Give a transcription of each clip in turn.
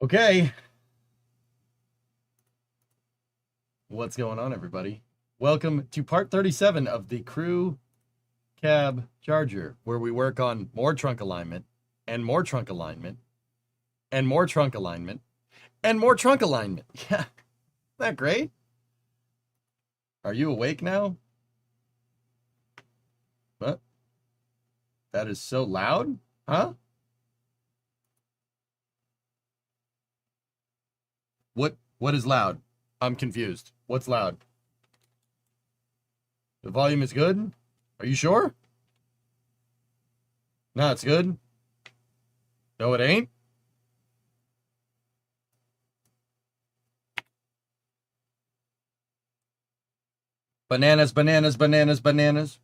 Okay. What's going on, everybody? Welcome to part 37 of the Crew Cab Charger, where we work on more trunk alignment, and more trunk alignment, and more trunk alignment, and more trunk alignment. Yeah. Isn't that great? Are you awake now? What? That is so loud? Huh? What is loud? I'm confused. What's loud? The volume is good? Are you sure? No, it's good. No, it ain't. Bananas, bananas, bananas, bananas.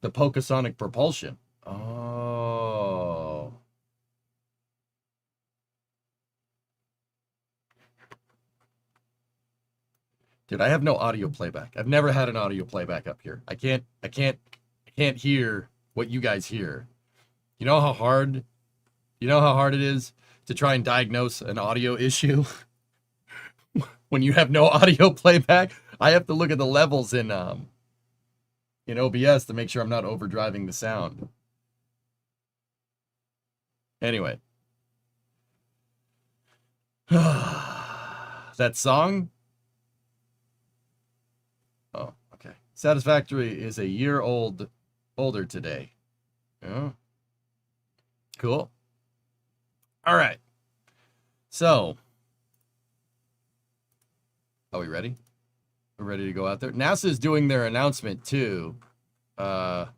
The Pocasonic propulsion. Oh. Dude, I have no audio playback. I've never had an audio playback up here. I can't hear what you guys hear. You know how hard it is to try and diagnose an audio issue when you have no audio playback? I have to look at the levels in OBS to make sure I'm not overdriving the sound. Anyway. That song? Oh, okay. Satisfactory is a year older today. Yeah. Cool. All right. So, are we ready? We're ready to go out there. NASA is doing their announcement too. They're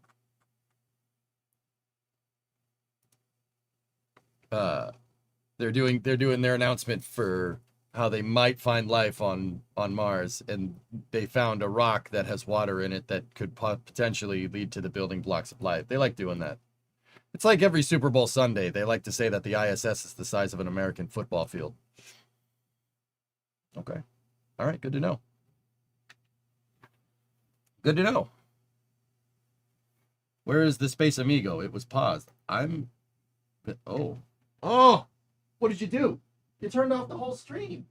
doing their announcement for how they might find life on Mars, and they found a rock that has water in it that could potentially lead to the building blocks of life. They like doing that. It's like every Super Bowl Sunday, they like to say that the ISS is the size of an American football field. Okay. All right, good to know. Good to know. Where is the Space Amigo? It was paused. Oh, what did you do? You turned off the whole stream.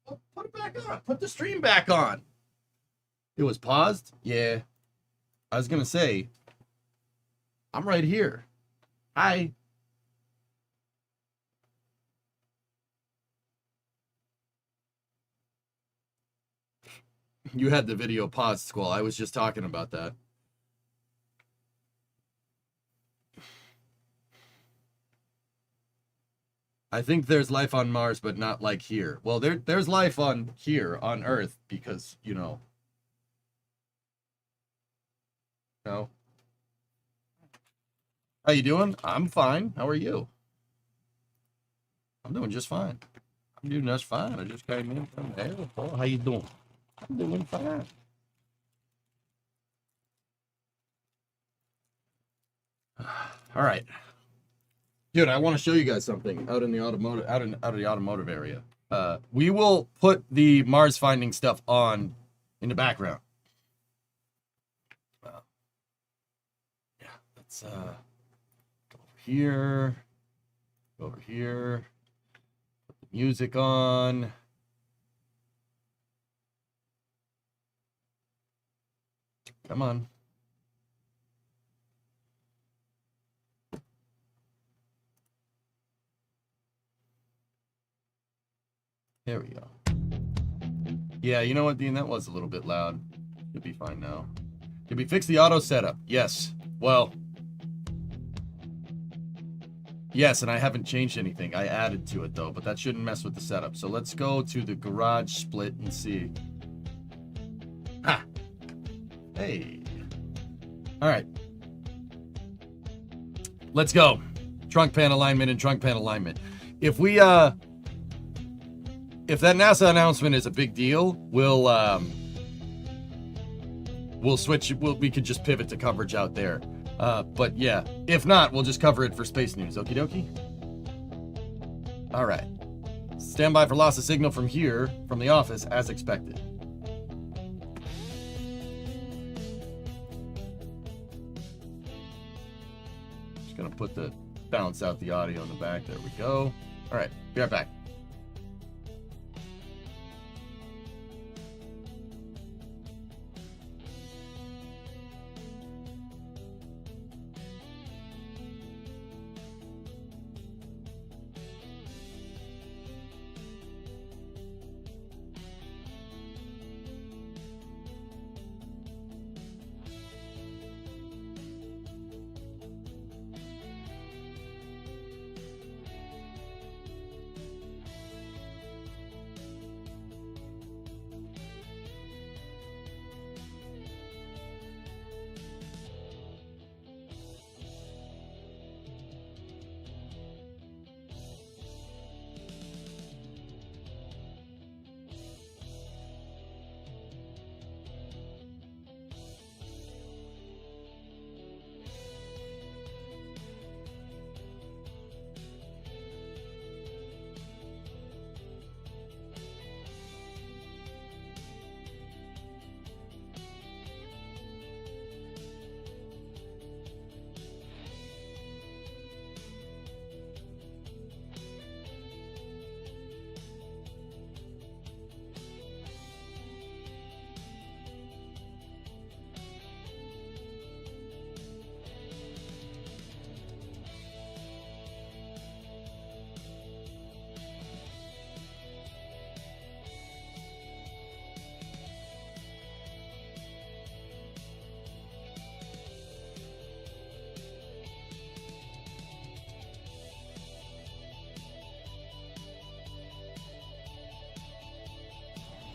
Well, put it back on. Put the stream back on. It was paused? Yeah. I was going to say, I'm right here. Hi. You had the video paused, Squall. I was just talking about that. I think there's life on Mars, but not like here. Well, there's life on here on Earth because, you know. No. How you doing? I'm fine. How are you? I'm doing just fine. I'm doing just fine. I just came in from the airport. How you doing? I'm doing fine. All right. Dude, I want to show you guys something out in the automotive out of the automotive area. We will put the Mars finding stuff on in the background. Yeah, let's go over here, put the music on. Come on. There we go. Yeah, you know what, Dean? That was a little bit loud. Should be fine now. Did we fix the auto setup? Yes. Well, yes, and I haven't changed anything. I added to it, though, but that shouldn't mess with the setup. So let's go to the garage split and see. Ha! Hey. All right. Let's go. Trunk pan alignment and trunk pan alignment. If we, if that NASA announcement is a big deal, we'll switch. We could just pivot to coverage out there. But yeah, if not, we'll just cover it for space news. Okie dokie. All right. Stand by for loss of signal from here, from the office, as expected. Just gonna put the balance out the audio in the back. There we go. All right, be right back.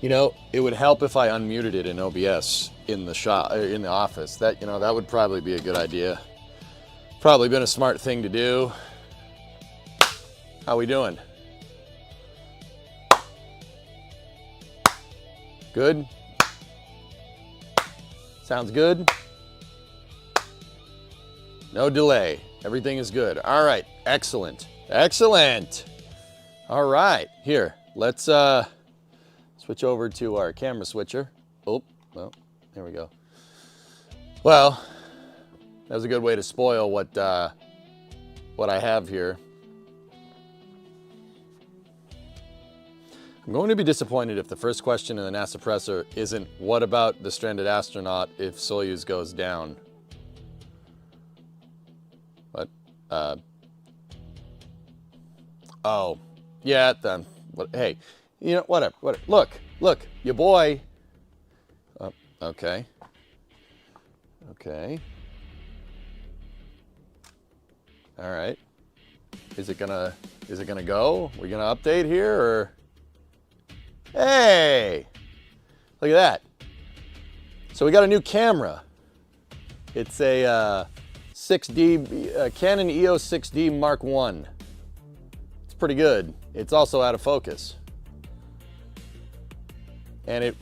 You know, it would help if I unmuted it in OBS in the shop, in the office. That, you know, that would probably be a good idea. Probably been a smart thing to do. How we doing? Good? Sounds good? No delay. Everything is good. All right. Excellent. Excellent. All right. Here, let's switch over to our camera switcher. Oh, well, there we go. Well, that was a good way to spoil what I have here. I'm going to be disappointed if the first question in the NASA presser isn't, what about the stranded astronaut if Soyuz goes down? What? Oh, yeah, then, what, hey, you know, whatever. Look, your boy. Oh, okay. Okay. All right. Is it gonna go? We gonna update here or? Hey, look at that. So we got a new camera. It's a 6D Canon EOS 6D Mark I. It's pretty good. It's also out of focus. And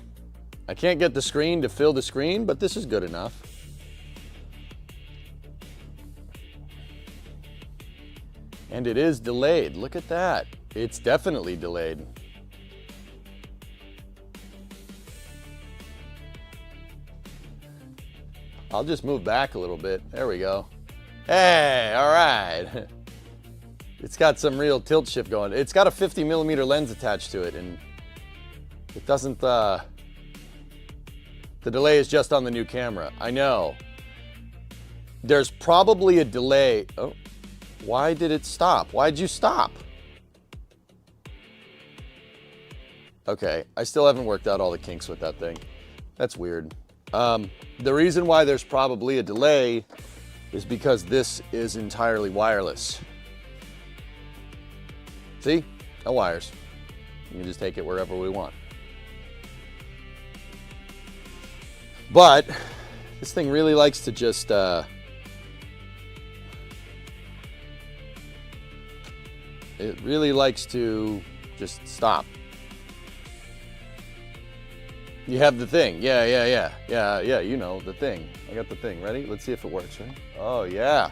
I can't get the screen to fill the screen, but this is good enough. And it is delayed. Look at that. It's definitely delayed. I'll just move back a little bit. There we go. Hey, all right. It's got some real tilt shift going. It's got a 50mm lens attached to it, and it doesn't, the delay is just on the new camera. I know. There's probably a delay. Oh, why did it stop? Why'd you stop? Okay, I still haven't worked out all the kinks with that thing. That's weird. The reason why there's probably a delay is because this is entirely wireless. See? No wires. You can just take it wherever we want. But this thing really likes to just it really likes to just stop. You have the thing. Yeah, you know, the thing. I got the thing. Ready? Let's see if it works, right? Oh, yeah.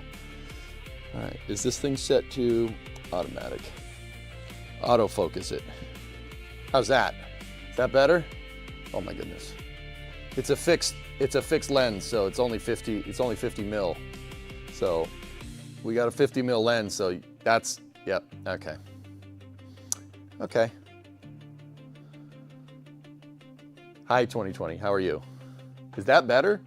All right. Is this thing set to automatic? Autofocus it. How's that? Is that better? Oh my goodness. It's a fixed lens, so it's only 50 mil. So we got a 50 mil lens, so that's, yep, okay. Okay. Hi 2020, how are you? Is that better?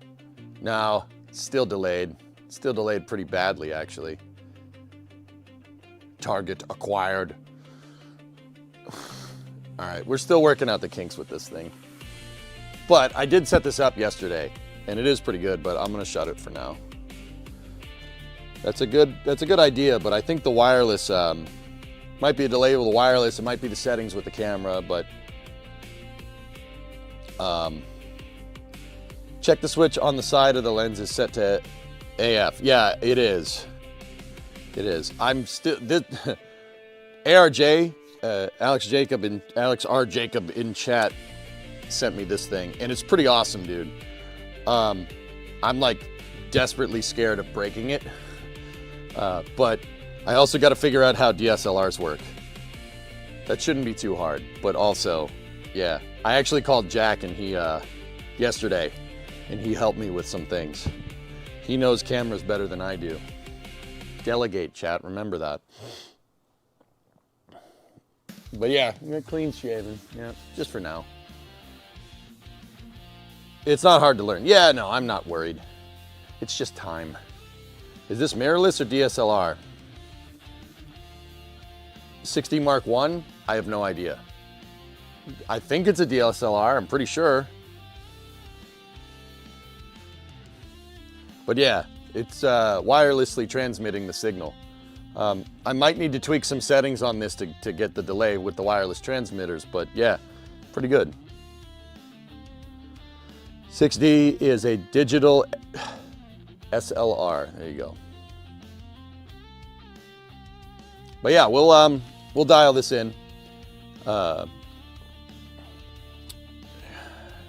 No, still delayed. Still delayed pretty badly, actually. Target acquired. All right, we're still working out the kinks with this thing. But I did set this up yesterday, and it is pretty good, but I'm gonna shut it for now. That's a good idea, but I think the wireless, might be a delay with the wireless, it might be the settings with the camera, but check the switch on the side of the lens is set to AF. Yeah, it is. It is. I'm still, ARJ, Alex R. Jacob in chat sent me this thing, and it's pretty awesome, dude. I'm like desperately scared of breaking it, but I also got to figure out how DSLRs work. That shouldn't be too hard, but also, yeah. I actually called Jack and he yesterday, and he helped me with some things. He knows cameras better than I do. Delegate, chat, remember that. But yeah, you're clean shaven. Yeah, just for now. It's not hard to learn. Yeah, no, I'm not worried. It's just time. Is this mirrorless or DSLR? 6D Mark I? I have no idea. I think it's a DSLR, I'm pretty sure. But yeah, it's wirelessly transmitting the signal. I might need to tweak some settings on this to get the delay with the wireless transmitters, but yeah, pretty good. 6D is a digital SLR. There you go. But yeah, we'll dial this in.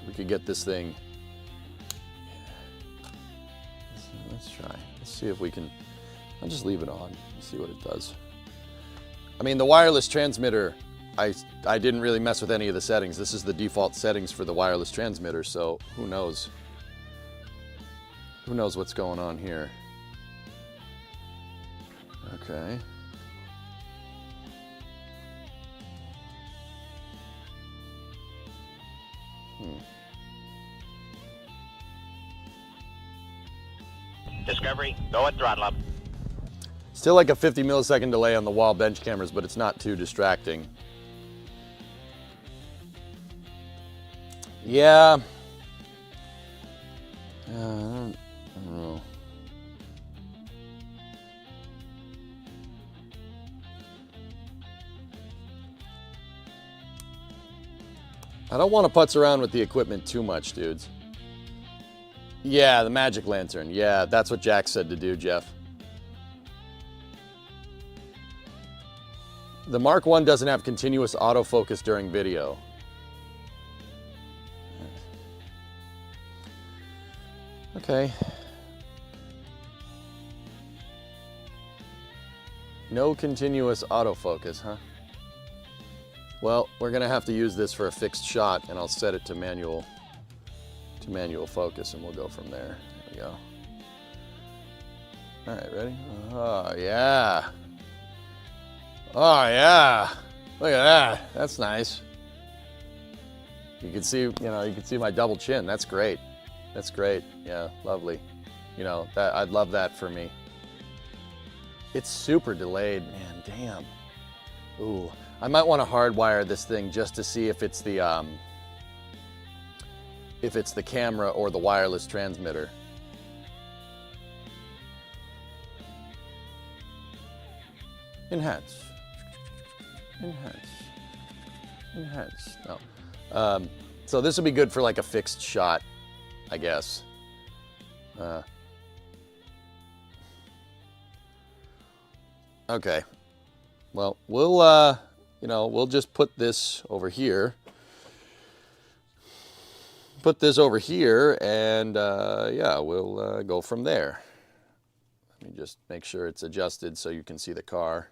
We could get this thing. Let's try. Let's see if we can. I'll just leave it on and see what it does. I mean, the wireless transmitter, I didn't really mess with any of the settings. This is the default settings for the wireless transmitter, so who knows? Who knows what's going on here? Okay. Discovery, go at throttle up. Still like a 50 millisecond delay on the wall bench cameras, but it's not too distracting. Yeah. I don't know. I don't want to putz around with the equipment too much, dudes. Yeah, the magic lantern. Yeah, that's what Jack said to do, Jeff. The Mark 1 doesn't have continuous autofocus during video. Okay. No continuous autofocus, huh? Well, we're gonna have to use this for a fixed shot, and I'll set it to manual focus, and we'll go from there. There we go. All right, ready? Oh yeah. Oh yeah. Look at that. That's nice. You can see, you can see my double chin. That's great. That's great. Yeah, lovely. I'd love that for me. It's super delayed, man. Damn. Ooh, I might want to hardwire this thing just to see if it's the camera or the wireless transmitter. Enhance. No. So this would be good for like a fixed shot, I guess. Okay. Well, we'll just put this over here. Put this over here, and yeah, we'll go from there. Let me just make sure it's adjusted so you can see the car.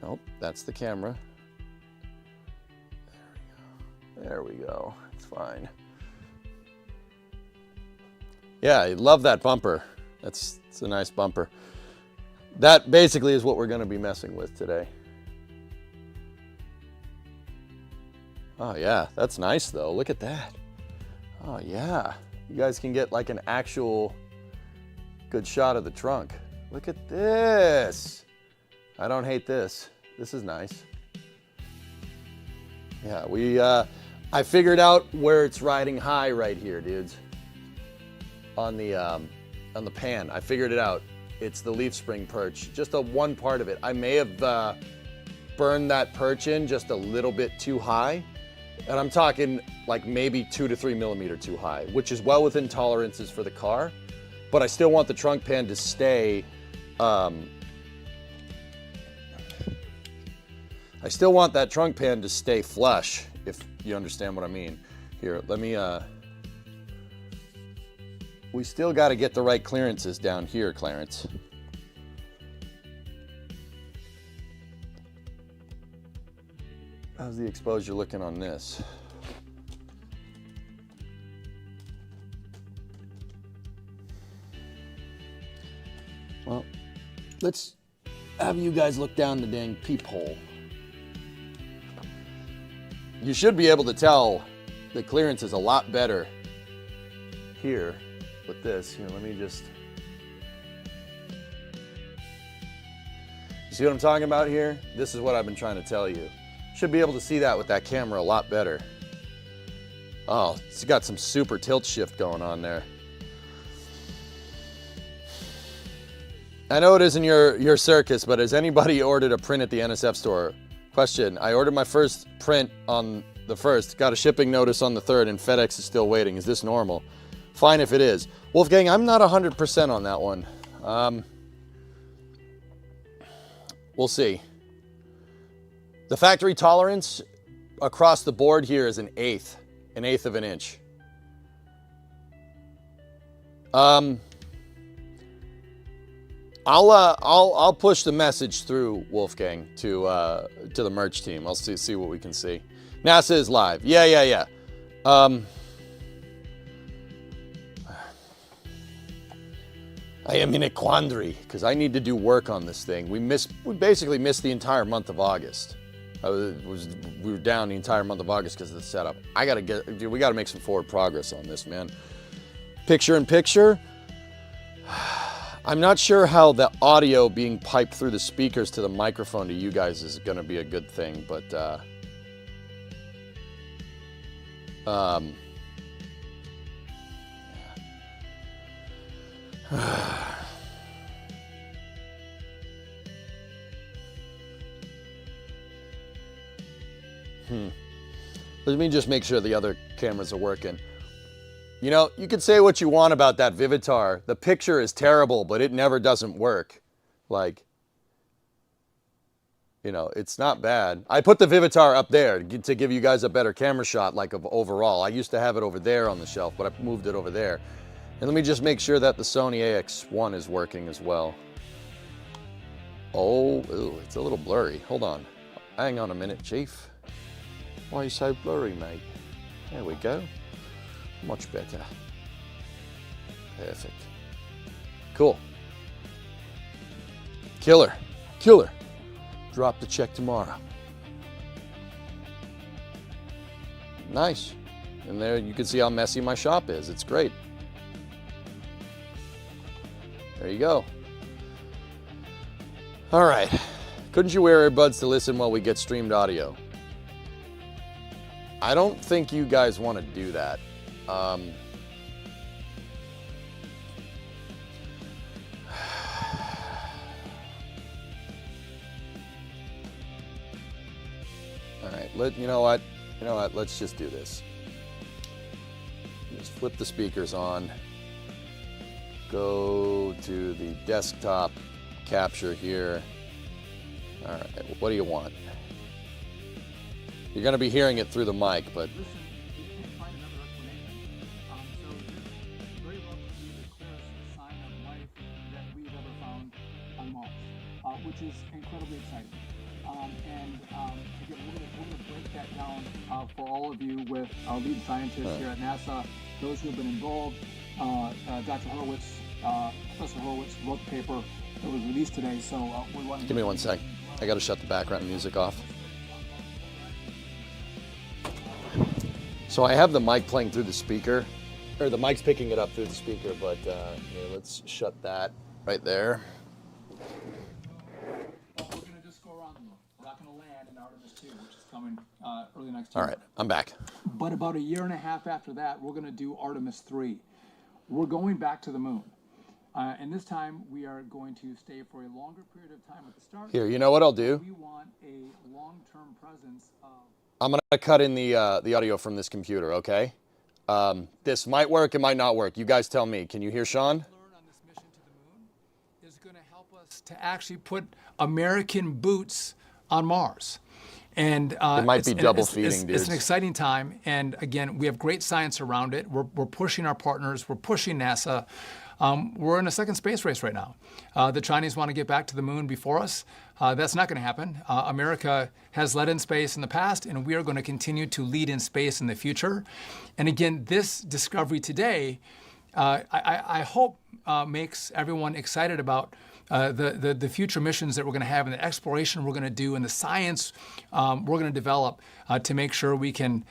Nope, that's the camera. There we go. It's fine. Yeah, I love that bumper. It's a nice bumper. That basically is what we're going to be messing with today. Oh yeah, that's nice though. Look at that. Oh yeah. You guys can get like an actual good shot of the trunk. Look at this. I don't hate this. This is nice. Yeah, I figured out where it's riding high right here, dudes. On the pan. I figured it out. It's the leaf spring perch. Just one part of it. I may have burned that perch in just a little bit too high. And I'm talking like maybe 2 to 3 millimeter too high, which is well within tolerances for the car. But I still want the trunk pan to stay, I still want that trunk pan to stay flush, if you understand what I mean. Here, let me, we still got to get the right clearances down here, Clarence. How's the exposure looking on this? Well, let's have you guys look down the dang peephole. You should be able to tell the clearance is a lot better here with this. Here, let me just... You see what I'm talking about here? This is what I've been trying to tell you. Should be able to see that with that camera a lot better. Oh, it's got some super tilt shift going on there. I know it isn't your circus, but has anybody ordered a print at the NSF store? Question, I ordered my first print on the 1st, got a shipping notice on the 3rd, and FedEx is still waiting. Is this normal? Fine if it is. Wolfgang, I'm not 100% on that one. We'll see. The factory tolerance across the board here is an eighth of an inch. I'll push the message through, Wolfgang, to the merch team. I'll see what we can see. NASA is live. Yeah. I am in a quandary because I need to do work on this thing. We basically missed the entire month of August. We were down the entire month of August because of the setup. We gotta make some forward progress on this, man. Picture in picture. I'm not sure how the audio being piped through the speakers to the microphone to you guys is gonna be a good thing, but Let me just make sure the other cameras are working. You know, you can say what you want about that Vivitar. The picture is terrible, but it never doesn't work. Like, you know, it's not bad. I put the Vivitar up there to give you guys a better camera shot, like of overall. I used to have it over there on the shelf, but I moved it over there. And let me just make sure that the Sony AX1 is working as well. Oh, ew, it's a little blurry. Hold on. Hang on a minute, Chief. Why are you so blurry, mate? There we go. Much better. Perfect. Cool. Killer. Killer. Drop the check tomorrow. Nice. And there you can see how messy my shop is. It's great. There you go. All right. Couldn't you wear earbuds to listen while we get streamed audio? I don't think you guys want to do that. All right, you know what? Let's just do this. Just flip the speakers on. Go to the desktop capture here. All right, what do you want? You're going to be hearing it through the mic, but... Listen, you can't find another explanation. So this very well could be the clearest sign of life that we've ever found on Mars, which is incredibly exciting. Again, we're gonna break that down for all of you with our lead scientists here at NASA, those who have been involved. Dr. Horowitz, Professor Horowitz wrote the paper that was released today, so we want to... Give me one sec. I got to shut the background music off. So I have the mic playing through the speaker, or the mic's picking it up through the speaker, but here, let's shut that right there. We're going to just go around them. We're not going to land in Artemis 2, which is coming early next year. All right, I'm back. But about a year and a half after that, we're going to do Artemis 3. We're going back to the moon. And this time, we are going to stay for a longer period of time at the start. Here, you know what I'll do? We want a long-term presence of... I'm going to cut in the audio from this computer, okay? This might work, it might not work. You guys tell me. Can you hear Sean? Learn on this mission to the moon is going to help us to actually put American boots on Mars. And it might be double feeding, dudes. It's an exciting time. And again, we have great science around it. We're pushing our partners. We're pushing NASA. We're in a second space race right now. The Chinese want to get back to the moon before us. That's not going to happen. America has led in space in the past, and we are going to continue to lead in space in the future. And again, this discovery today, I hope makes everyone excited about the future missions that we're going to have and the exploration we're going to do and the science we're going to develop to make sure we can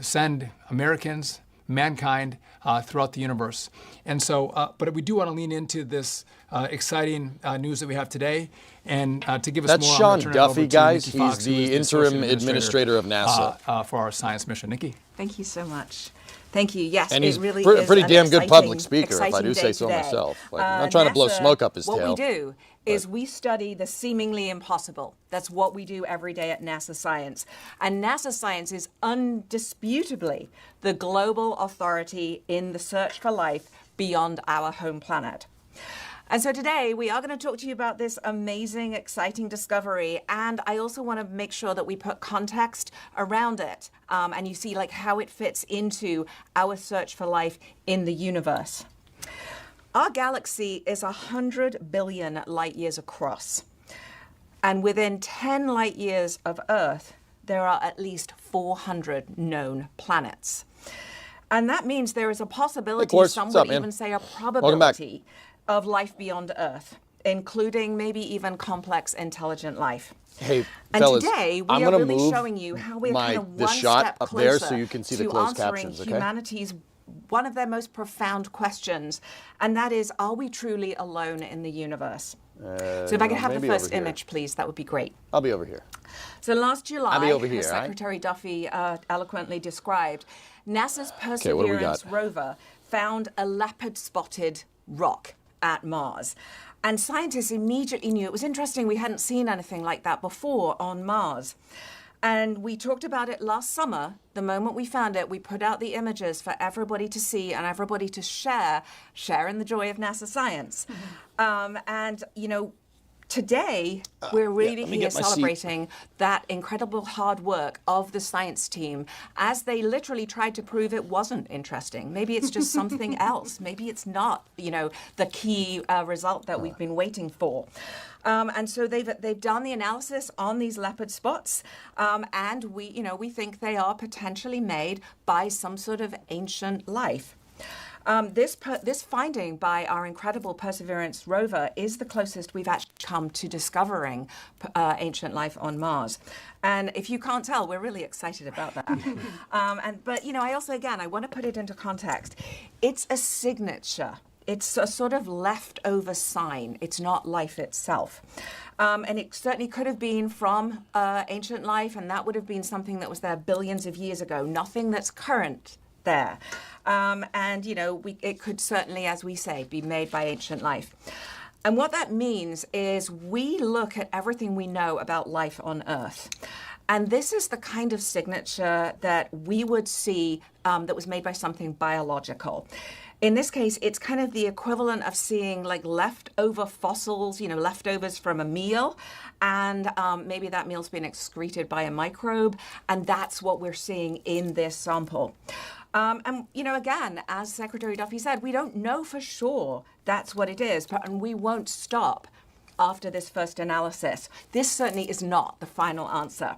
send Americans, mankind, throughout the universe. And so, but we do want to lean into this exciting news that we have today. And to give us That's more, Sean Duffy, guys. He's the interim administrator of NASA. For our science mission. Nikki. Thank you so much. Thank you. Yes, and he's it really pretty is damn an good public speaker, if I exciting do say day so today. myself. Like, I'm not trying to blow NASA, smoke up his tail. What we do is we study the seemingly impossible. That's what we do every day at NASA Science. And NASA Science is undisputably the global authority in the search for life beyond our home planet. And so today we are going to talk to you about this amazing, exciting discovery. And I also want to make sure that we put context around it. And you see like how it fits into our search for life in the universe. Our galaxy is 100 billion light years across. And within 10 light years of Earth, there are at least 400 known planets. And that means there is a possibility, some would even say a probability, of life beyond Earth, including maybe even complex intelligent life. Hey, and fellas, today we I'm are gonna really move showing you how we're kind of the one shot step up closer there so you can see the to closed answering captions, okay? humanity's one of their most profound questions, and that is, are we truly alone in the universe? So if I could have the first image, please, that would be great. I'll be over here. So last July, here, as Secretary Duffy eloquently described, NASA's Perseverance rover found a leopard-spotted rock at Mars. And scientists immediately knew, it was interesting, we hadn't seen anything like that before on Mars. And we talked about it last summer. The moment we found it, we put out the images for everybody to see and everybody to share in the joy of NASA science. And, you know, today, we're really here celebrating that incredible hard work of the science team as they literally tried to prove it wasn't interesting. Maybe it's just something else. Maybe it's not, you know, the key result that we've been waiting for. And so they've done the analysis on these leopard spots, and we think they are potentially made by some sort of ancient life. This finding by our incredible Perseverance rover is the closest we've actually come to discovering ancient life on Mars. And if you can't tell, we're really excited about that. But, you know, I want to put it into context. It's a signature. It's a sort of leftover sign. It's not life itself. And it certainly could have been from ancient life, and that would have been something that was there billions of years ago. Nothing that's current there. And, you know, it could certainly, as we say, be made by ancient life. And what that means is we look at everything we know about life on Earth. And this is the kind of signature that we would see that was made by something biological. In this case, it's kind of the equivalent of seeing like leftover fossils, you know, leftovers from a meal, and maybe that meal's been excreted by a microbe, and that's what we're seeing in this sample. And, you know, again, as Secretary Duffy said, we don't know for sure that's what it is, and we won't stop after this first analysis. This certainly is not the final answer.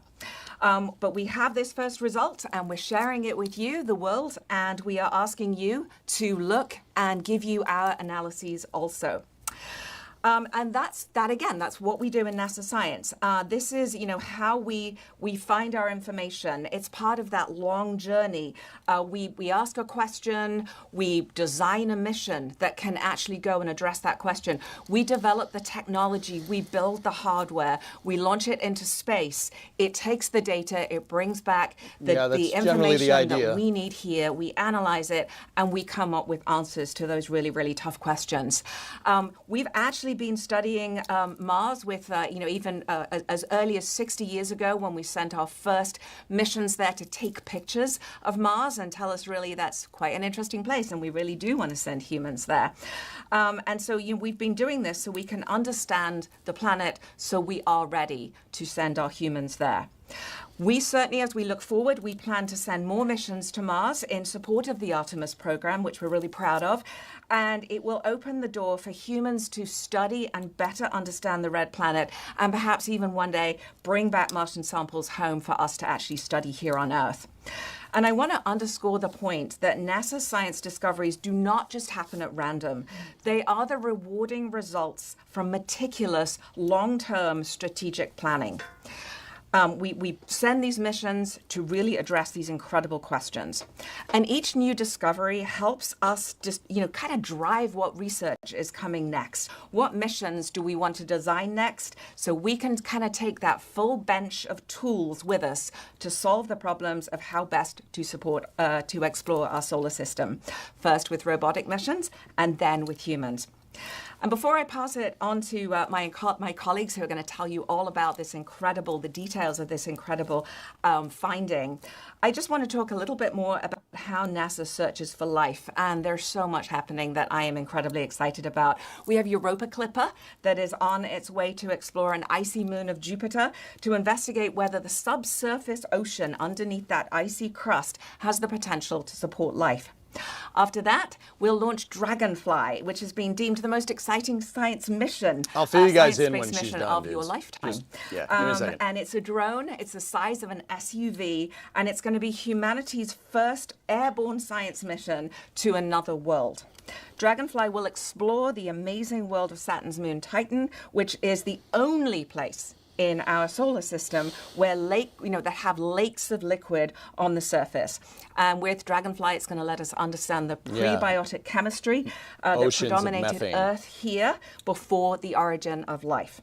But we have this first result, and we're sharing it with you, the world, and we are asking you to look and give you our analyses also. And that's what we do in NASA science. This is, you know, how we find our information. It's part of that long journey. We ask a question, we design a mission that can actually go and address that question. We develop the technology, we build the hardware, we launch it into space. It takes the data, it brings back the information that we need here. We analyze it, and we come up with answers to those really, really tough questions. We've actually been studying Mars with, even as early as 60 years ago when we sent our first missions there to take pictures of Mars and tell us really that's quite an interesting place and we really do want to send humans there. And so we've been doing this so we can understand the planet so we are ready to send our humans there. We certainly, as we look forward, we plan to send more missions to Mars in support of the Artemis program, which we're really proud of. And it will open the door for humans to study and better understand the red planet, and perhaps even one day bring back Martian samples home for us to actually study here on Earth. And I want to underscore the point that NASA science discoveries do not just happen at random. They are the rewarding results from meticulous, long-term strategic planning. We send these missions to really address these incredible questions. And each new discovery helps us just, kind of drive what research is coming next. What missions do we want to design next so we can kind of take that full bench of tools with us to solve the problems of how best to support, to explore our solar system. First with robotic missions and then with humans. And before I pass it on to my colleagues who are going to tell you all about the details of this incredible finding, I just want to talk a little bit more about how NASA searches for life. And there's so much happening that I am incredibly excited about. We have Europa Clipper that is on its way to explore an icy moon of Jupiter to investigate whether the subsurface ocean underneath that icy crust has the potential to support life. After that, we'll launch Dragonfly, which has been deemed the most exciting science mission. I'll fill you guys in when space she's mission done, of dudes. your lifetime. Give me a second. And it's a drone. It's the size of an SUV, and it's going to be humanity's first airborne science mission to another world. Dragonfly will explore the amazing world of Saturn's moon Titan, which is the only place in our solar system where that have lakes of liquid on the surface. And with Dragonfly, it's going to let us understand the prebiotic chemistry that predominated Earth here before the origin of life.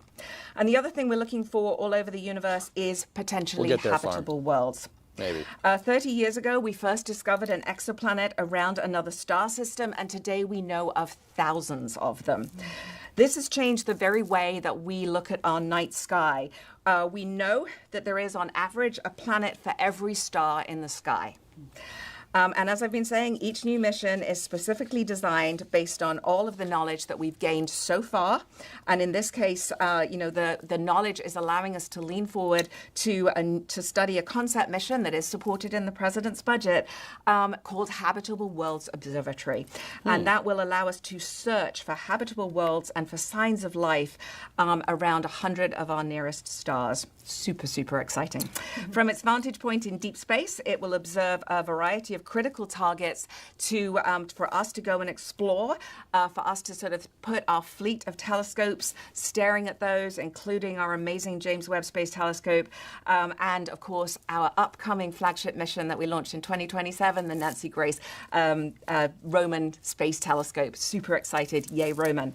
And the other thing we're looking for all over the universe is potentially habitable worlds. Maybe. 30 years ago, we first discovered an exoplanet around another star system, and today we know of thousands of them. This has changed the very way that we look at our night sky. We know that there is, on average, a planet for every star in the sky. And as I've been saying, each new mission is specifically designed based on all of the knowledge that we've gained so far. And in this case, the knowledge is allowing us to lean forward to study a concept mission that is supported in the president's budget called Habitable Worlds Observatory. And that will allow us to search for habitable worlds and for signs of life around 100 of our nearest stars. Super, super exciting. From its vantage point in deep space, it will observe a variety of critical targets for us to go and explore, for us to sort of put our fleet of telescopes staring at those, including our amazing James Webb Space Telescope, and of course our upcoming flagship mission that we launched in 2027, the Nancy Grace Roman Space Telescope. Super excited. Yay, Roman.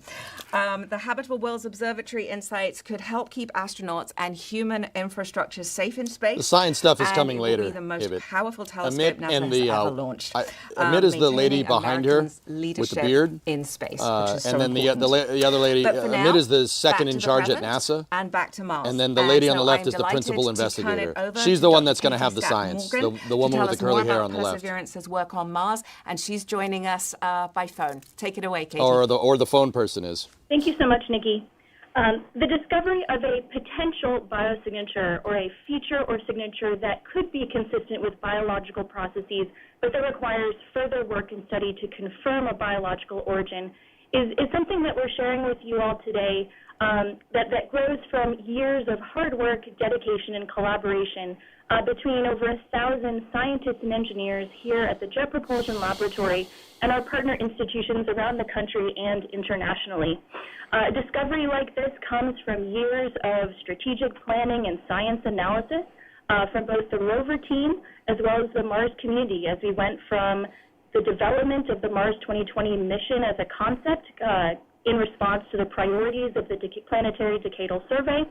The Habitable Worlds Observatory insights could help keep astronauts and human infrastructure safe in space. The science stuff is coming later. It will be the most David. powerful telescope NASA and the, has ever launched. Amit is the lady maintaining behind her Americans' with the leadership beard. in space, which is so And then the important. other lady, But for now, Amit is the second back in to the charge at present NASA. and back to Mars. And then the lady on the so left I'm is the principal delighted to turn it investigator. over She's to the one Dr. that's going to Katie have the Stack science, Morgan the woman to with tell the us more curly hair about on the left. Perseverance's work on Mars, and she's joining us by phone. Take it away, Katie. Or the phone person is. Thank you so much, Nikki. The discovery of a potential biosignature or a feature or signature that could be consistent with biological processes, but that requires further work and study to confirm a biological origin is something that we're sharing with you all today that grows from years of hard work, dedication, and collaboration between over 1,000 scientists and engineers here at the Jet Propulsion Laboratory and our partner institutions around the country and internationally. A discovery like this comes from years of strategic planning and science analysis from both the rover team as well as the Mars community as we went from the development of the Mars 2020 mission as a concept in response to the priorities of the Planetary Decadal Survey,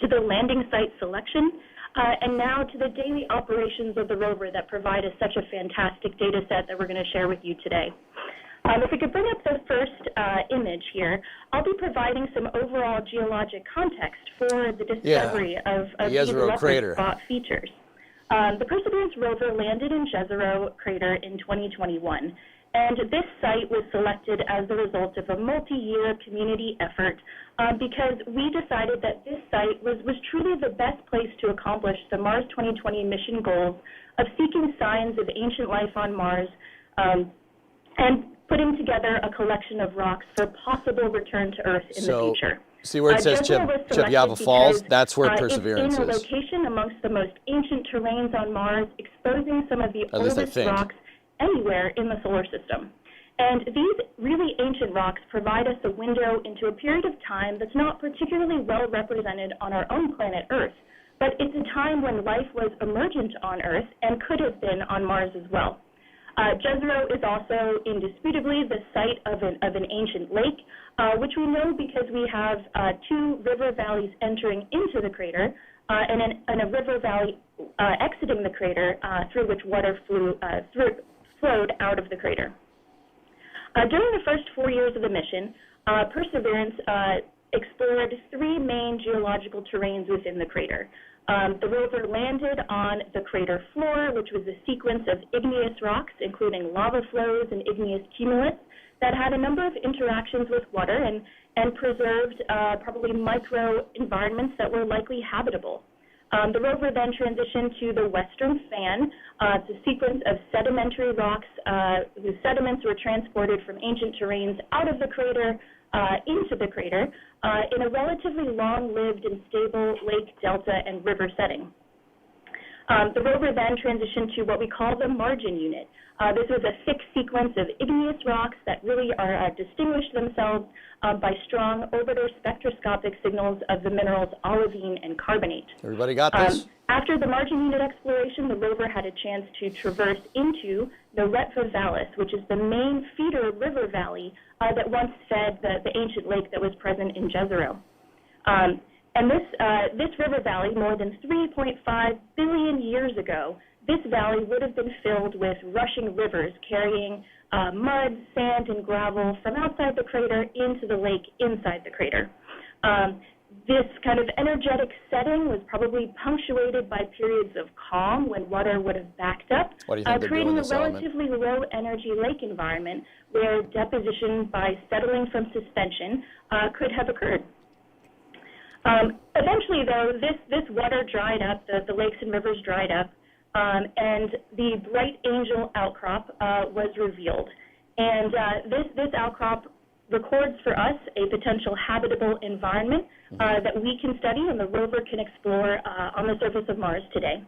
to the landing site selection, and now to the daily operations of the rover that provide us such a fantastic data set that we're going to share with you today. If we could bring up the first image here, I'll be providing some overall geologic context for the discovery of these Jezero crater. leopard spot features. The Perseverance rover landed in Jezero crater in 2021. And this site was selected as the result of a multi-year community effort because we decided that this site was truly the best place to accomplish the Mars 2020 mission goals of seeking signs of ancient life on Mars and putting together a collection of rocks for possible return to Earth in the future. See where it says Chepyava Falls? That's where Perseverance it's in a is. location amongst the most ancient terrains on Mars, exposing some of the oldest rocks anywhere in the solar system. And these really ancient rocks provide us a window into a period of time that's not particularly well represented on our own planet Earth, but it's a time when life was emergent on Earth and could have been on Mars as well. Jezero is also indisputably the site of an ancient lake, which we know because we have two river valleys entering into the crater and a river valley exiting the crater through which water flowed out of the crater. During the first 4 years of the mission, Perseverance explored three main geological terrains within the crater. The rover landed on the crater floor, which was a sequence of igneous rocks, including lava flows and igneous cumulus, that had a number of interactions with water and preserved probably micro environments that were likely habitable. The rover then transitioned to the western fan. It's a sequence of sedimentary rocks whose sediments were transported from ancient terrains out of the crater into the crater in a relatively long-lived and stable lake, delta, and river setting. The rover then transitioned to what we call the margin unit. This was a thick sequence of igneous rocks that really distinguished themselves by strong orbiter spectroscopic signals of the minerals olivine and carbonate. Everybody got this? After the margin unit exploration, the rover had a chance to traverse into the Retva Vallis, which is the main feeder river valley that once fed the ancient lake that was present in Jezero. And this river valley, more than 3.5 billion years ago, this valley would have been filled with rushing rivers carrying mud, sand, and gravel from outside the crater into the lake inside the crater. This kind of energetic setting was probably punctuated by periods of calm when water would have backed up, creating a relatively low energy lake environment where deposition by settling from suspension could have occurred. Eventually, though, this water dried up, the lakes and rivers dried up, and the Bright Angel outcrop was revealed. And this outcrop records for us a potential habitable environment that we can study and the rover can explore on the surface of Mars today.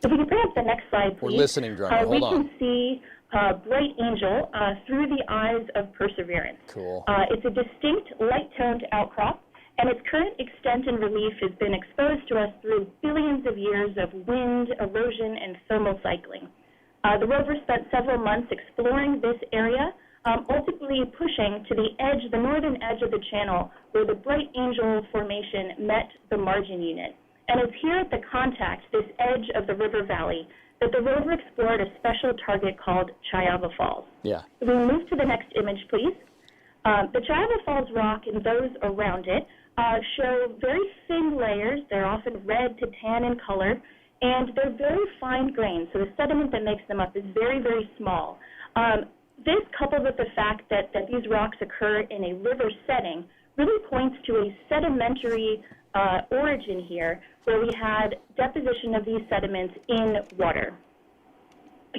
If we can bring up the next slide, please. We're listening, Drummer. Hold on. We can see Bright Angel through the eyes of Perseverance. Cool. It's a distinct light-toned outcrop, and its current extent and relief has been exposed to us through billions of years of wind, erosion, and thermal cycling. The rover spent several months exploring this area, ultimately pushing to the northern edge of the channel where the Bright Angel Formation met the margin unit. And it's here at the contact, this edge of the river valley, that the rover explored a special target called Chayava Falls. Yeah. If we move to the next image, please. The Chayava Falls rock and those around it show very thin layers. They're often red to tan in color, and they're very fine grained, so the sediment that makes them up is very, very small. This, coupled with the fact that these rocks occur in a river setting, really points to a sedimentary origin here, where we had deposition of these sediments in water.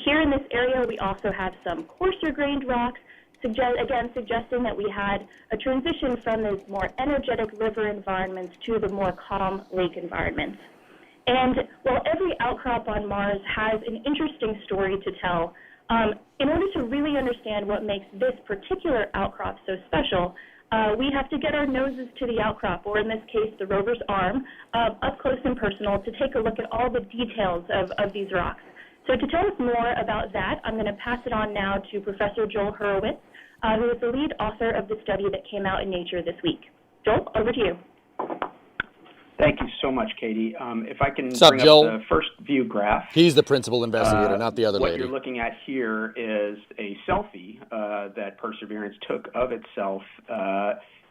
Here in this area, we also have some coarser-grained rocks, suggesting that we had a transition from these more energetic river environments to the more calm lake environments. And while every outcrop on Mars has an interesting story to tell, in order to really understand what makes this particular outcrop so special, we have to get our noses to the outcrop, or in this case, the rover's arm, up close and personal to take a look at all the details of these rocks. So to tell us more about that, I'm going to pass it on now to Professor Joel Hurowitz, who is the lead author of the study that came out in Nature this week. Joel, over to you. Thank you so much, Katie. If I can What's up, bring Joel? up the first view graph. He's the principal investigator, not the other what lady. What you're looking at here is a selfie that Perseverance took of itself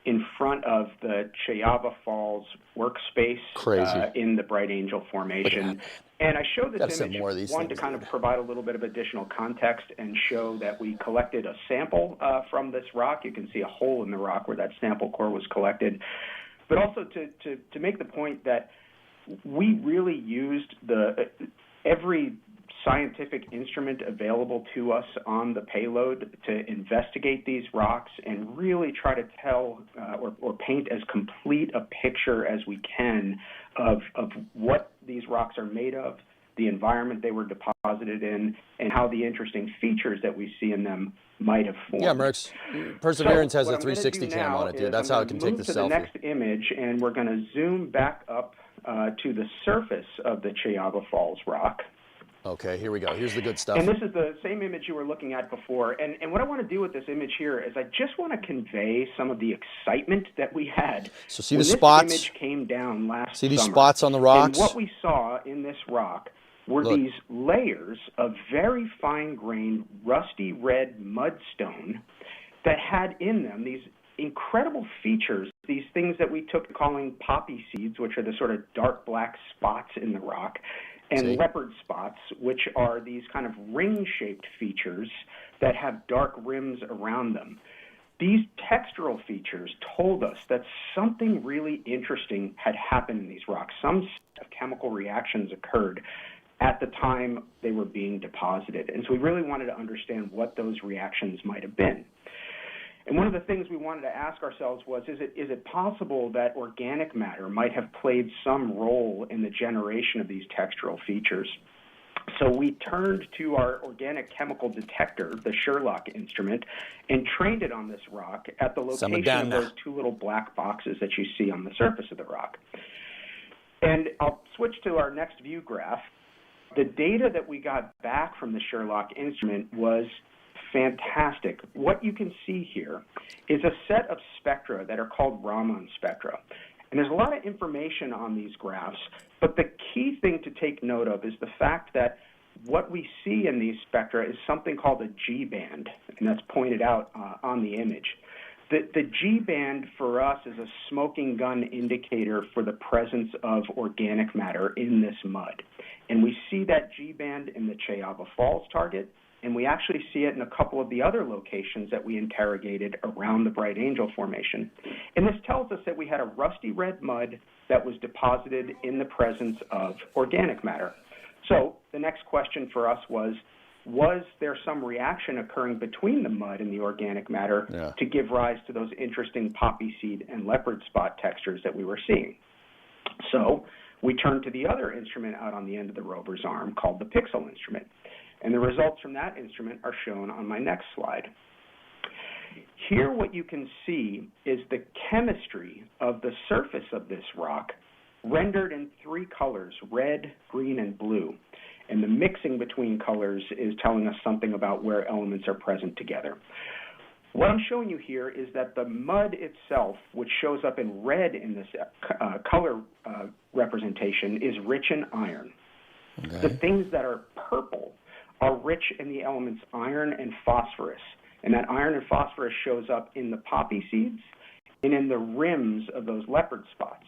in front of the Chayava Falls workspace in the Bright Angel Formation. And I show this image, one, to kind of provide a little bit of additional context and show that we collected a sample from this rock. You can see a hole in the rock where that sample core was collected. But also to make the point that we really used every scientific instrument available to us on the payload to investigate these rocks and really try to tell or paint as complete a picture as we can of what these rocks are made of, the environment they were deposited in, and how the interesting features that we see in them might have formed. Yeah, Merckx. Perseverance has a 360 cam on it, dude. That's how it can take the selfie. I'm going to move to the next image, and we're going to zoom back up to the surface of the Chayava Falls rock. Okay, here we go. Here's the good stuff. And this is the same image you were looking at before. And what I want to do with this image here is I just want to convey some of the excitement that we had. So see the spots? This image came down last See these summer. spots on the rocks? And what we saw in this rock were these layers of very fine-grained, rusty red mudstone that had in them these incredible features, these things that we took calling poppy seeds, which are the sort of dark black spots in the rock, and leopard spots, which are these kind of ring-shaped features that have dark rims around them. These textural features told us that something really interesting had happened in these rocks. Some set of chemical reactions occurred at the time they were being deposited. And so we really wanted to understand what those reactions might have been. And one of the things we wanted to ask ourselves was, is it possible that organic matter might have played some role in the generation of these textural features? So we turned to our organic chemical detector, the Sherlock instrument, and trained it on this rock at the location of those two little black boxes that you see on the surface of the rock. And I'll switch to our next view graph. The data that we got back from the Sherlock instrument was fantastic. What you can see here is a set of spectra that are called Raman spectra. And there's a lot of information on these graphs, but the key thing to take note of is the fact that what we see in these spectra is something called a G-band, and that's pointed out on the image. The G-band for us is a smoking gun indicator for the presence of organic matter in this mud. And we see that G-band in the Chayava Falls target, and we actually see it in a couple of the other locations that we interrogated around the Bright Angel Formation. And this tells us that we had a rusty red mud that was deposited in the presence of organic matter. So the next question for us was there some reaction occurring between the mud and the organic matter to give rise to those interesting poppy seed and leopard spot textures that we were seeing? So we turned to the other instrument out on the end of the rover's arm called the Pixel instrument. And the results from that instrument are shown on my next slide. Here what you can see is the chemistry of the surface of this rock rendered in 3 colors, red, green, and blue. And the mixing between colors is telling us something about where elements are present together. What I'm showing you here is that the mud itself, which shows up in red in this color representation, is rich in iron. Okay. The things that are purple are rich in the elements iron and phosphorus. And that iron and phosphorus shows up in the poppy seeds and in the rims of those leopard spots.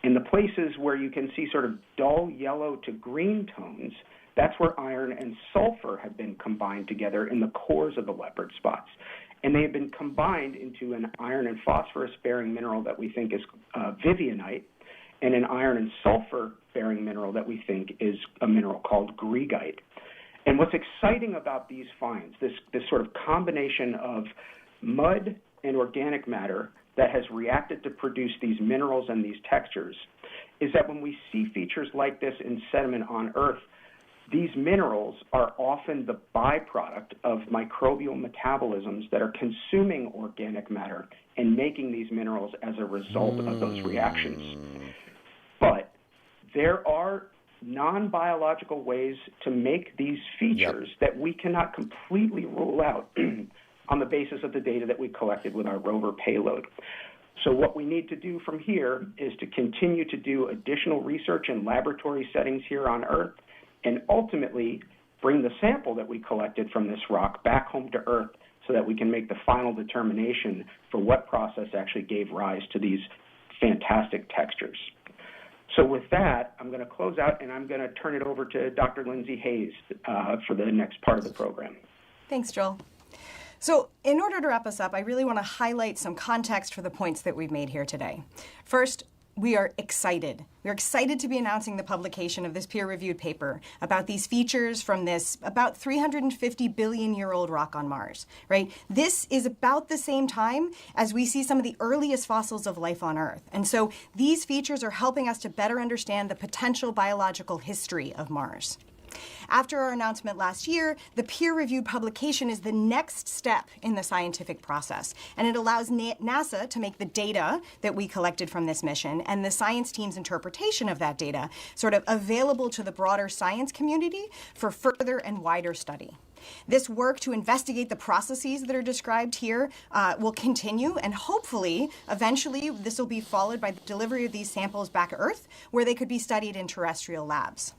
In the places where you can see sort of dull yellow to green tones, that's where iron and sulfur have been combined together in the cores of the leopard spots. And they have been combined into an iron and phosphorus-bearing mineral that we think is vivianite, and an iron and sulfur-bearing mineral that we think is a mineral called greigite. And what's exciting about these finds, this sort of combination of mud and organic matter that has reacted to produce these minerals and these textures, is that when we see features like this in sediment on Earth, these minerals are often the byproduct of microbial metabolisms that are consuming organic matter and making these minerals as a result of those reactions. But there are non-biological ways to make these features that we cannot completely rule out on the basis of the data that we collected with our rover payload. So what we need to do from here is to continue to do additional research in laboratory settings here on Earth, and ultimately bring the sample that we collected from this rock back home to Earth so that we can make the final determination for what process actually gave rise to these fantastic textures. So with that, I'm going to close out, and I'm going to turn it over to Dr. Lindsay Hayes for the next part of the program. Thanks, Joel. So in order to wrap us up, I really want to highlight some context for the points that we've made here today. First, we are excited. We're excited to be announcing the publication of this peer-reviewed paper about these features from this about 350 billion-year-old rock on Mars, right? This is about the same time as we see some of the earliest fossils of life on Earth. And so these features are helping us to better understand the potential biological history of Mars. After our announcement last year, the peer-reviewed publication is the next step in the scientific process, and it allows NASA to make the data that we collected from this mission and the science team's interpretation of that data sort of available to the broader science community for further and wider study. This work to investigate the processes that are described here will continue, and hopefully, eventually, this will be followed by the delivery of these samples back to Earth, where they could be studied in terrestrial labs.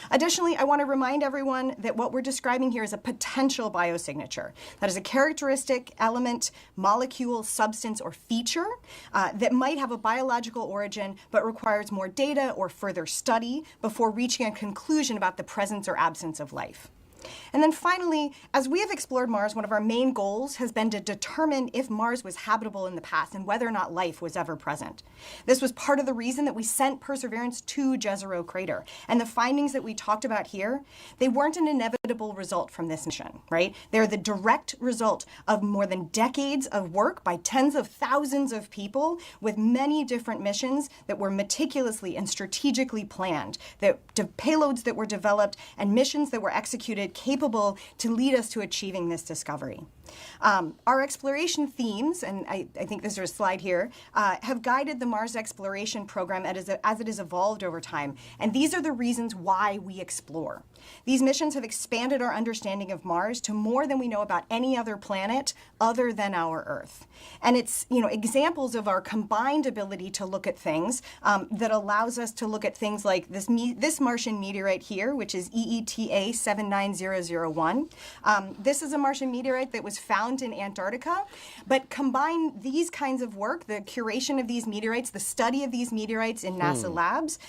Additionally, I want to remind everyone that what we're describing here is a potential biosignature. That is a characteristic, element, molecule, substance, or feature that might have a biological origin but requires more data or further study before reaching a conclusion about the presence or absence of life. And then finally, as we have explored Mars, one of our main goals has been to determine if Mars was habitable in the past and whether or not life was ever present. This was part of the reason that we sent Perseverance to Jezero Crater. And the findings that we talked about here, they weren't an inevitable result from this mission, right? They're the direct result of more than decades of work by tens of thousands of people with many different missions that were meticulously and strategically planned, payloads that were developed and missions that were executed capable to lead us to achieving this discovery. Our exploration themes, and I think there's a slide here, have guided the Mars exploration program as it has evolved over time. And these are the reasons why we explore. These missions have expanded expanded our understanding of Mars to more than we know about any other planet other than our Earth. And it's, examples of our combined ability to look at things that allows us to look at things like this Martian meteorite here, which is EETA 79001. This is a Martian meteorite that was found in Antarctica, but combine these kinds of work, the curation of these meteorites, the study of these meteorites in NASA labs,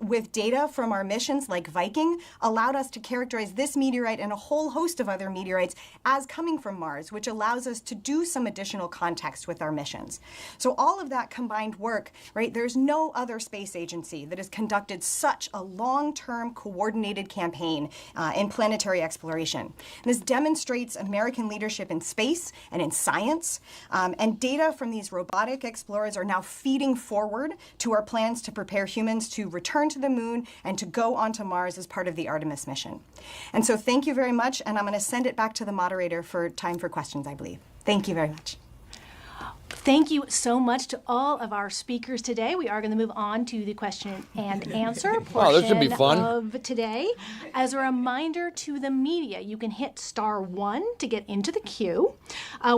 with data from our missions like Viking, allowed us to characterize this meteorite and a whole host of other meteorites as coming from Mars, which allows us to do some additional context with our missions. So all of that combined work, right, there's no other space agency that has conducted such a long-term coordinated campaign in planetary exploration. And this demonstrates American leadership in space and in science, and data from these robotic explorers are now feeding forward to our plans to prepare humans to return to the moon and to go onto Mars as part of the Artemis mission. And so thank you very much, and I'm going to send it back to the moderator for time for questions, I believe. Thank you very much. Thank you so much to all of our speakers today. We are going to move on to the question and answer portion this should be fun. of today. As a reminder to the media, you can hit *1 to get into the queue.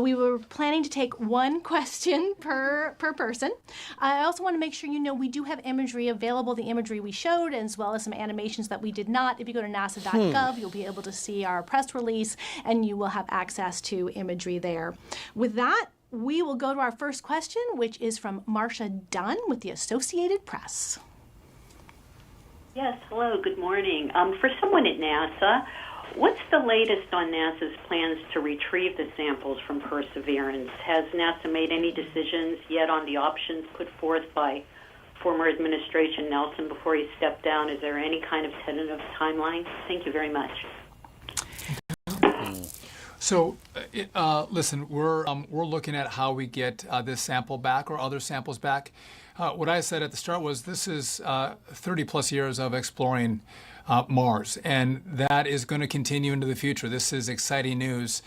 We were planning to take one question per person. I also want to make sure you know we do have imagery available, the imagery we showed, as well as some animations that we did not. If you go to nasa.gov, you'll be able to see our press release, and you will have access to imagery there. With that, we will go to our first question, which is from Marcia Dunn with the Associated Press. Yes, hello, good morning. For someone at NASA, what's the latest on NASA's plans to retrieve the samples from Perseverance? Has NASA made any decisions yet on the options put forth by former administration Nelson before he stepped down? Is there any kind of tentative timeline? Thank you very much. So, listen, we're looking at how we get this sample back or other samples back. What I said at the start was this is 30 plus years of exploring Mars, and that is going to continue into the future. This is exciting news.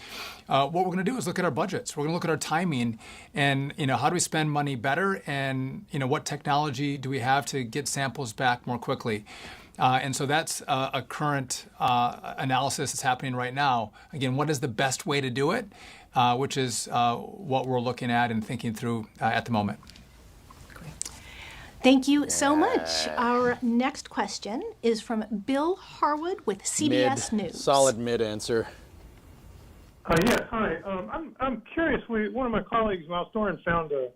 What we're going to do is look at our budgets. We're going to look at our timing, and how do we spend money better, and what technology do we have to get samples back more quickly. And so that's a current analysis that's happening right now. Again, what is the best way to do it, which is what we're looking at and thinking through at the moment. Thank you so much. Our next question is from Bill Harwood with CBS News. Solid mid answer. Yes, hi. I'm curious. One of my colleagues, Miles Doran, found a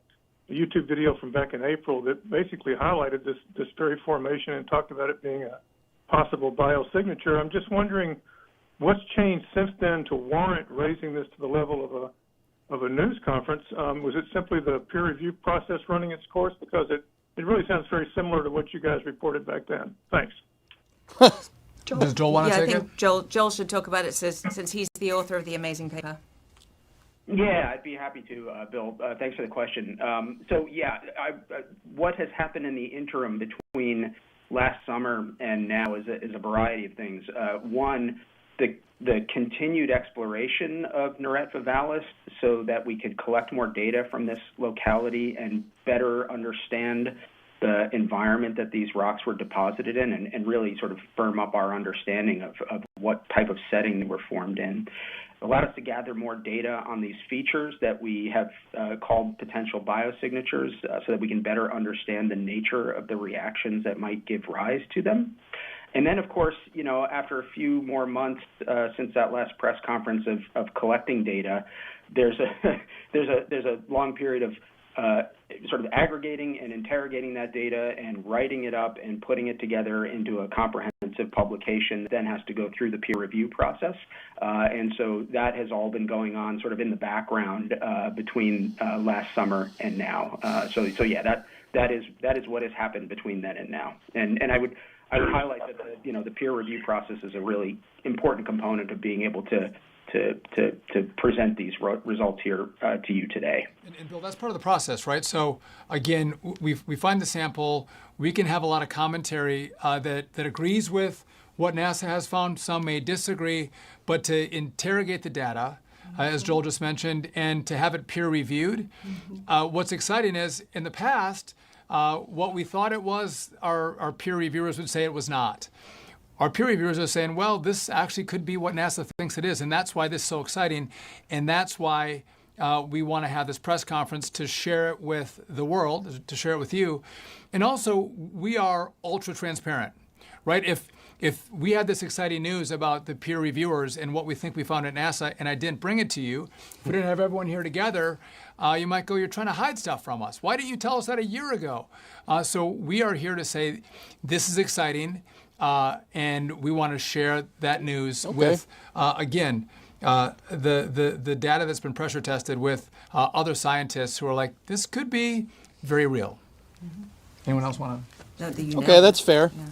YouTube video from back in April that basically highlighted this very formation and talked about it being a possible biosignature. I'm just wondering what's changed since then to warrant raising this to the level of a news conference. Was it simply the peer review process running its course? Because it really sounds very similar to what you guys reported back then. Thanks. Does Joel want to take it? I think Joel should talk about it since he's the author of the amazing paper. Yeah, I'd be happy to, Bill. Thanks for the question. What has happened in the interim between last summer and now is a variety of things. One, the continued exploration of Neret Vivalis so that we could collect more data from this locality and better understand the environment that these rocks were deposited in and really sort of firm up our understanding of what type of setting they were formed in. Allowed us to gather more data on these features that we have called potential biosignatures so that we can better understand the nature of the reactions that might give rise to them. And then, of course, after a few more months since that last press conference of collecting data, there's a long period of sort of aggregating and interrogating that data and writing it up and putting it together into a comprehensive publication that then has to go through the peer review process. And so that has all been going on sort of in the background between last summer and now. So that is what has happened between then and now. And I would highlight that the peer review process is a really important component of being able to present these results here to you today. And Bill, that's part of the process, right? So again, we find the sample. We can have a lot of commentary that agrees with what NASA has found. Some may disagree, but to interrogate the data, as Joel just mentioned, and to have it peer reviewed. What's exciting is in the past, what we thought it was, our peer reviewers would say it was not. our peer reviewers are saying, well, this actually could be what NASA thinks it is. And that's why this is so exciting. And that's why we want to have this press conference to share it with the world, to share it with you. And also, we are ultra transparent, right? If we had this exciting news about the peer reviewers and what we think we found at NASA, and I didn't bring it to you, if we didn't have everyone here together, you might go, you're trying to hide stuff from us. Why didn't you tell us that a year ago? So we are here to say this is exciting, and we want to share that news with, again, the data that's been pressure tested with other scientists who are like, this could be very real. Mm-hmm. Anyone else want to? Okay, that's fair. Yeah.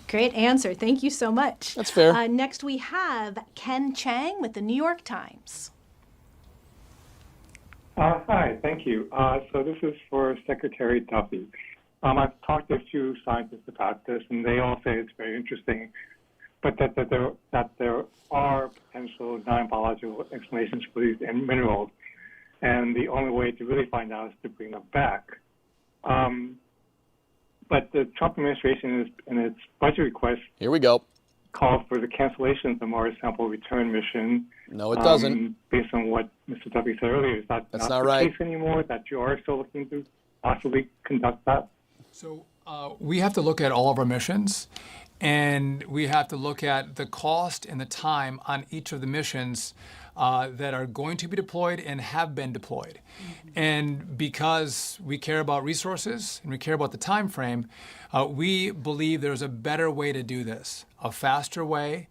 Great answer. Thank you so much. That's fair. Next, we have Ken Chang with the New York Times. Hi, thank you. So this is for Secretary Duffy. I've talked to a few scientists about this, and they all say it's very interesting, but that there are potential non-biological explanations for these minerals, and the only way to really find out is to bring them back. But the Trump administration is, in its budget request, here we go, called for the cancellation of the Mars sample return mission. No, it doesn't. Based on what Mr. Duffy said earlier, is that that's not the right. case anymore? That you are still looking to possibly conduct that? So we have to look at all of our missions, and we have to look at the cost and the time on each of the missions that are going to be deployed and have been deployed. Mm-hmm. And because we care about resources and we care about the time frame, we believe there's a better way to do this, a faster way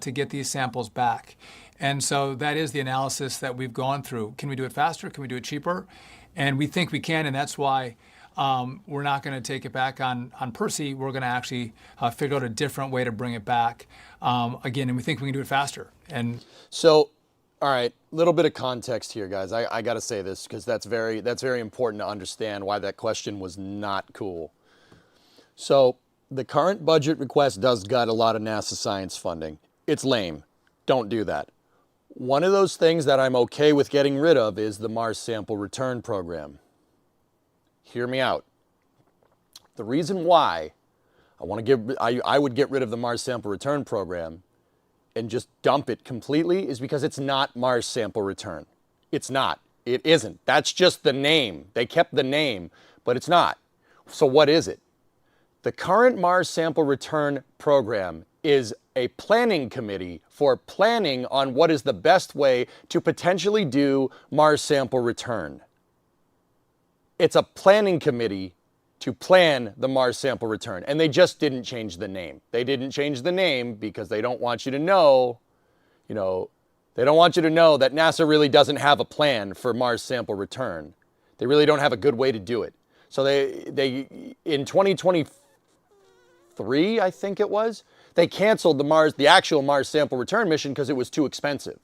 to get these samples back. And so that is the analysis that we've gone through. Can we do it faster? Can we do it cheaper? And we think we can, and that's why we're not going to take it back on Percy. We're going to actually figure out a different way to bring it back again, and we think we can do it faster. And so, all right, little bit of context here, guys. I got to say this because that's very important to understand why that question was not cool. So the current budget request does gut a lot of NASA science funding. It's lame. Don't do that. One of those things that I'm okay with getting rid of is the Mars Sample Return Program. Hear me out. The reason why I would get rid of the Mars Sample Return Program and just dump it completely is because it's not Mars Sample Return. It's not. It isn't. That's just the name. They kept the name, but it's not. So what is it? The current Mars Sample Return Program is a planning committee for planning on what is the best way to potentially do Mars Sample Return. It's a planning committee to plan the Mars Sample Return. And they just didn't change the name. They didn't change the name because they don't want you to know, they don't want you to know that NASA really doesn't have a plan for Mars Sample Return. They really don't have a good way to do it. So they in 2023, I think it was, they canceled the actual Mars Sample Return mission because it was too expensive.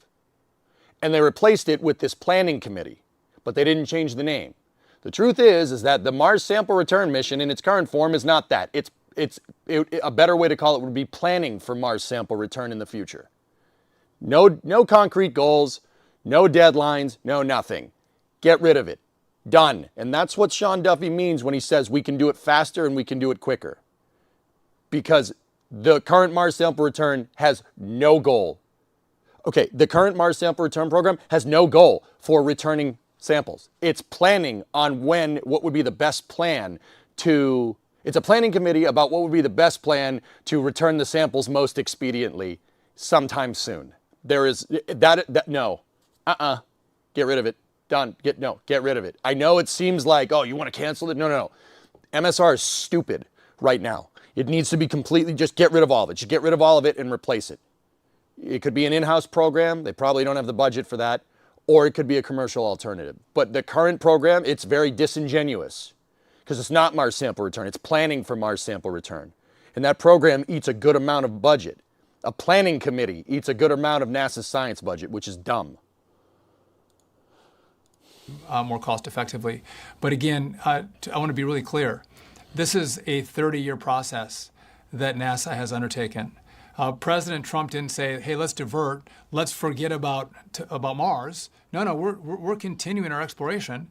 And they replaced it with this planning committee, but they didn't change the name. The truth is that the Mars Sample Return mission in its current form is not that. A better way to call it would be planning for Mars Sample Return in the future. No concrete goals, no deadlines, no nothing. Get rid of it. Done. And that's what Sean Duffy means when he says we can do it faster and we can do it quicker. Because the current Mars Sample Return has no goal. Okay, the current Mars Sample Return Program has no goal for returning samples. It's planning on what would be the best plan it's a planning committee about what would be the best plan to return the samples most expediently sometime soon. There is no. Get rid of it. Done. Get rid of it. I know it seems like, oh, you want to cancel it? No. MSR is stupid right now. It needs to be completely, just get rid of all of it. Just get rid of all of it and replace it. It could be an in-house program. They probably don't have the budget for that. Or it could be a commercial alternative. But the current program, it's very disingenuous because it's not Mars Sample Return. It's planning for Mars Sample Return. And that program eats a good amount of budget. A planning committee eats a good amount of NASA's science budget, which is dumb. More cost effectively. But again, I want to be really clear. This is a 30-year process that NASA has undertaken. President Trump didn't say, hey, let's divert, let's forget about Mars. No, we're continuing our exploration.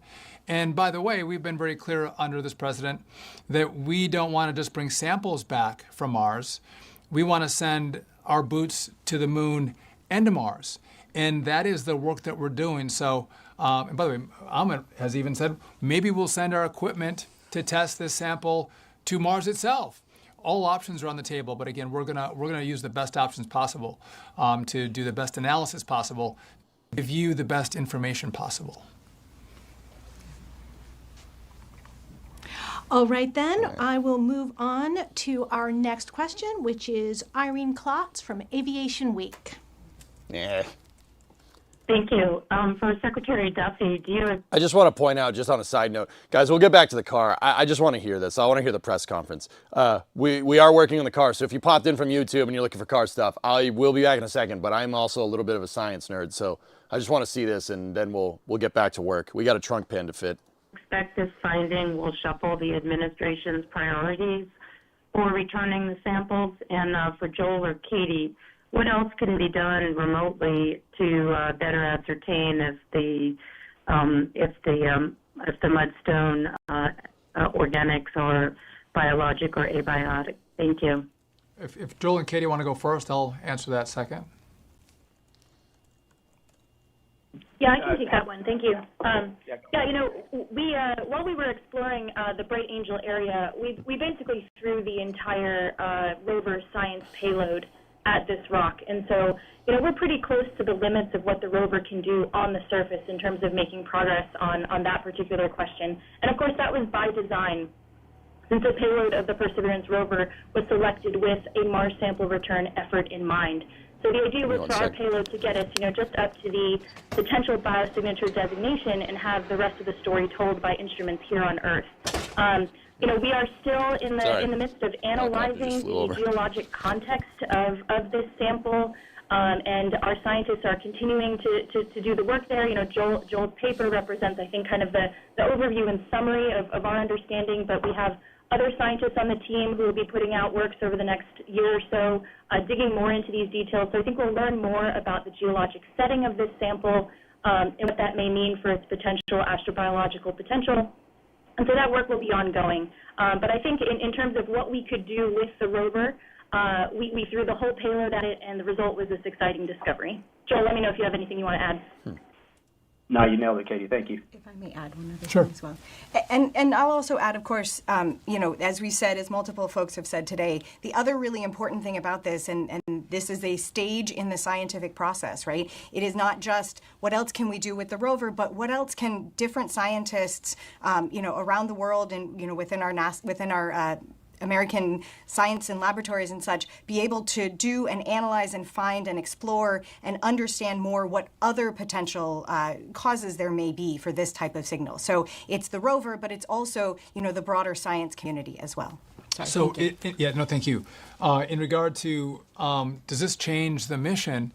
And by the way, we've been very clear under this president that we don't want to just bring samples back from Mars. we want to send our boots to the moon and to Mars. And that is the work that we're doing. So, and by the way, Amit has even said, maybe we'll send our equipment to test this sample to Mars itself. All options are on the table, but again, we're gonna use the best options possible to do the best analysis possible, to give you the best information possible. All right, then, I will move on to our next question, which is Irene Klotz from Aviation Week. Yeah. Thank you. For Secretary Duffy, do you... I just want to point out, just on a side note, guys, we'll get back to the car. I just want to hear this. I want to hear the press conference. We are working on the car, so if you popped in from YouTube and you're looking for car stuff, I will be back in a second, but I'm also a little bit of a science nerd, so I just want to see this, and then we'll get back to work. We got a trunk pin to fit. Expect this finding will shuffle the administration's priorities for returning the samples? And for Joel or Katie, what else can be done remotely to better ascertain if the mudstone organics are biologic or abiotic? Thank you. If Joel and Katie want to go first, I'll answer that second. Yeah, I can take that one. Thank you. While we were exploring the Bright Angel area, we basically threw the entire rover science payload at this rock. And so, we're pretty close to the limits of what the rover can do on the surface in terms of making progress on that particular question. And of course, that was by design, since the payload of the Perseverance rover was selected with a Mars sample return effort in mind. So the idea was for our payload to get us, just up to the potential biosignature designation and have the rest of the story told by instruments here on Earth. We are still in the midst of analyzing the geologic context of this sample, and our scientists are continuing to do the work there. Joel's paper represents, I think, kind of the overview and summary of our understanding, but we have other scientists on the team who will be putting out works over the next year or so, digging more into these details. So I think we'll learn more about the geologic setting of this sample and what that may mean for its potential astrobiological potential. And so that work will be ongoing. But I think in terms of what we could do with the rover, we threw the whole payload at it, and the result was this exciting discovery. Joel, let me know if you have anything you want to add. No, you nailed it, Katie. Thank you. If I may add one other Sure. thing as well. And I'll also add, of course, as we said, as multiple folks have said today, the other really important thing about this, and this is a stage in the scientific process, right? It is not just what else can we do with the rover, but what else can different scientists, around the world and, within our American science and laboratories and such, be able to do and analyze and find and explore and understand more what other potential causes there may be for this type of signal. So it's the rover, but it's also, the broader science community as well. Sorry, thank you. In regard to, does this change the mission?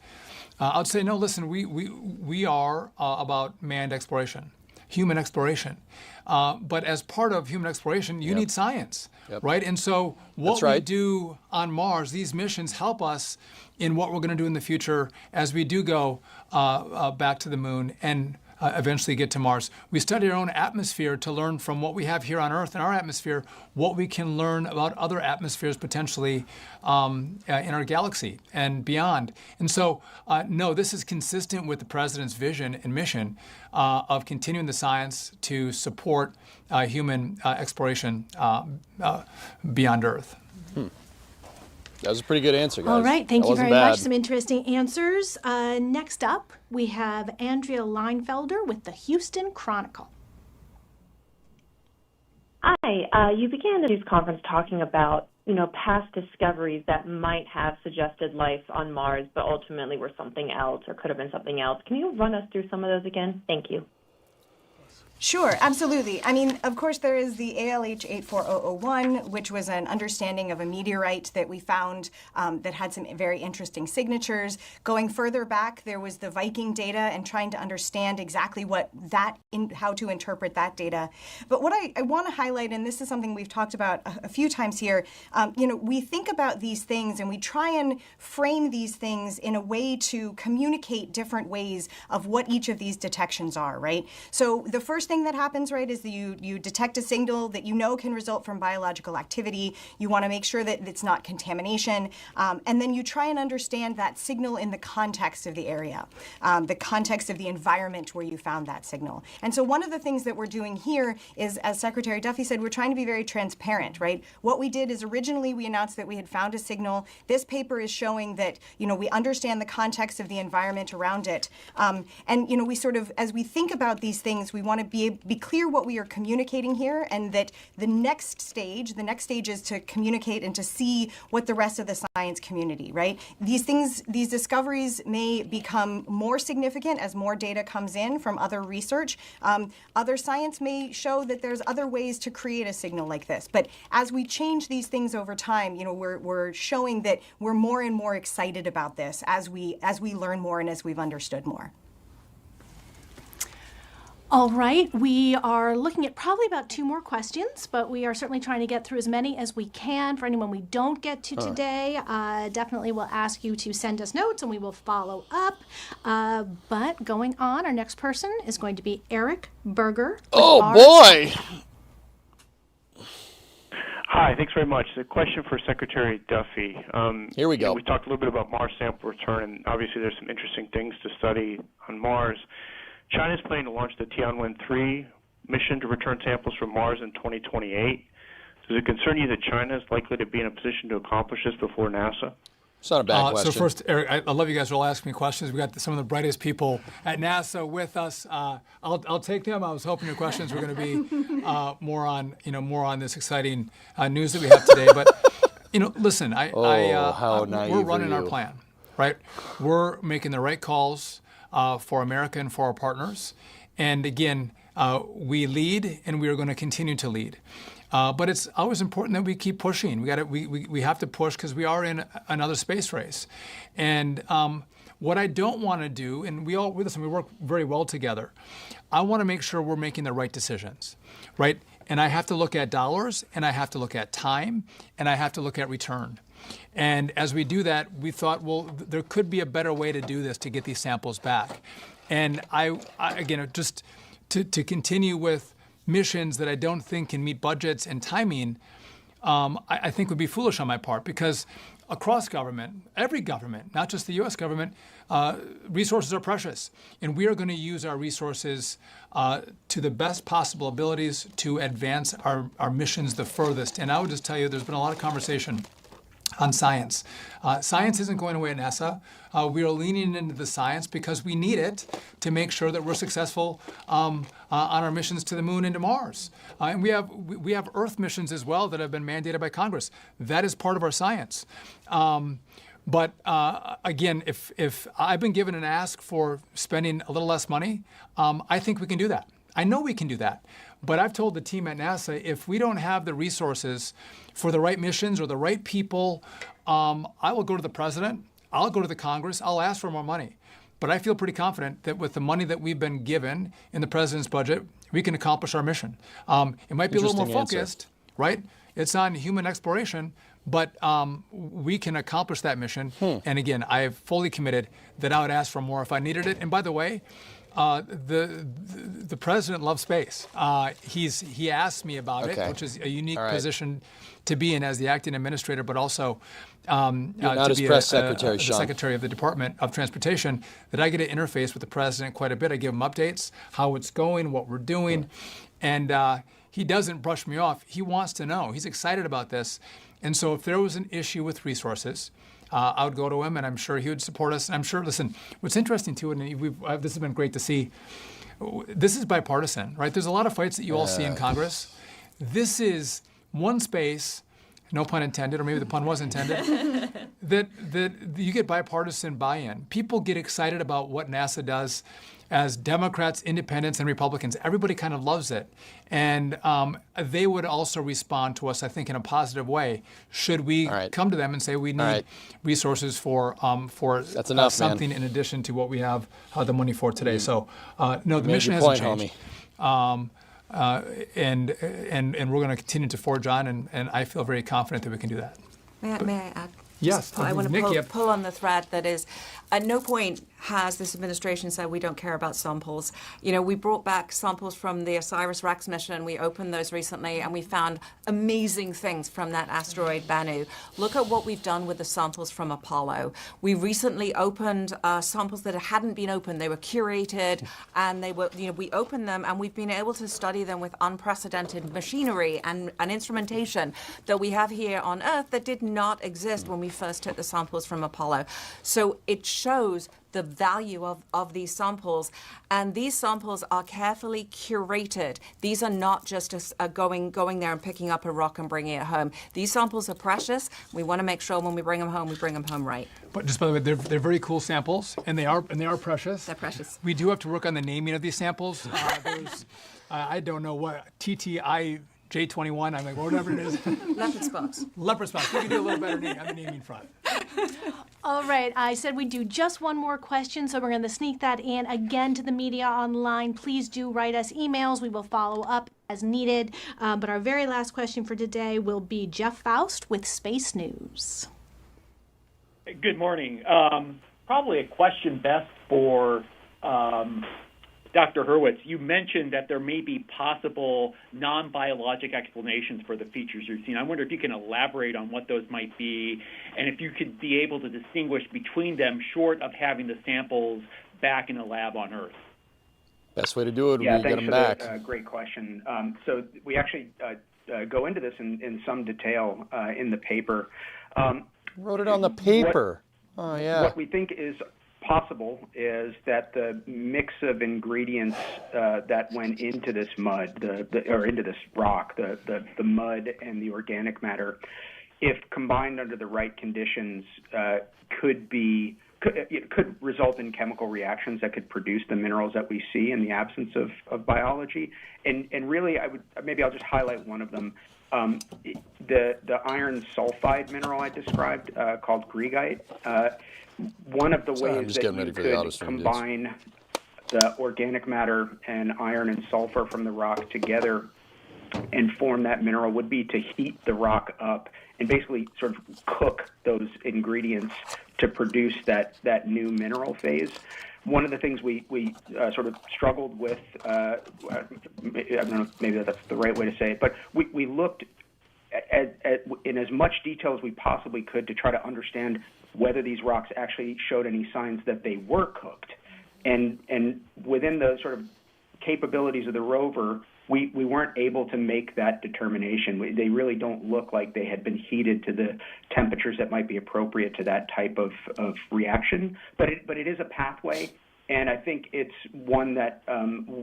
I would say no. Listen, we are about manned exploration, human exploration. But as part of human exploration, you need science, right? And so what we do on Mars, these missions help us in what we're going to do in the future as we do go back to the moon and eventually get to Mars. We study our own atmosphere to learn from what we have here on Earth in our atmosphere, what we can learn about other atmospheres potentially in our galaxy and beyond. And so, no, this is consistent with the President's vision and mission of continuing the science to support human exploration beyond Earth. That was a pretty good answer, guys. All right, thank you very much. Some interesting answers. Next up, we have Andrea Leinfelder with the Houston Chronicle. Hi. You began the news conference talking about, past discoveries that might have suggested life on Mars, but ultimately were something else or could have been something else. Can you run us through some of those again? Thank you. Sure, absolutely. I mean, of course, there is the ALH 84001, which was an understanding of a meteorite that we found that had some very interesting signatures. Going further back, there was the Viking data and trying to understand exactly how to interpret that data. But what I want to highlight, and this is something we've talked about a few times here, we think about these things and we try and frame these things in a way to communicate different ways of what each of these detections are, right? So the first first thing that happens, right, is that you detect a signal that you know can result from biological activity. You want to make sure that it's not contamination. And then you try and understand that signal in the context of the area, the context of the environment where you found that signal. And so one of the things that we're doing here is, as Secretary Duffy said, we're trying to be very transparent, right? What we did is originally we announced that we had found a signal. This paper is showing that, we understand the context of the environment around it. And, we sort of, as we think about these things, we want to be clear what we are communicating here, and that the next stage is to communicate and to see what the rest of the science community, right? These discoveries may become more significant as more data comes in from other research. Other science may show that there's other ways to create a signal like this. But as we change these things over time, we're showing that we're more and more excited about this as we learn more and as we've understood more. All right, we are looking at probably about 2 more questions, but we are certainly trying to get through as many as we can. For anyone we don't get to today, definitely we'll ask you to send us notes and we will follow up. But going on, our next person is going to be Eric Berger. Oh, boy! Hi, thanks very much. A question for Secretary Duffy. Here we go. We talked a little bit about Mars sample return, and obviously there's some interesting things to study on Mars. China's planning to launch the Tianwen-3 mission to return samples from Mars in 2028. Does it concern you that China is likely to be in a position to accomplish this before NASA? It's not a bad question. So first, Eric, I love you guys are all asking me questions. We got some of the brightest people at NASA with us. I'll take them. I was hoping your questions were going to be more on this exciting news that we have today. But listen, we're running our plan, right? We're making the right calls for America and for our partners. And again, we lead, and we are going to continue to lead. But it's always important that we keep pushing. We have to push because we are in another space race. And what I don't want to do, and we work very well together. I want to make sure we're making the right decisions, right? And I have to look at dollars, and I have to look at time, and I have to look at return. And as we do that, we thought, well, there could be a better way to do this to get these samples back. And I again, just to continue with missions that I don't think can meet budgets and timing, I think would be foolish on my part, because across government, every government, not just the U.S. government, resources are precious. And we are going to use our resources to the best possible abilities to advance our missions the furthest. And I would just tell you, there's been a lot of conversation on science. Science isn't going away at NASA. We are leaning into the science because we need it to make sure that we're successful on our missions to the moon and to Mars. And we have Earth missions as well that have been mandated by Congress. That is part of our science. But again, if I've been given an ask for spending a little less money, I think we can do that. I know we can do that. But I've told the team at NASA, if we don't have the resources for the right missions or the right people, I will go to the president, I'll go to the Congress, I'll ask for more money. But I feel pretty confident that with the money that we've been given in the president's budget, we can accomplish our mission. It might be a little more focused, right? It's on human exploration, but we can accomplish that mission. And again, I have fully committed that I would ask for more if I needed it. And by the way, the president loves space. He asked me about it, which is a unique position to be in as the acting administrator, but also to be the secretary of the Department of Transportation. That I get to interface with the president quite a bit. I give him updates, how it's going, what we're doing, and he doesn't brush me off. He wants to know. He's excited about this, and so if there was an issue with resources, I would go to him, and I'm sure he would support us. And I'm sure, listen, what's interesting too, and this has been great to see, this is bipartisan, right? There's a lot of fights that you all see in Congress. This is one space, no pun intended, or maybe the pun was intended, that you get bipartisan buy-in. People get excited about what NASA does as Democrats, Independents, and Republicans. Everybody kind of loves it. And they would also respond to us, I think, in a positive way, should we come to them and say we need resources for That's enough, something in addition to what we have the money for today. So, no, the mission hasn't changed. And we're going to continue to forge on, and I feel very confident that we can do that. May I add? Yes. I want to pull on the thread that is, At no point has this administration said we don't care about samples. You know, we brought back samples from the OSIRIS-REx mission. We opened those recently, and we found amazing things from that asteroid Bennu. Look at what we've done with the samples from Apollo. We recently opened samples that hadn't been opened. They were curated, and they were, we opened them, and we've been able to study them with unprecedented machinery and instrumentation that we have here on Earth that did not exist when we first took the samples from Apollo. So it shows the value of these samples, and these samples are carefully curated. These are not just going there and picking up a rock and bringing it home. These samples are precious. We want to make sure when we bring them home, we bring them home right. But just by the way, they're very cool samples, and they are precious. They're precious. We do have to work on the naming of these samples. There's I don't know what TTI. J21, I'm like, whatever it is. Leopard spots. Leopard spots. We can do a little better name on the naming front. All right, I said we'd do just one more question, so we're going to sneak that in again to the media online. Please do write us emails. We will follow up as needed. But our very last question for today will be Jeff Faust with Space News. Good morning. Probably a question best for Dr. Hurwitz. You mentioned that there may be possible non-biologic explanations for the features you're seeing. I wonder if you can elaborate on what those might be, and if you could be able to distinguish between them short of having the samples back in a lab on Earth. Best way to do it would be to get them back. Great question. So we actually go into this in some detail in the paper. Wrote it on the paper. What we think is possible is that the mix of ingredients that went into this mud, or into this rock, the mud and the organic matter, if combined under the right conditions, could result in chemical reactions that could produce the minerals that we see in the absence of biology. And really, I'll just highlight one of them. The iron sulfide mineral I described, called greigite. One of the ways that you could combine the organic matter and iron and sulfur from the rock together and form that mineral would be to heat the rock up and basically sort of cook those ingredients to produce that new mineral phase. One of the things we sort of struggled with, I don't know, maybe that's the right way to say it, but we looked in as much detail as we possibly could to try to understand whether these rocks actually showed any signs that they were cooked. And within the sort of capabilities of the rover, we weren't able to make that determination. They really don't look like they had been heated to the temperatures that might be appropriate to that type of reaction. But it is a pathway, and I think it's one that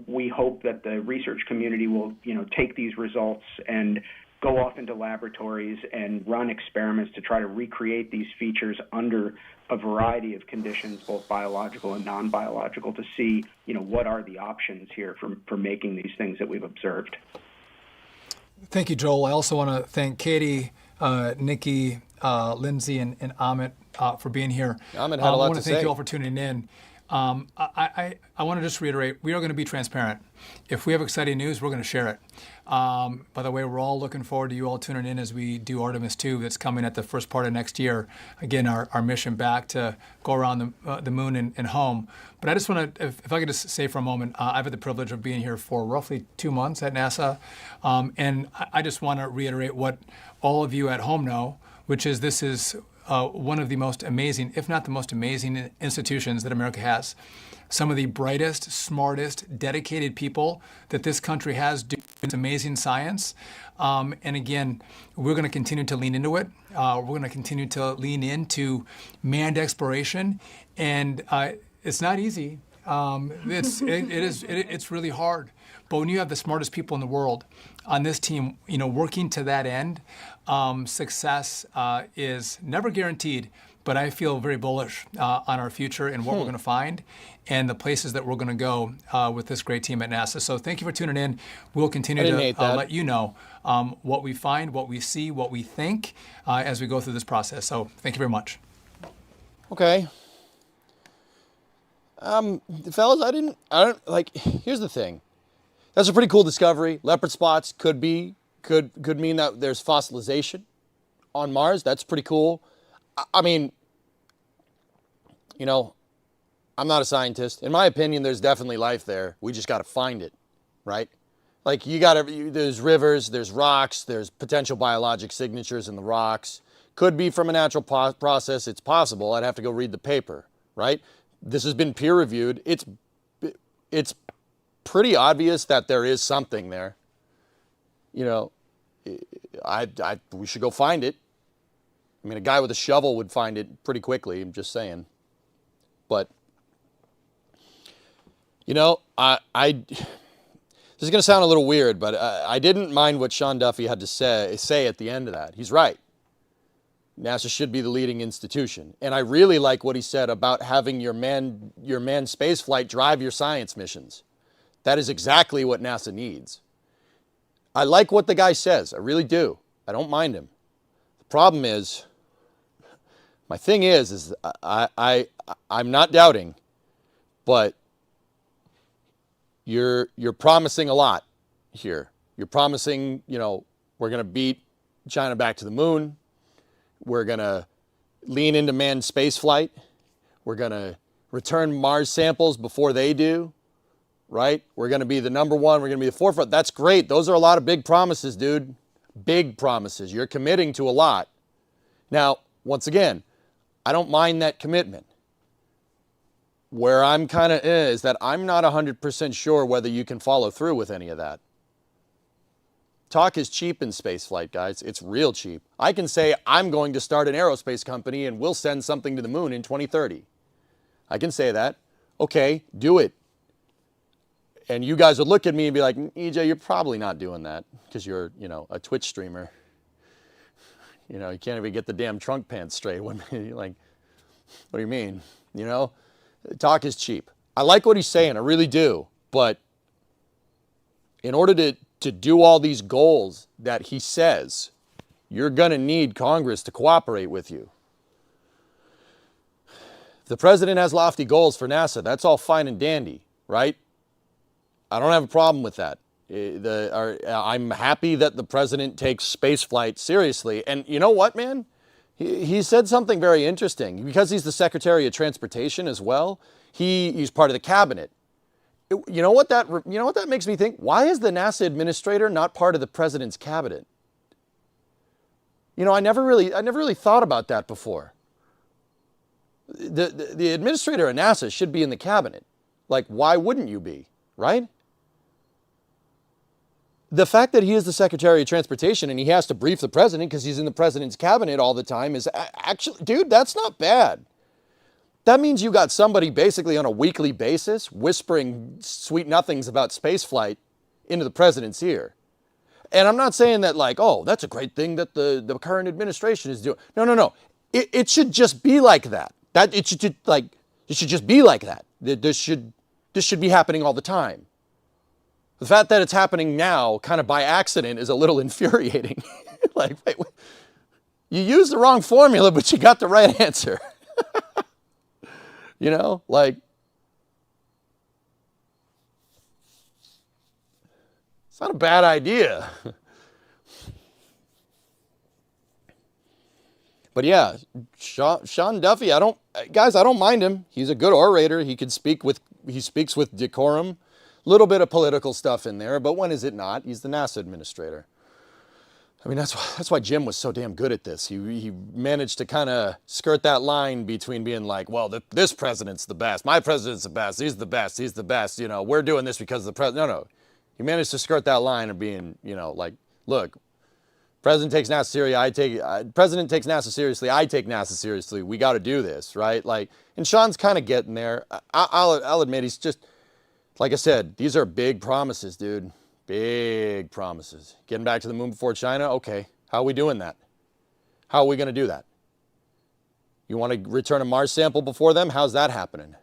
we hope that the research community will take these results and go off into laboratories and run experiments to try to recreate these features under a variety of conditions, both biological and non-biological, to see, what are the options here for making these things that we've observed. Thank you, Joel. I also want to thank Katie, Nikki, Lindsay, and Amit for being here. Amit had a lot to say. I want to thank you all for tuning in. I want to just reiterate, we are going to be transparent. If we have exciting news, we're going to share it. By the way, we're all looking forward to you all tuning in as we do Artemis 2 that's coming at the first part of next year. Again, our mission back to go around the moon and home. But I just want to, if I could just say for a moment, I've had the privilege of being here for roughly 2 months at NASA. And I just want to reiterate what all of you at home know, which is this is one of the most amazing, if not the most amazing institutions that America has. Some of the brightest, smartest, dedicated people that this country has doing amazing science. And again, we're going to continue to lean into it. We're going to continue to lean into manned exploration. And it's not easy. It's really hard. But when you have the smartest people in the world on this team, working to that end, success is never guaranteed. But I feel very bullish on our future and what we're going to find and the places that we're going to go with this great team at NASA. So thank you for tuning in. We'll continue to let you know what we find, what we see, what we think as we go through this process. So thank you very much. Okay. Fellas, I don't like, here's the thing. That's a pretty cool discovery. Leopard spots could mean that there's fossilization on Mars. That's pretty cool. I mean, You know, I'm not a scientist. In my opinion, there's definitely life there. We just got to find it, right? Like there's rivers, there's rocks, there's potential biologic signatures in the rocks. Could be from a natural process. It's possible. I'd have to go read the paper, right? This has been peer reviewed. It's pretty obvious that there is something there. You know, we should go find it. I mean, a guy with a shovel would find it pretty quickly. I'm just saying. But, you know, this is going to sound a little weird, but I didn't mind what Sean Duffy had to say at the end of that. He's right. NASA should be the leading institution. And I really like what he said about having your manned space flight drive your science missions. That is exactly what NASA needs. I like what the guy says. I really do. I don't mind him. The problem is, my thing is I'm not doubting, but you're promising a lot here. You're promising, you know, we're going to beat China back to the moon. We're going to lean into manned space flight. We're going to return Mars samples before they do, right? We're going to be the number one. We're going to be the forefront. That's great. Those are a lot of big promises, dude. Big promises. You're committing to a lot. Now, once again, I don't mind that commitment. Where I'm kind of is that I'm not 100% sure whether you can follow through with any of that. Talk is cheap in spaceflight, guys. It's real cheap. I can say I'm going to start an aerospace company and we'll send something to the moon in 2030. I can say that. Okay, do it. And you guys would look at me and be like, EJ, you're probably not doing that because you're, you know, a Twitch streamer. You know, you can't even get the damn trunk pants straight. When you're like, what do you mean? You know, talk is cheap. I like what he's saying. I really do. But in order to do all these goals that he says, you're going to need Congress to cooperate with you. The president has lofty goals for NASA. That's all fine and dandy, right? I don't have a problem with that. I'm happy that the president takes spaceflight seriously. And you know what, man? He said something very interesting. Because he's the Secretary of Transportation as well, he's part of the cabinet. You know what that makes me think? Why is the NASA administrator not part of the president's cabinet? You know, I never really thought about that before. The administrator of NASA should be in the cabinet. Like, why wouldn't you be, right? The fact that he is the Secretary of Transportation and he has to brief the president because he's in the president's cabinet all the time is actually, dude, that's not bad. That means you got somebody basically on a weekly basis whispering sweet nothings about spaceflight into the president's ear. And I'm not saying that like, oh, that's a great thing that the current administration is doing. No. It should just be like that. It should just be like that. This should be happening all the time. The fact that it's happening now kind of by accident is a little infuriating. Like, wait, you used the wrong formula, but you got the right answer. You know, like, it's not a bad idea. But yeah, Sean Duffy, I don't mind him. He's a good orator. He speaks with decorum. A little bit of political stuff in there, but when is it not? He's the NASA administrator. I mean, that's why Jim was so damn good at this. He managed to kind of skirt that line between being like, well, this president's the best. My president's the best. He's the best. He's the best. You know, we're doing this because of the president. No. He managed to skirt that line of being, you know, like, look, president takes NASA seriously. President takes NASA seriously. I take NASA seriously. We got to do this, right? Like, and Sean's kind of getting there. I'll admit he's just, like I said, these are big promises, dude. Big promises. Getting back to the moon before China? Okay. How are we doing that? How are we going to do that? You want to return a Mars sample before them? How's that happening?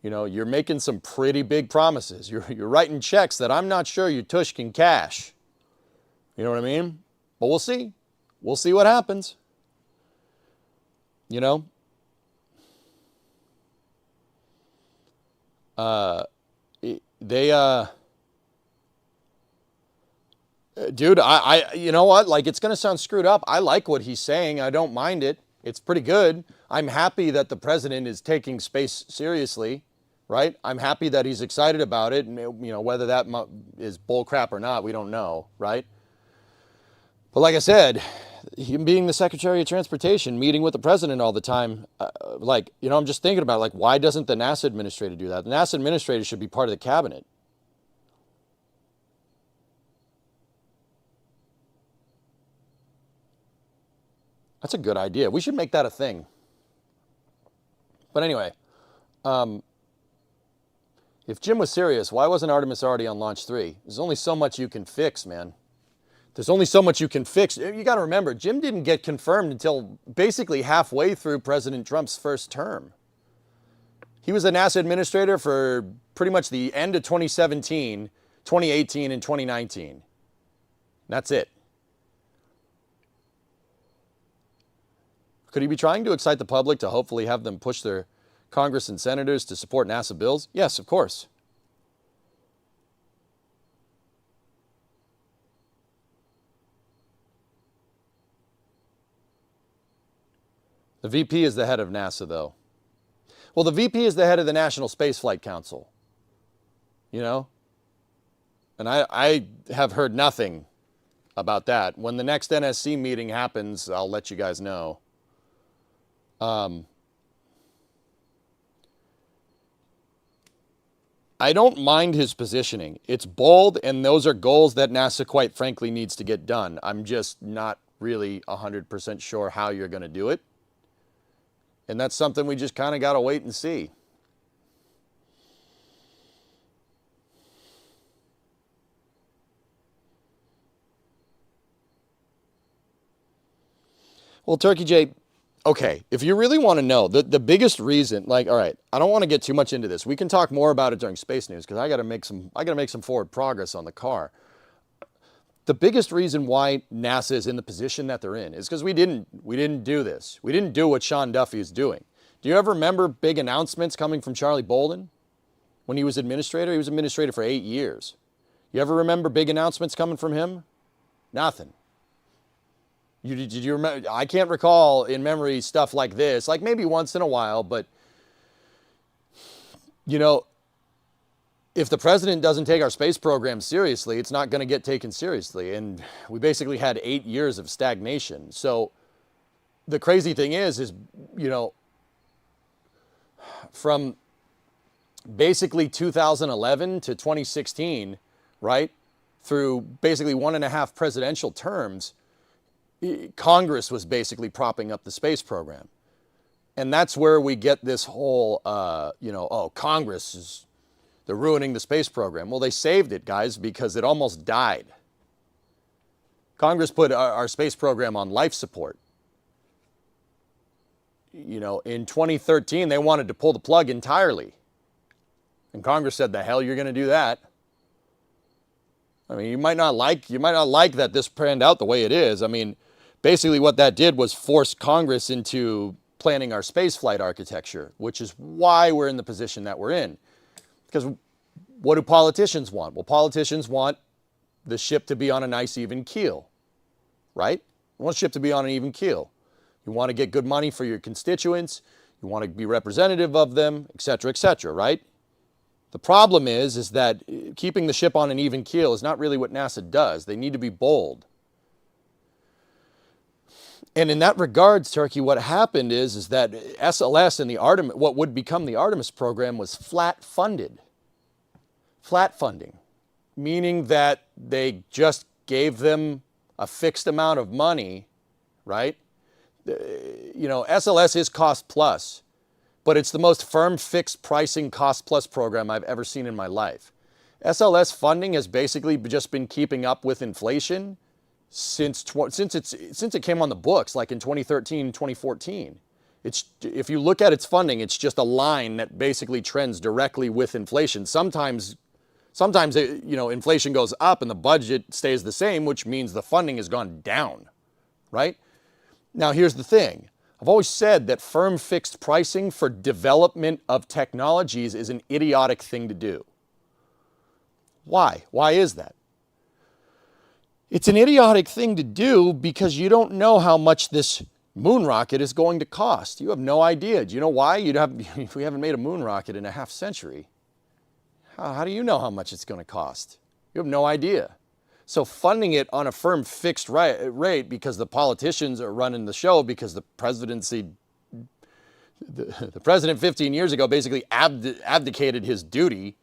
You know, you're making some pretty big promises. You're writing checks that I'm not sure your tush can cash. You know what I mean? But we'll see. We'll see what happens. You know? Dude, I you know what? Like, it's going to sound screwed up. I like what he's saying. I don't mind it. It's pretty good. I'm happy that the president is taking space seriously, right? I'm happy that he's excited about it, and whether that is bull crap or not, we don't know, right? But like I said, him being the Secretary of Transportation, meeting with the president all the time, I'm just thinking about why doesn't the NASA administrator do that? The NASA administrator should be part of the cabinet. That's a good idea. We should make that a thing. But anyway, if Jim was serious, why wasn't Artemis already on Launch 3? There's only so much you can fix, man. There's only so much you can fix. You got to remember, Jim didn't get confirmed until basically halfway through President Trump's first term. He was a NASA administrator for pretty much the end of 2017, 2018, and 2019. That's it. Could he be trying to excite the public to hopefully have them push their Congress and senators to support NASA bills? Yes, of course. The VP is the head of NASA, though. Well, the VP is the head of the National Space Flight Council. And I have heard nothing about that. When the next NSC meeting happens, I'll let you guys know. I don't mind his positioning. It's bold, and those are goals that NASA, quite frankly, needs to get done. I'm just not really 100% sure how you're going to do it. And that's something we just kind of got to wait and see. Well, Turkey J, okay, if you really want to know, the biggest reason, all right, I don't want to get too much into this. We can talk more about it during Space News because I got to make some forward progress on the car. The biggest reason why NASA is in the position that they're in is because we didn't do this. We didn't do what Sean Duffy is doing. Do you ever remember big announcements coming from Charlie Bolden when he was administrator? He was administrator for 8 years. You ever remember big announcements coming from him? Nothing. Did you remember? I can't recall in memory stuff like this, like maybe once in a while, but if the president doesn't take our space program seriously, it's not going to get taken seriously. And we basically had 8 years of stagnation. So the crazy thing is, from basically 2011 to 2016, right, through basically 1.5 presidential terms, Congress was basically propping up the space program. And that's where we get this whole, Congress they're ruining the space program. Well, they saved it, guys, because it almost died. Congress put our space program on life support. In 2013, they wanted to pull the plug entirely. And Congress said, the hell you're going to do that? I mean, you might not like that this panned out the way it is. I mean, basically what that did was force Congress into planning our space flight architecture, which is why we're in the position that we're in. Because what do politicians want? Well, politicians want the ship to be on a nice even keel, right? You want the ship to be on an even keel. You want to get good money for your constituents. You want to be representative of them, et cetera, right? The problem is that keeping the ship on an even keel is not really what NASA does. They need to be bold. And in that regards, Turkey, what happened is that SLS and the Artemis, what would become the Artemis program, was flat funded. Flat funding, meaning that they just gave them a fixed amount of money, right? SLS is cost plus, but it's the most firm fixed pricing cost plus program I've ever seen in my life. SLS funding has basically just been keeping up with inflation since it came on the books, like in 2013, 2014. If you look at its funding, it's just a line that basically trends directly with inflation. Sometimes inflation goes up and the budget stays the same, which means the funding has gone down, right? Now, here's the thing. I've always said that firm fixed pricing for development of technologies is an idiotic thing to do. Why? Why is that? It's an idiotic thing to do because you don't know how much this moon rocket is going to cost. You have no idea. Do you know why? We haven't made a moon rocket in a half century. How do you know how much it's going to cost? You have no idea. So funding it on a firm fixed rate because the politicians are running the show, because the presidency, the president 15 years ago basically abdicated his duty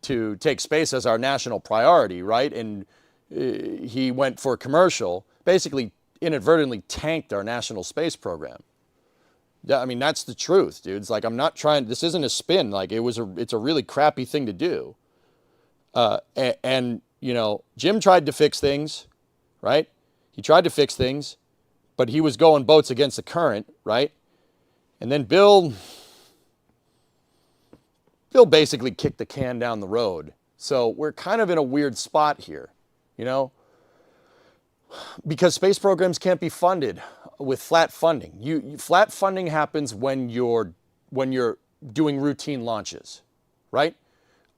to take space as our national priority, right? And he went for commercial, basically inadvertently tanked our national space program. I mean, that's the truth, dude. It's like, I'm not trying, this isn't a spin. Like, it's a really crappy thing to do. And you know, Jim tried to fix things, right? He tried to fix things, but he was going boats against the current, right? And then Bill basically kicked the can down the road. So we're kind of in a weird spot here, you know? Because space programs can't be funded with flat funding. Flat funding happens when you're doing routine launches, right?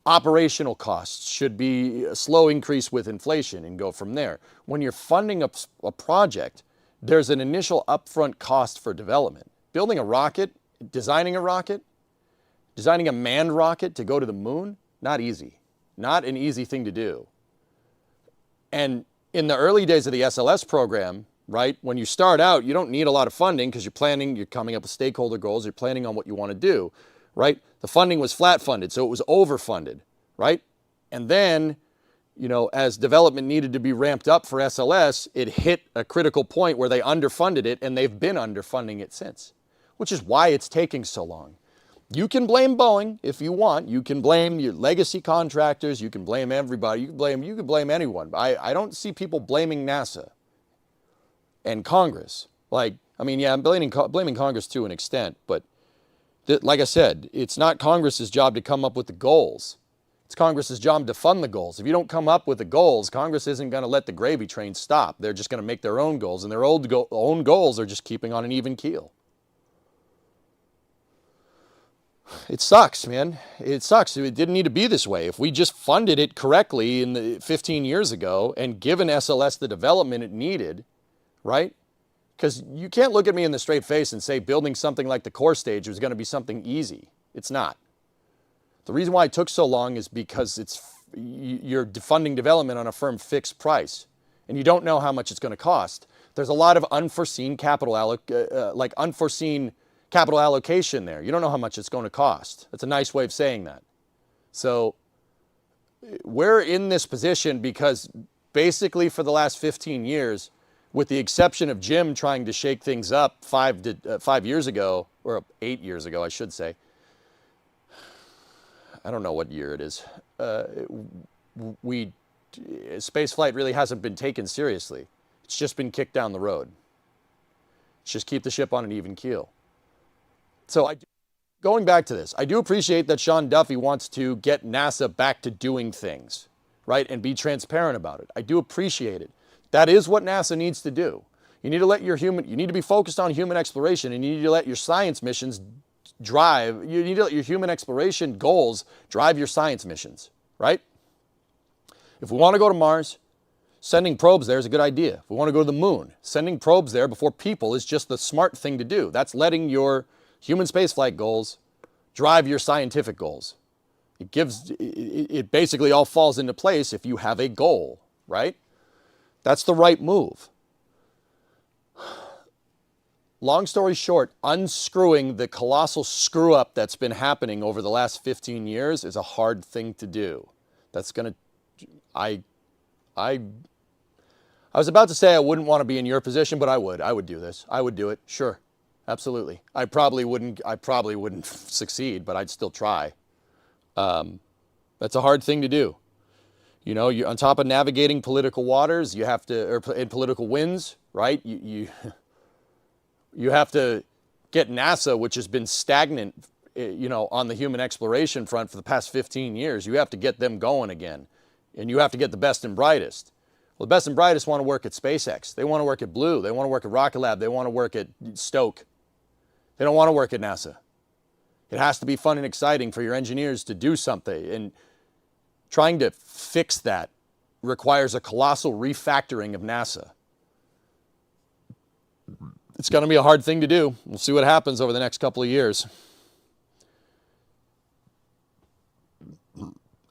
Operational costs should be a slow increase with inflation and go from there. When you're funding a project, there's an initial upfront cost for development. Building a rocket, designing a manned rocket to go to the moon, not easy. Not an easy thing to do. And in the early days of the SLS program, right, when you start out, you don't need a lot of funding because you're coming up with stakeholder goals, you're planning on what you want to do, right? The funding was flat funded, so it was overfunded, right? And then, you know, as development needed to be ramped up for SLS, it hit a critical point where they underfunded it, and they've been underfunding it since, which is why it's taking so long. You can blame Boeing if you want. You can blame your legacy contractors. You can blame everybody. You can blame anyone. I don't see people blaming NASA and Congress. Like, I mean, yeah, I'm blaming Congress to an extent, but like I said, it's not Congress's job to come up with the goals. It's Congress's job to fund the goals. If you don't come up with the goals, Congress isn't going to let the gravy train stop. They're just going to make their own goals, and their own goals are just keeping on an even keel. It sucks, man. It sucks. It didn't need to be this way. If we just funded it correctly 15 years ago and given SLS the development it needed, right? Because you can't look at me in the straight face and say building something like the core stage was going to be something easy. It's not. The reason why it took so long is because you're funding development on a firm fixed price, and you don't know how much it's going to cost. There's a lot of unforeseen capital allocation there. You don't know how much it's going to cost. That's a nice way of saying that. So we're in this position because basically for the last 15 years, with the exception of Jim trying to shake things up 5 years ago, or 8 years ago, I should say. I don't know what year it is. Spaceflight really hasn't been taken seriously. It's just been kicked down the road. It's just keep the ship on an even keel. So going back to this, I do appreciate that Sean Duffy wants to get NASA back to doing things, right, and be transparent about it. I do appreciate it. That is what NASA needs to do. You need to let you need to be focused on human exploration, and you need to let your science missions you need to let your human exploration goals drive your science missions, right? If we want to go to Mars, sending probes there is a good idea. If we want to go to the moon, sending probes there before people is just the smart thing to do. That's letting your human spaceflight goals drive your scientific goals. It basically all falls into place if you have a goal, right? That's the right move. Long story short, unscrewing the colossal screw up that's been happening over the last 15 years is a hard thing to do. That's going to, I was about to say I wouldn't want to be in your position, but I would do this. I would do it. Sure. Absolutely. I probably wouldn't succeed, but I'd still try. That's a hard thing to do. You know, you're on top of navigating political waters, you have to, or in political winds, right? You have to get NASA, which has been stagnant, you know, on the human exploration front for the past 15 years. You have to get them going again. And you have to get the best and brightest. Well, the best and brightest want to work at SpaceX. They want to work at Blue. They want to work at Rocket Lab. They want to work at Stoke. They don't want to work at NASA. It has to be fun and exciting for your engineers to do something. And trying to fix that requires a colossal refactoring of NASA. It's going to be a hard thing to do. We'll see what happens over the next couple of years.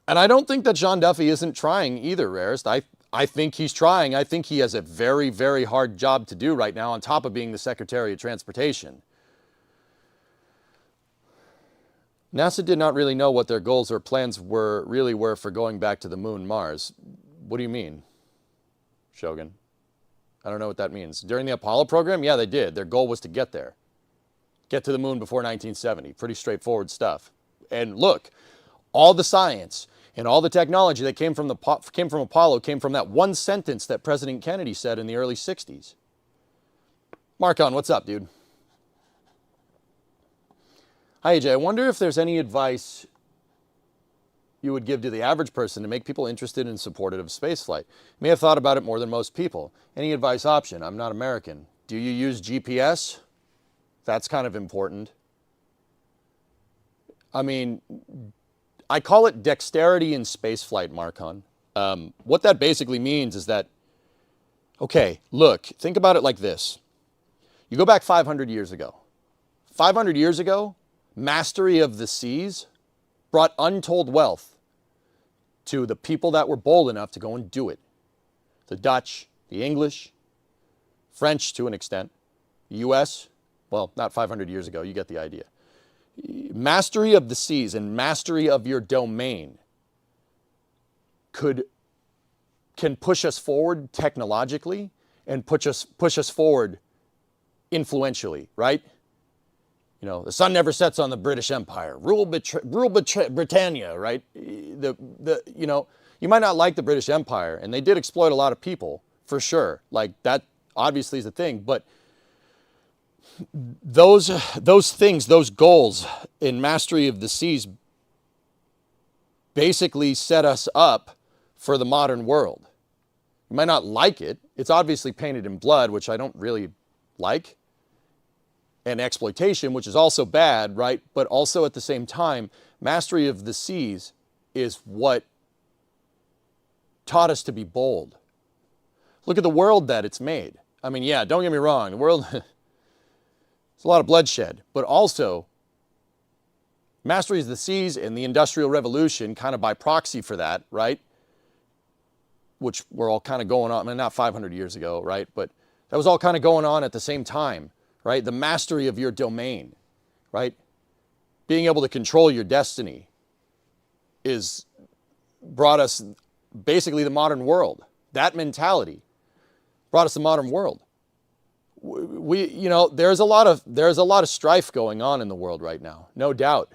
And I don't think that Sean Duffy isn't trying either, Rarest. I think he's trying. I think he has a very, very hard job to do right now on top of being the Secretary of Transportation. NASA did not really know what their goals or plans were for going back to the moon, Mars. What do you mean, Shogun? I don't know what that means. During the Apollo program, yeah, they did. Their goal was to get there. Get to the moon before 1970. Pretty straightforward stuff. And look, all the science and all the technology that came from Apollo came from that one sentence that President Kennedy said in the early 60s. Marcon, what's up, dude? Hi, AJ. I wonder if there's any advice you would give to the average person to make people interested and supportive of spaceflight. May have thought about it more than most people. Any advice option? I'm not American. Do you use GPS? That's kind of important. I mean, I call it dexterity in spaceflight, Marcon. What that basically means is that, okay, look, think about it like this. You go back 500 years ago. 500 years ago, mastery of the seas brought untold wealth to the people that were bold enough to go and do it. The Dutch, the English, French to an extent, the US, well, not 500 years ago, you get the idea. Mastery of the seas and mastery of your domain can push us forward technologically and push us forward influentially, right? You know, the sun never sets on the British Empire. Rule Britannia, right? You know, you might not like the British Empire, and they did exploit a lot of people, for sure. Like, that obviously is a thing, but those things, those goals in mastery of the seas basically set us up for the modern world. You might not like it. It's obviously painted in blood, which I don't really like. And exploitation, which is also bad, right? But also at the same time, mastery of the seas is what taught us to be bold. Look at the world that it's made. I mean, yeah, don't get me wrong. The world, it's a lot of bloodshed. But also, mastery of the seas and the Industrial Revolution, kind of by proxy for that, right? Which were all kind of going on, I mean, not 500 years ago, right? But that was all kind of going on at the same time. Right? The mastery of your domain, right? Being able to control your destiny brought us basically the modern world. That mentality brought us the modern world. You know, there's a lot of strife going on in the world right now, no doubt.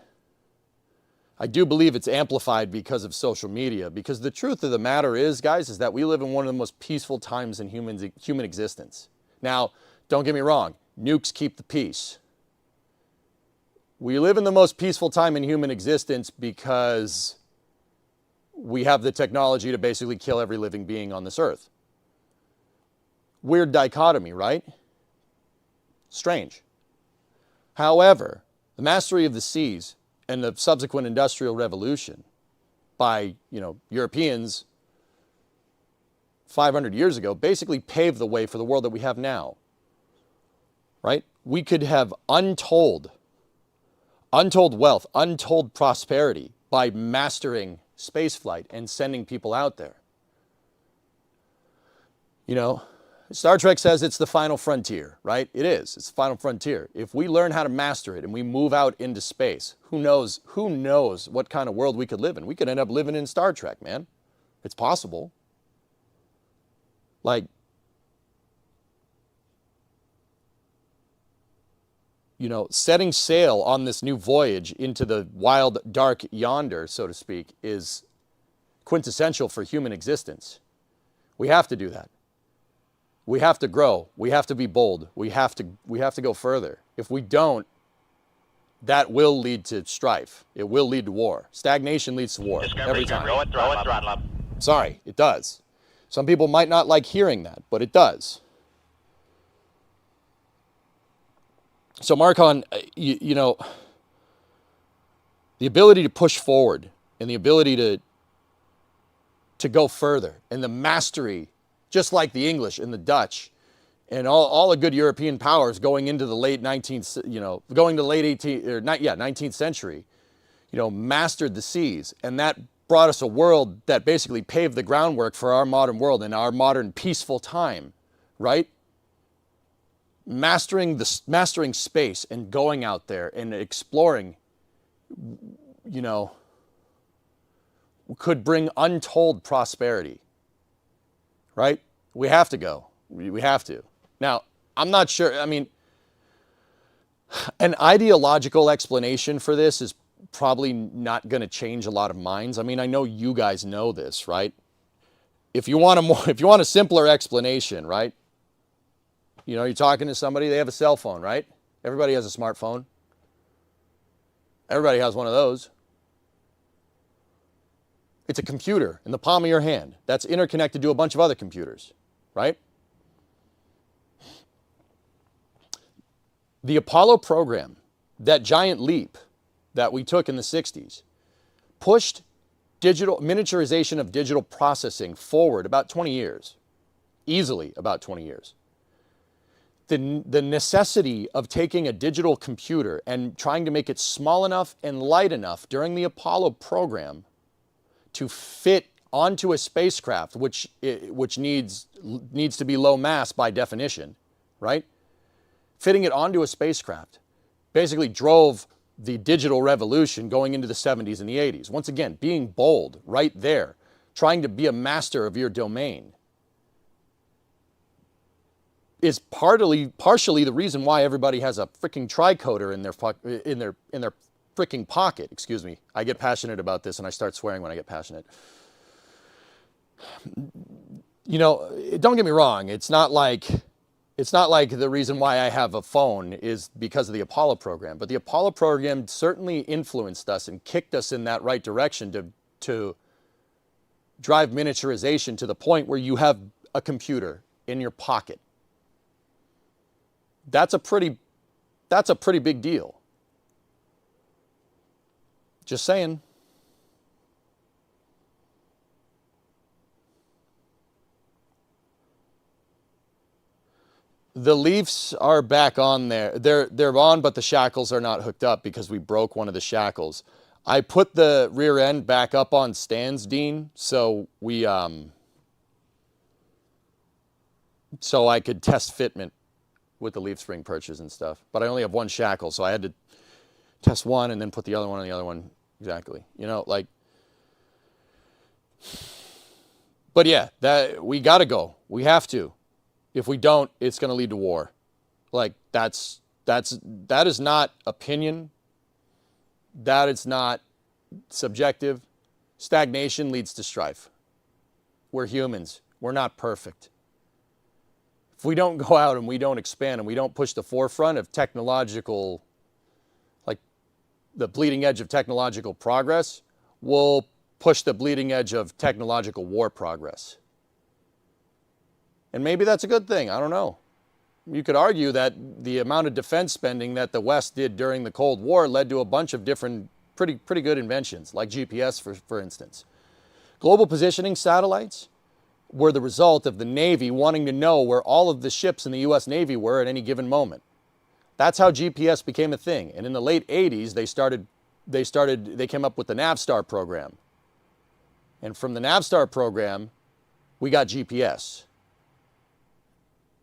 I do believe it's amplified because of social media, because the truth of the matter is, guys, is that we live in one of the most peaceful times in human existence. Now, don't get me wrong. Nukes keep the peace. We live in the most peaceful time in human existence because we have the technology to basically kill every living being on this earth. Weird dichotomy, right? Strange. However, the mastery of the seas and the subsequent Industrial Revolution by, Europeans 500 years ago basically paved the way for the world that we have now. Right? We could have untold wealth, untold prosperity by mastering spaceflight and sending people out there. You know, Star Trek says it's the final frontier, right? It is. It's the final frontier. If we learn how to master it and we move out into space, who knows what kind of world we could live in? We could end up living in Star Trek, man. It's possible. Like, setting sail on this new voyage into the wild, dark yonder, so to speak, is quintessential for human existence. We have to do that. We have to grow. We have to be bold. We have to go further. If we don't, that will lead to strife. It will lead to war. Stagnation leads to war every time. Roll it, throttle up. Sorry, it does. Some people might not like hearing that, but it does. So, Marcon, the ability to push forward and the ability to go further and the mastery, just like the English and the Dutch and all the good European powers going into the late 19th, going to late 19th century, mastered the seas, and that brought us a world that basically paved the groundwork for our modern world and our modern peaceful time, right? Mastering space and going out there and exploring, could bring untold prosperity, right? We have to go. We have to. Now, I'm not sure. I mean, an ideological explanation for this is probably not going to change a lot of minds. I mean, I know you guys know this, right? If you want a simpler explanation, right? You're talking to somebody, they have a cell phone, right? Everybody has a smartphone. Everybody has one of those. It's a computer in the palm of your hand that's interconnected to a bunch of other computers, right? The Apollo program, that giant leap that we took in the 60s, pushed miniaturization of digital processing forward about 20 years, easily about 20 years. The necessity of taking a digital computer and trying to make it small enough and light enough during the Apollo program to fit onto a spacecraft, which needs to be low mass by definition, right? Fitting it onto a spacecraft basically drove the digital revolution going into the 70s and the 80s. Once again, being bold right there, trying to be a master of your domain, is partially the reason why everybody has a freaking tricoder in their freaking pocket. Excuse me. I get passionate about this and I start swearing when I get passionate. Don't get me wrong. It's not like the reason why I have a phone is because of the Apollo program, but the Apollo program certainly influenced us and kicked us in that right direction to drive miniaturization to the point where you have a computer in your pocket. That's a pretty big deal. Just saying. The Leafs are back on there. They're on, but the shackles are not hooked up because we broke one of the shackles. I put the rear end back up on stands, Dean, so so I could test fitment with the leaf spring perches and stuff. But I only have one shackle, so I had to test one and then put the other one on the other one. Exactly. But yeah, that we got to go. We have to. If we don't, it's going to lead to war. That is not opinion. That is not subjective. Stagnation leads to strife. We're humans. We're not perfect. If we don't go out and we don't expand and we don't push the forefront of technological, the bleeding edge of technological progress, we'll push the bleeding edge of technological war progress. And maybe that's a good thing. I don't know. You could argue that the amount of defense spending that the West did during the Cold War led to a bunch of different pretty good inventions, like GPS, for instance. Global positioning satellites were the result of the Navy wanting to know where all of the ships in the U.S. Navy were at any given moment. That's how GPS became a thing. And in the late 80s, they came up with the Navstar program. And from the Navstar program, we got GPS.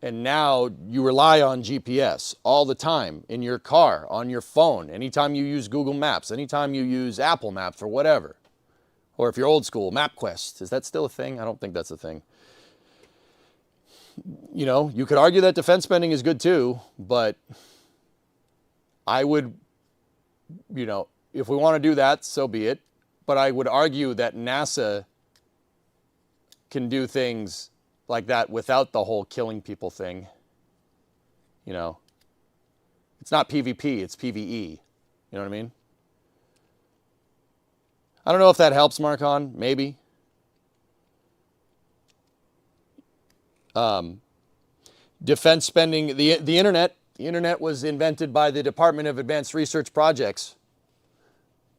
And now you rely on GPS all the time in your car, on your phone, anytime you use Google Maps, anytime you use Apple Maps or whatever. Or if you're old school, MapQuest. Is that still a thing? I don't think that's a thing. You could argue that defense spending is good too, but I would, if we want to do that, so be it. But I would argue that NASA can do things like that without the whole killing people thing. It's not PvP, it's PvE. You know what I mean? I don't know if that helps, Marcon. Maybe. Defense spending, the internet. The internet was invented by the Department of Advanced Research Projects,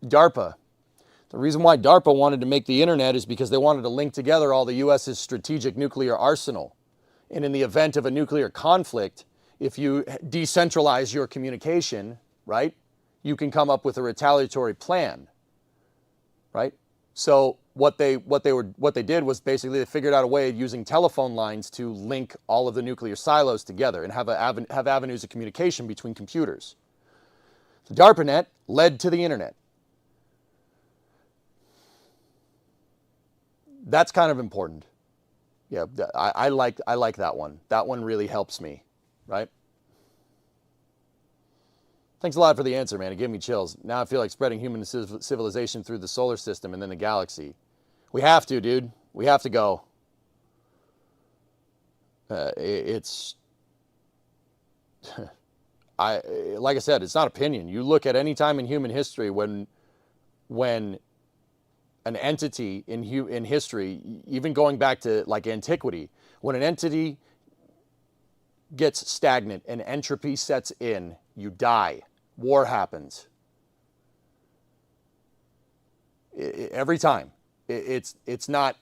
DARPA. The reason why DARPA wanted to make the internet is because they wanted to link together all the U.S.'s strategic nuclear arsenal. And in the event of a nuclear conflict, if you decentralize your communication, right, you can come up with a retaliatory plan, right? So what they did was basically they figured out a way using telephone lines to link all of the nuclear silos together and have avenues of communication between computers. The DARPANET led to the internet. That's kind of important. Yeah, I like that one. That one really helps me, right? Thanks a lot for the answer, man. It gave me chills. Now I feel like spreading human civilization through the solar system and then the galaxy. We have to, dude. We have to go. It's... like I said, it's not opinion. You look at any time in human history when an entity in history, even going back to like antiquity, when an entity gets stagnant and entropy sets in, you die. War happens. Every time. It's not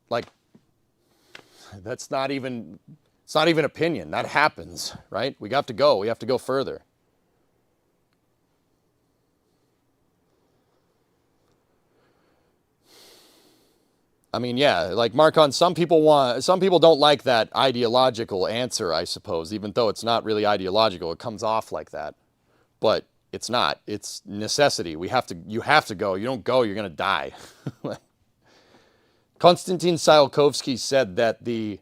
like, that's not even, it's not even opinion. That happens, right? We have to go. We have to go further. I mean, yeah, like Marcon, some people don't like that ideological answer, I suppose, even though it's not really ideological. It comes off like that, but it's not. It's necessity. You have to go. You don't go, you're going to die. Konstantin Tsiolkovsky said that the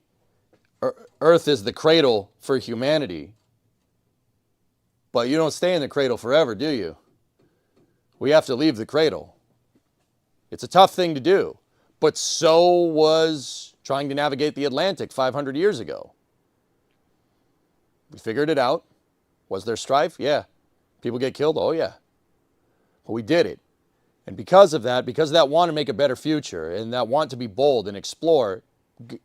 Earth is the cradle for humanity, but you don't stay in the cradle forever, do you? We have to leave the cradle. It's a tough thing to do. But so was trying to navigate the Atlantic 500 years ago. We figured it out. Was there strife? Yeah. People get killed? Oh, yeah. But we did it. And because of that want to make a better future and that want to be bold and explore,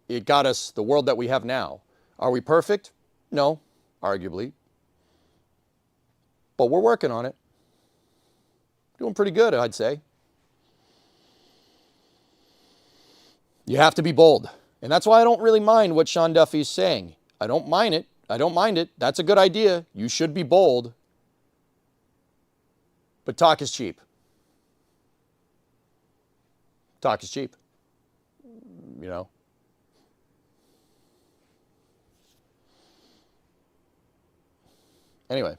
it got us the world that we have now. Are we perfect? No, arguably. But we're working on it. Doing pretty good, I'd say. You have to be bold. And that's why I don't really mind what Sean Duffy's saying. I don't mind it. I don't mind it. That's a good idea. You should be bold. But talk is cheap. Talk is cheap. You know? Anyway.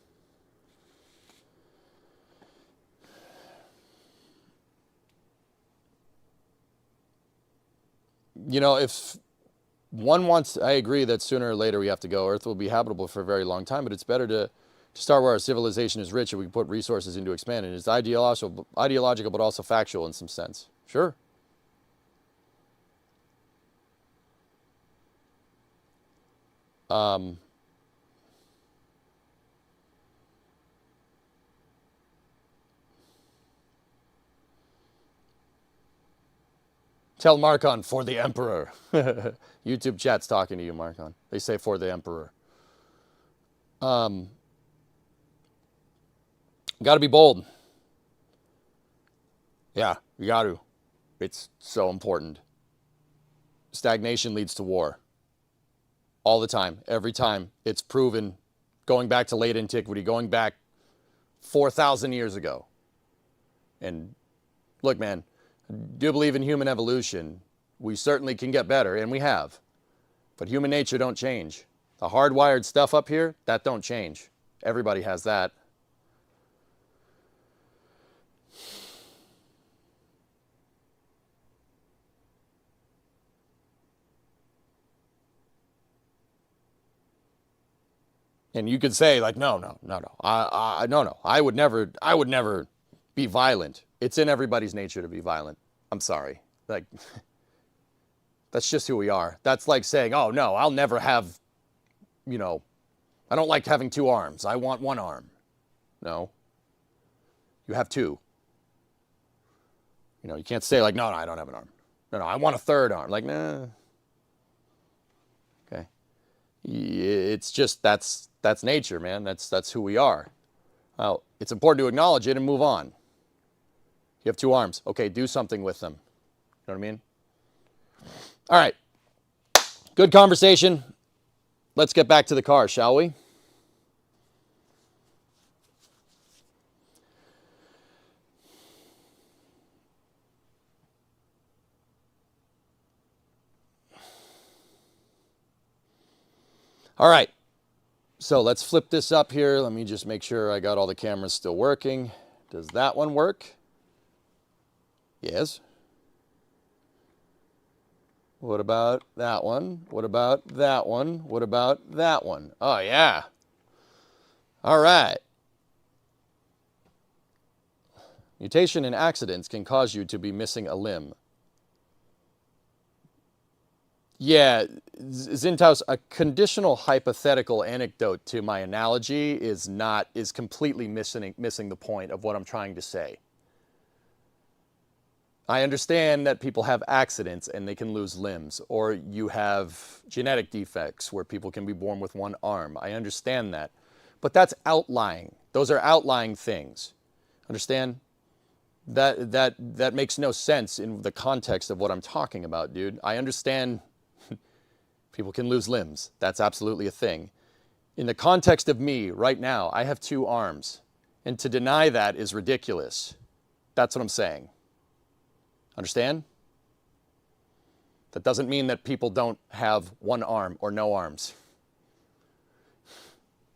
You know, if one wants, I agree that sooner or later we have to go. Earth will be habitable for a very long time, but it's better to start where our civilization is rich and we can put resources into expanding. It's ideological, but also factual in some sense. Sure. Tell Marcon for the Emperor. YouTube chat's talking to you, Marcon. They say for the Emperor. Got to be bold. Yeah, you got to. It's so important. Stagnation leads to war. All the time, every time. It's proven, going back to late antiquity, going back 4,000 years ago. And look, man, I do believe in human evolution. We certainly can get better, and we have. But human nature don't change. The hardwired stuff up here, that don't change. Everybody has that. And you could say, like, no. I would never be violent. It's in everybody's nature to be violent. I'm sorry. Like, that's just who we are. That's like saying, oh, no, I'll never have, you know, I don't like having two arms. I want one arm. No. You have two. You know, you can't say, like, no, I don't have an arm. No, I want a third arm. Like, nah. Okay. It's just, that's nature, man. That's who we are. Well, it's important to acknowledge it and move on. You have two arms. Okay, do something with them. You know what I mean? All right. Good conversation. let's get back to the car, shall we? All right, so let's flip this up here. Let me just make sure I got all the cameras still working. Does that one work? Yes. What about that one? What about that one? What about that one? Oh, yeah. All right. Mutation and accidents can cause you to be missing a limb. Yeah, Zintaus, a conditional hypothetical anecdote to my analogy is completely missing the point of what I'm trying to say. I understand that people have accidents and they can lose limbs, or you have genetic defects where people can be born with one arm. I understand that. But that's outlying. Those are outlying things. Understand? That makes no sense in the context of what I'm talking about, dude. I understand people can lose limbs. That's absolutely a thing. In the context of me right now, I have 2 arms. And to deny that is ridiculous. That's what I'm saying. Understand? That doesn't mean that people don't have 1 arm or no arms.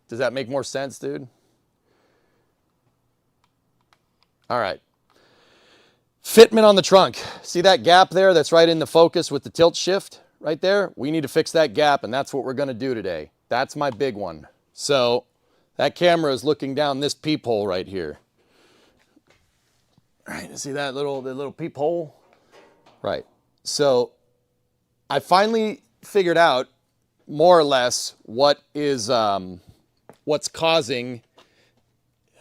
Does that make more sense, dude? All right. Fitment on the trunk. See that gap there that's right in the focus with the tilt shift right there? We need to fix that gap, and that's what we're going to do today. That's my big one. So that camera is looking down this peephole right here. Right, see that little peephole? Right. So I finally figured out more or less what is what's causing.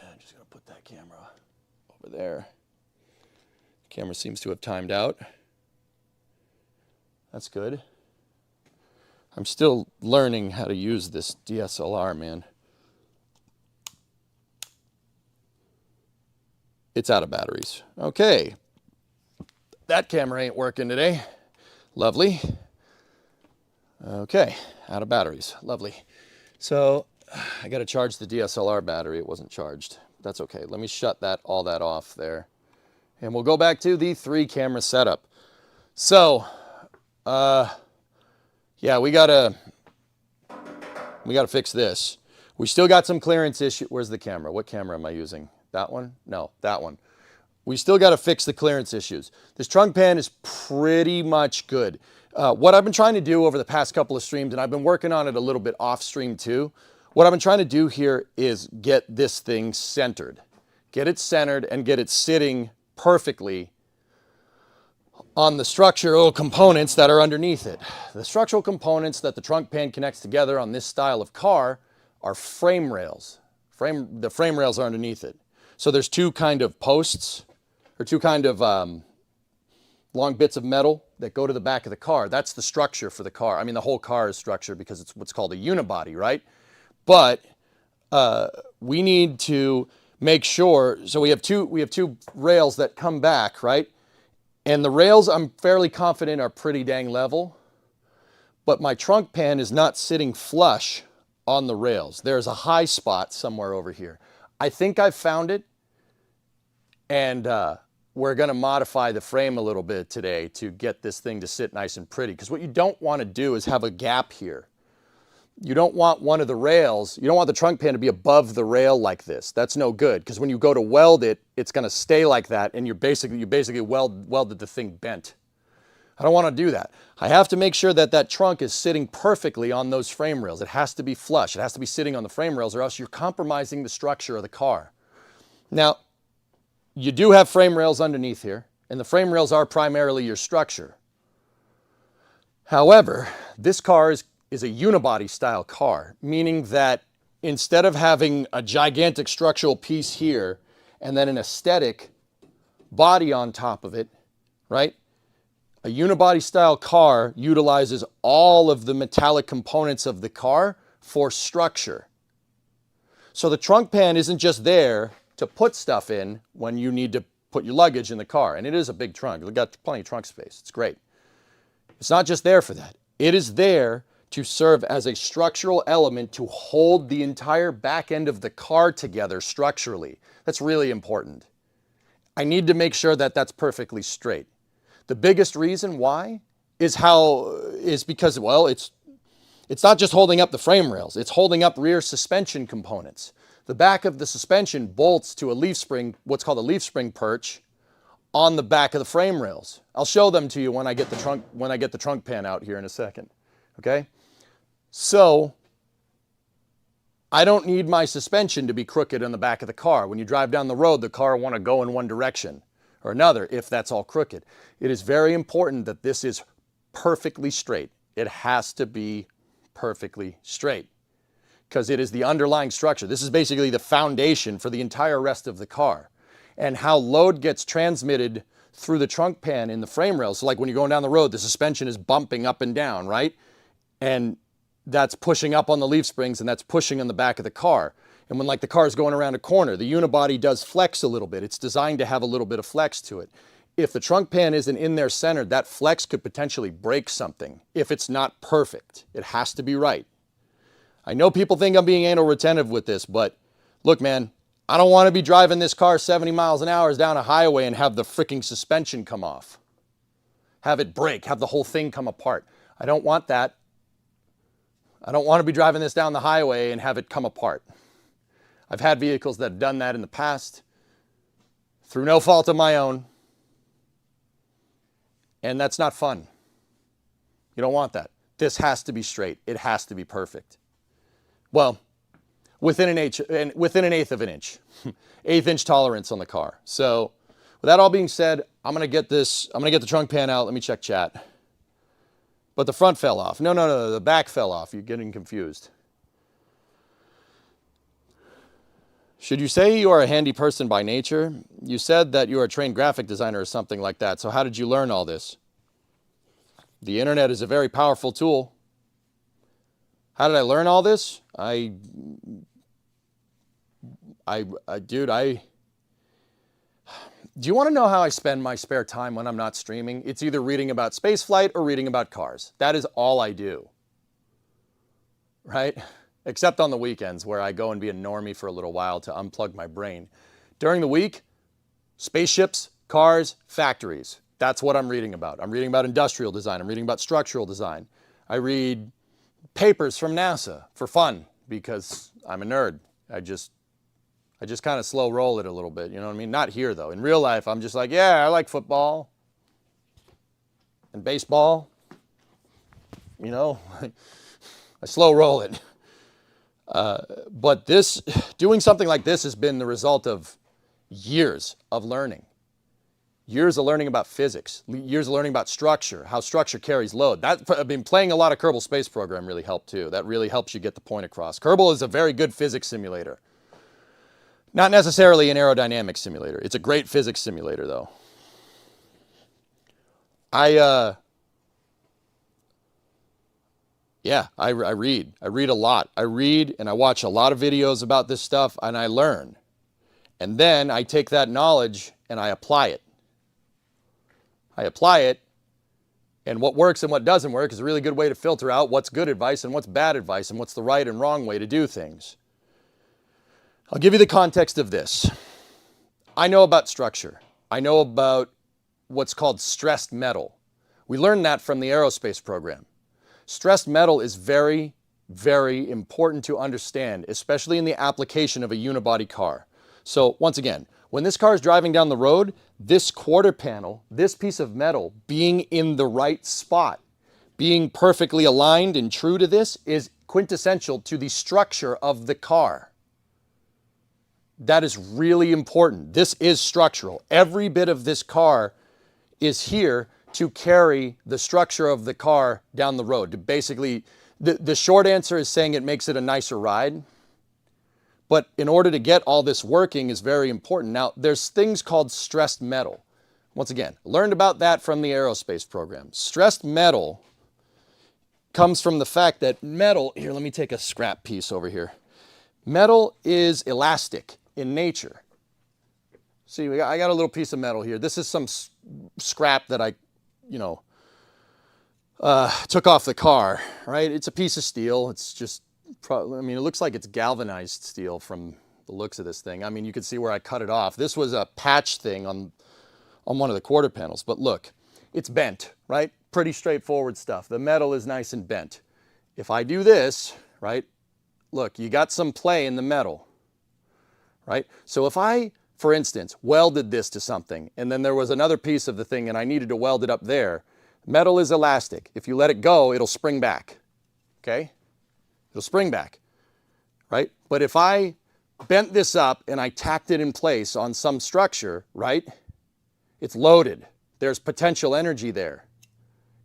I'm just gonna put that camera over there. The camera seems to have timed out. That's good. I'm still learning how to use this DSLR, man. It's out of batteries. Okay. That camera ain't working today. Lovely. Okay, out of batteries. Lovely. So I got to charge the DSLR battery. It wasn't charged. That's okay. Let me shut all that off there. And we'll go back to the 3 camera setup. So, yeah, we gotta fix this. We still got some clearance issue. Where's the camera? What camera am I using? That one? No, that one. We still got to fix the clearance issues. This trunk pan is pretty much good. What I've been trying to do over the past couple of streams, and I've been working on it a little bit off stream too, what I've been trying to do here is get this thing centered. Get it centered and get it sitting perfectly on the structural components that are underneath it. The structural components that the trunk pan connects together on this style of car are frame rails. The frame rails are underneath it. So there's 2 kind of posts, or 2 kind of long bits of metal that go to the back of the car. That's the structure for the car. I mean, the whole car is structured because it's what's called a unibody, right? But we need to make sure, so we have two rails that come back, right? And the rails, I'm fairly confident, are pretty dang level. But my trunk pan is not sitting flush on the rails. There's a high spot somewhere over here. I think I've found it. And we're going to modify the frame a little bit today to get this thing to sit nice and pretty. Because what you don't want to do is have a gap here. You don't want one of the rails, you don't want the trunk pan to be above the rail like this. That's no good, because when you go to weld it, it's going to stay like that, and you basically welded the thing bent. I don't want to do that. I have to make sure that that trunk is sitting perfectly on those frame rails. It has to be flush. It has to be sitting on the frame rails, or else you're compromising the structure of the car. Now, you do have frame rails underneath here, and the frame rails are primarily your structure. However, this car is a unibody style car, meaning that instead of having a gigantic structural piece here and then an aesthetic body on top of it, right? A unibody style car utilizes all of the metallic components of the car for structure. So the trunk pan isn't just there to put stuff in when you need to put your luggage in the car. And it is a big trunk. We've got plenty of trunk space. It's great. It's not just there for that. It is there to serve as a structural element to hold the entire back end of the car together structurally. That's really important. I need to make sure that that's perfectly straight. The biggest reason why is because, well, it's not just holding up the frame rails, it's holding up rear suspension components. The back of the suspension bolts to a leaf spring, what's called a leaf spring perch, on the back of the frame rails. I'll show them to you when I get the trunk pan out here in a second. Okay? So I don't need my suspension to be crooked in the back of the car. When you drive down the road, the car will want to go in one direction or another if that's all crooked. It is very important that this is perfectly straight. It has to be perfectly straight because it is the underlying structure. This is basically the foundation for the entire rest of the car. And how load gets transmitted through the trunk pan in the frame rails. So like when you're going down the road, the suspension is bumping up and down, right? And that's pushing up on the leaf springs and that's pushing on the back of the car. And when like the car is going around a corner, the unibody does flex a little bit. It's designed to have a little bit of flex to it. If the trunk pan isn't in there centered, that flex could potentially break something if it's not perfect. It has to be right. I know people think I'm being anal retentive with this, but look, man, I don't want to be driving this car 70 miles an hour down a highway and have the freaking suspension come off. Have it break, have the whole thing come apart. I don't want that. I don't want to be driving this down the highway and have it come apart. I've had vehicles that have done that in the past through no fault of my own. And that's not fun. You don't want that. This has to be straight. It has to be perfect. Well, within an eighth of an inch, 1/8 inch tolerance on the car. So with that all being said, I'm going to get the trunk pan out. Let me check chat. But the front fell off. No, the back fell off. You're getting confused. Should you say you are a handy person by nature? You said that you are a trained graphic designer or something like that. So how did you learn all this? The internet is a very powerful tool. How did I learn all this? Do you want to know how I spend my spare time when I'm not streaming? It's either reading about spaceflight or reading about cars. That is all I do. Right? Except on the weekends where I go and be a normie for a little while to unplug my brain. During the week, spaceships, cars, factories. That's what I'm reading about. I'm reading about industrial design. I'm reading about structural design. I read papers from NASA for fun because I'm a nerd. I just kind of slow roll it a little bit, you know what I mean? Not here though. In real life, I'm just like, yeah, I like football and baseball. You know, I slow roll it. But doing something like this has been the result of years of learning. Years of learning about physics, years of learning about structure, how structure carries load. I've been playing a lot of Kerbal Space Program really helped too. That really helps you get the point across. Kerbal is a very good physics simulator. Not necessarily an aerodynamics simulator. It's a great physics simulator though. I read. I read a lot. I read and I watch a lot of videos about this stuff and I learn. And then I take that knowledge and I apply it. And what works and what doesn't work is a really good way to filter out what's good advice and what's bad advice and what's the right and wrong way to do things. I'll give you the context of this. I know about structure. I know about what's called stressed metal. We learned that from the aerospace program. Stressed metal is very, very important to understand, especially in the application of a unibody car. So once again, when this car is driving down the road, this quarter panel, this piece of metal being in the right spot, being perfectly aligned and true to this is quintessential to the structure of the car. That is really important. This is structural. Every bit of this car is here to carry the structure of the car down the road. To basically, the short answer is saying it makes it a nicer ride. But in order to get all this working is very important. Now, there's things called stressed metal. Once again, learned about that from the aerospace program. Stressed metal comes from the fact that metal, here, let me take a scrap piece over here. Metal is elastic in nature. See, I got a little piece of metal here. This is some scrap that I took off the car, right? It's a piece of steel. It's just, I mean, it looks like it's galvanized steel from the looks of this thing. I mean, you can see where I cut it off. This was a patch thing on one of the quarter panels, but look, it's bent, right? Pretty straightforward stuff. The metal is nice and bent. If I do this, right? Look, you got some play in the metal, right? So if I, for instance, welded this to something, and then there was another piece of the thing and I needed to weld it up there, metal is elastic. If you let it go, it'll spring back, okay? It'll spring back, right? But if I bent this up and I tacked it in place on some structure, right? It's loaded. There's potential energy there.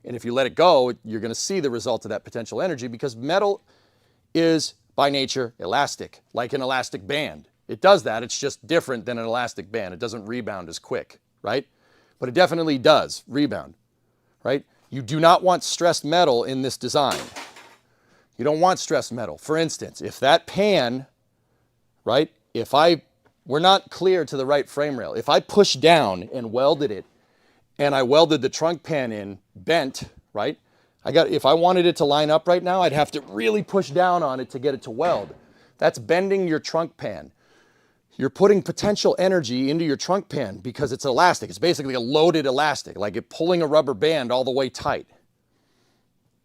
And if you let it go, you're going to see the result of that potential energy, because metal is by nature elastic, like an elastic band. It does that. It's just different than an elastic band. It doesn't rebound as quick, right? But it definitely does rebound, right? You do not want stressed metal in this design. You don't want stressed metal. For instance, if that pan, right, we're not clear to the right frame rail. If I push down and welded it, and I welded the trunk pan in bent, right? If I wanted it to line up right now, I'd have to really push down on it to get it to weld. That's bending your trunk pan. You're putting potential energy into your trunk pan because it's elastic. It's basically a loaded elastic, like it pulling a rubber band all the way tight.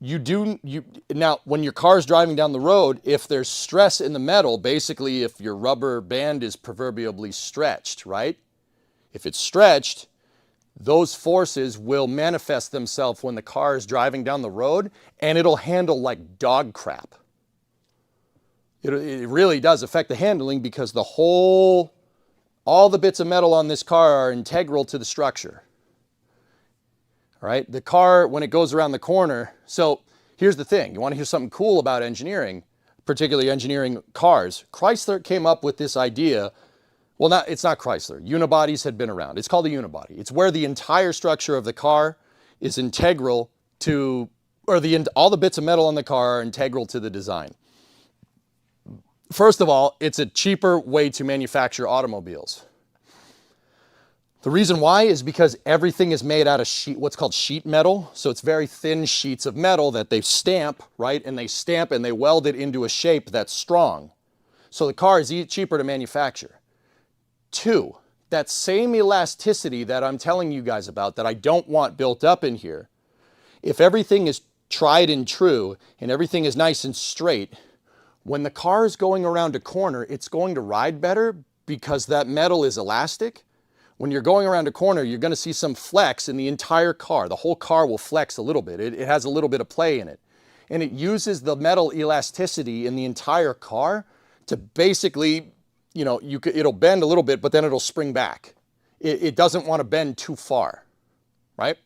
Now, when your car's driving down the road, if there's stress in the metal, basically if your rubber band is proverbially stretched, right? If it's stretched, those forces will manifest themselves when the car is driving down the road, and it'll handle like dog crap. It really does affect the handling, because all the bits of metal on this car are integral to the structure. All right, the car, when it goes around the corner, so here's the thing. You want to hear something cool about engineering, particularly engineering cars. Chrysler came up with this idea. Well, it's not Chrysler. Unibodies had been around. It's called a unibody. It's where the entire structure of the car is integral to, or all the bits of metal on the car are integral to the design. First of all, it's a cheaper way to manufacture automobiles. The reason why is because everything is made out of what's called sheet metal. So it's very thin sheets of metal that they stamp, right? And they stamp and they weld it into a shape that's strong. So the car is cheaper to manufacture. 2, that same elasticity that I'm telling you guys about that I don't want built up in here, if everything is tried and true and everything is nice and straight, when the car is going around a corner, it's going to ride better because that metal is elastic. When you're going around a corner, you're going to see some flex in the entire car. The whole car will flex a little bit. It has a little bit of play in it. And it uses the metal elasticity in the entire car to basically, it'll bend a little bit, but then it'll spring back. It doesn't want to bend too far, right?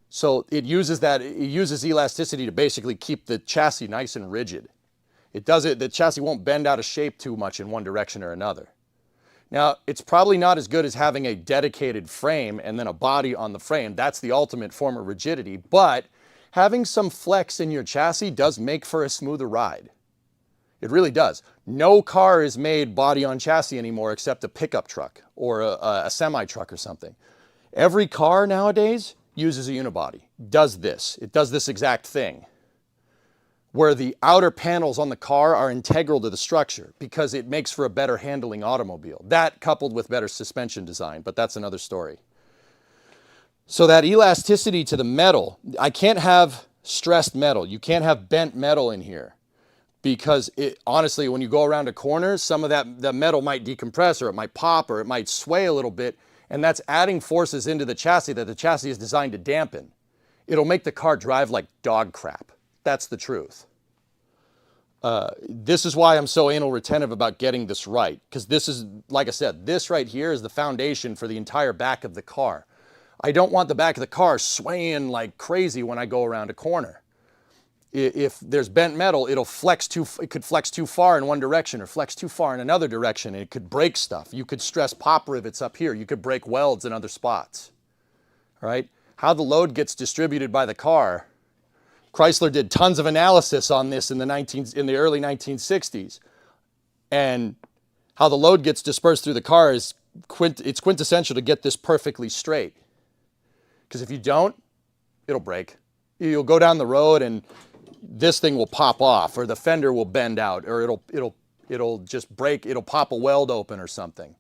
So it uses elasticity to basically keep the chassis nice and rigid. The chassis won't bend out of shape too much in one direction or another. Now, it's probably not as good as having a dedicated frame and then a body on the frame. That's the ultimate form of rigidity, but having some flex in your chassis does make for a smoother ride. It really does. No car is made body on chassis anymore except a pickup truck or a semi-truck or something. Every car nowadays uses a unibody, does this. It does this exact thing, where the outer panels on the car are integral to the structure because it makes for a better handling automobile. That coupled with better suspension design, but that's another story. So that elasticity to the metal, I can't have stressed metal. You can't have bent metal in here because honestly, when you go around a corner, some of that metal might decompress or it might pop or it might sway a little bit, and that's adding forces into the chassis that the chassis is designed to dampen. It'll make the car drive like dog crap. That's the truth. This is why I'm so anal retentive about getting this right, because this is, like I said, this right here is the foundation for the entire back of the car. I don't want the back of the car swaying like crazy when I go around a corner. If there's bent metal, it could flex too far in one direction or flex too far in another direction, and it could break stuff. You could stress pop rivets up here. You could break welds in other spots. All right? How the load gets distributed by the car, Chrysler did tons of analysis on this in the early 1960s. And how the load gets dispersed through the car is it's quintessential to get this perfectly straight. Because if you don't, it'll break. You'll go down the road and this thing will pop off, or the fender will bend out, or it'll just break, it'll pop a weld open or something.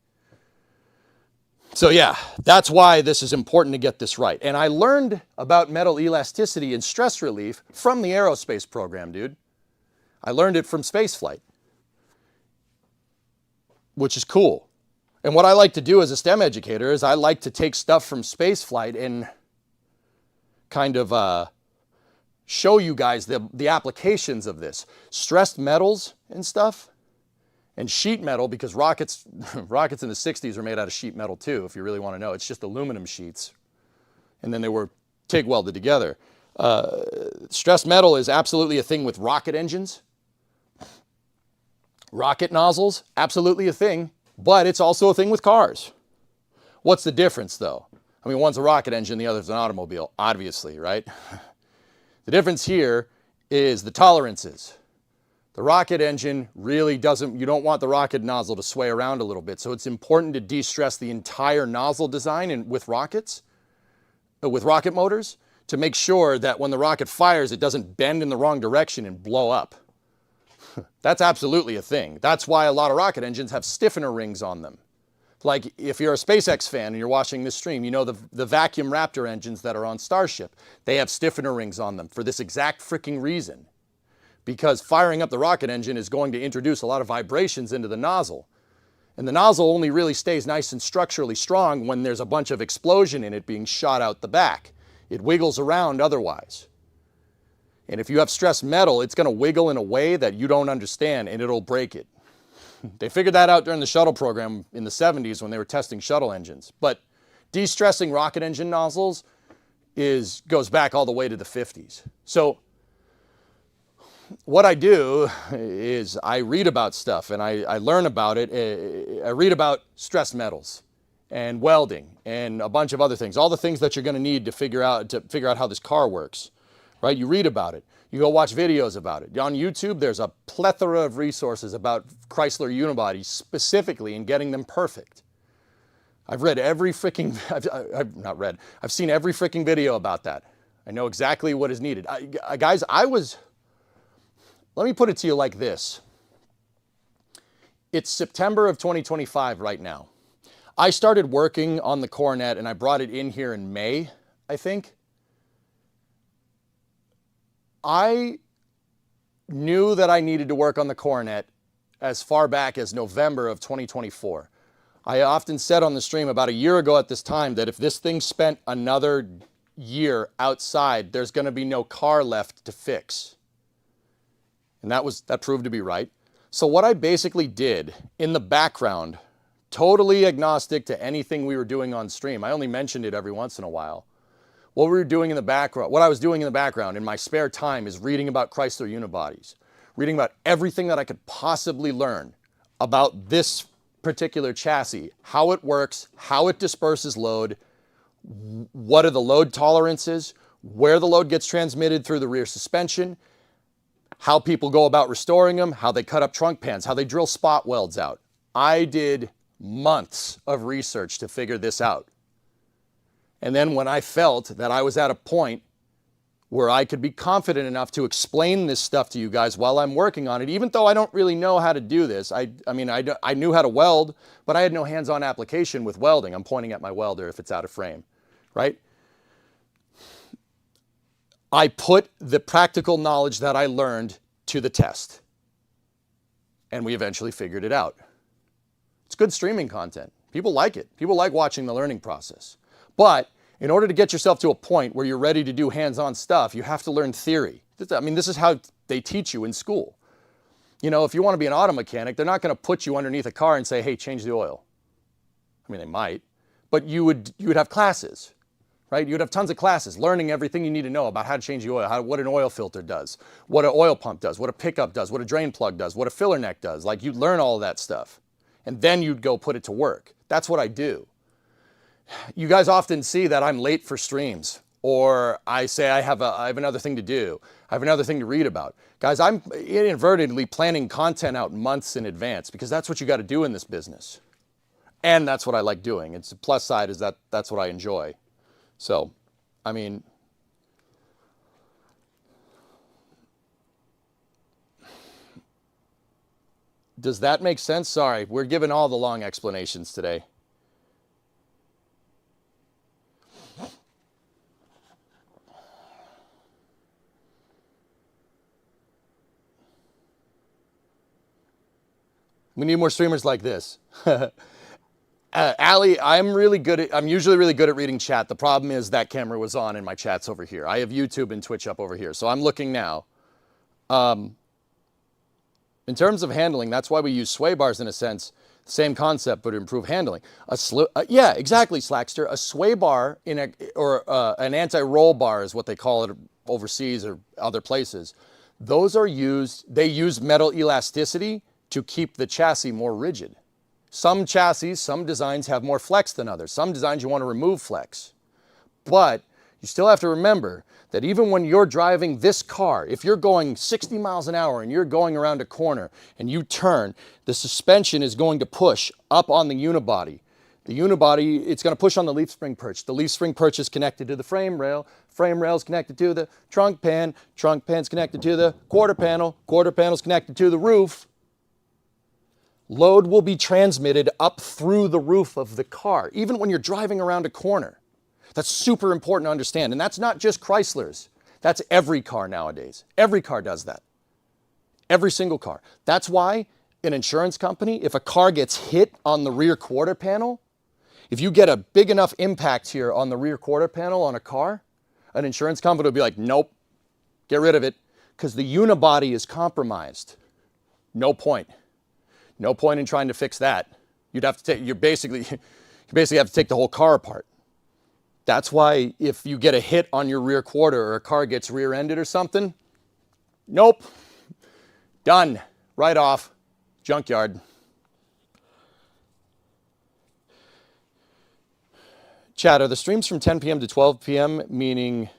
So yeah, that's why this is important to get this right. And I learned about metal elasticity and stress relief from the aerospace program, dude. I learned it from spaceflight, which is cool. And what I like to do as a STEM educator is I like to take stuff from spaceflight and kind of show you guys the applications of this. Stressed metals and stuff, and sheet metal, because rockets in the 60s were made out of sheet metal too, if you really want to know. It's just aluminum sheets. And then they were TIG welded together. Stressed metal is absolutely a thing with rocket engines. Rocket nozzles, absolutely a thing, but it's also a thing with cars. What's the difference though? I mean, one's a rocket engine, the other's an automobile, obviously, right? The difference here is the tolerances. The rocket engine really doesn't, you don't want the rocket nozzle to sway around a little bit. So it's important to de-stress the entire nozzle design with rockets, with rocket motors, to make sure that when the rocket fires, it doesn't bend in the wrong direction and blow up. That's absolutely a thing. That's why a lot of rocket engines have stiffener rings on them. Like if you're a SpaceX fan and you're watching this stream, you know the vacuum Raptor engines that are on Starship, they have stiffener rings on them for this exact freaking reason. Because firing up the rocket engine is going to introduce a lot of vibrations into the nozzle. And the nozzle only really stays nice and structurally strong when there's a bunch of explosion in it being shot out the back. It wiggles around otherwise. And if you have stressed metal, it's going to wiggle in a way that you don't understand and it'll break it. They figured that out during the shuttle program in the 70s when they were testing shuttle engines. But de-stressing rocket engine nozzles goes back all the way to the 50s. So what I do is I read about stuff and I learn about it. I read about stressed metals and welding and a bunch of other things, all the things that you're going to need to figure out how this car works, right? You read about it. You go watch videos about it. On YouTube, there's a plethora of resources about Chrysler unibodies specifically and getting them perfect. I've read every freaking, I've seen every freaking video about that. I know exactly what is needed. Guys, let me put it to you like this. It's September of 2025 right now. I started working on the Coronet and I brought it in here in May, I think. I knew that I needed to work on the Coronet as far back as November of 2024. I often said on the stream about a year ago at this time that if this thing spent another year outside, there's going to be no car left to fix. And that proved to be right. So what I basically did in the background, totally agnostic to anything we were doing on stream, I only mentioned it every once in a while. What we were doing in the background, what I was doing in the background in my spare time is reading about Chrysler unibodies, reading about everything that I could possibly learn about this particular chassis, how it works, how it disperses load, what are the load tolerances, where the load gets transmitted through the rear suspension, how people go about restoring them, how they cut up trunk pans, how they drill spot welds out. I did months of research to figure this out. And then when I felt that I was at a point where I could be confident enough to explain this stuff to you guys while I'm working on it, even though I don't really know how to do this. I knew how to weld, but I had no hands-on application with welding. I'm pointing at my welder if it's out of frame, right? I put the practical knowledge that I learned to the test. And we eventually figured it out. It's good streaming content. People like it. People like watching the learning process. But in order to get yourself to a point where you're ready to do hands-on stuff, you have to learn theory. I mean, this is how they teach you in school. You know, if you want to be an auto mechanic, they're not going to put you underneath a car and say, hey, change the oil. I mean, they might, but you would have classes, right? You would have tons of classes learning everything you need to know about how to change the oil, what an oil filter does, what an oil pump does, what a pickup does, what a drain plug does, what a filler neck does. Like, you'd learn all of that stuff, and then you'd go put it to work. That's what I do. You guys often see that I'm late for streams, or I say I have another thing to do. I have another thing to read about. Guys, I'm inadvertently planning content out months in advance because that's what you got to do in this business. And that's what I like doing. It's the plus side is that that's what I enjoy. So, I mean, Does that make sense? Sorry, we're giving all the long explanations today. We need more streamers like this. Allie, I'm usually really good at reading chat. The problem is that camera was on and my chat's over here. I have YouTube and Twitch up over here, so I'm looking now. In terms of handling, that's why we use sway bars in a sense. Same concept, but improve handling. Yeah, exactly, Slackster. A sway bar or an anti-roll bar is what they call it overseas or other places. Those are they use metal elasticity to keep the chassis more rigid. Some chassis, some designs have more flex than others. Some designs you want to remove flex. But you still have to remember that even when you're driving this car, if you're going 60 miles an hour and you're going around a corner and you turn, the suspension is going to push up on the unibody. The unibody, it's going to push on the leaf spring perch. The leaf spring perch is connected to the frame rail is connected to the trunk pan's connected to the quarter panel's connected to the roof. Load will be transmitted up through the roof of the car, even when you're driving around a corner. That's super important to understand. And that's not just Chrysler's. That's every car nowadays. Every car does that. Every single car. That's why an insurance company, if a car gets hit on the rear quarter panel, if you get a big enough impact here on the rear quarter panel on a car, an insurance company will be like, nope, get rid of it, because the unibody is compromised. No point. No point in trying to fix that. You basically have to take the whole car apart. That's why if you get a hit on your rear quarter or a car gets rear-ended or something, nope, done, right off, junkyard. Chad, are the streams from 10 p.m. to 12 p.m. meaning,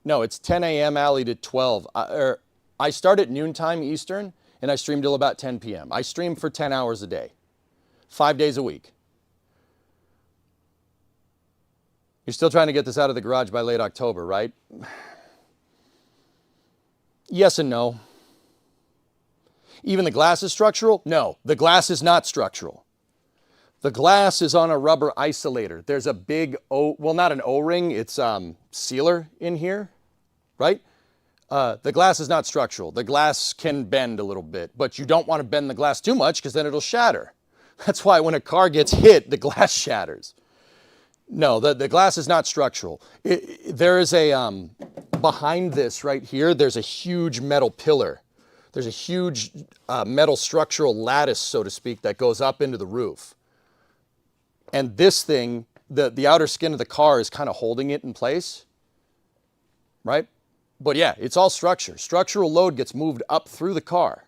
no, it's 10 a.m. Alley to 12. I start at noontime Eastern, and I stream till about 10 p.m. I stream for 10 hours a day, 5 days a week. You're still trying to get this out of the garage by late October, right? Yes and no. Even the glass is structural? No, the glass is not structural. The glass is on a rubber isolator. There's a big, well, not an O-ring, it's sealer in here, right? The glass is not structural. The glass can bend a little bit, but you don't want to bend the glass too much because then it'll shatter. That's why when a car gets hit, the glass shatters. No, the glass is not structural. There is a, behind this right here, there's a huge metal pillar. There's a huge metal structural lattice, so to speak, that goes up into the roof. And this thing, the outer skin of the car is kind of holding it in place, right? But yeah, it's all structure. Structural load gets moved up through the car.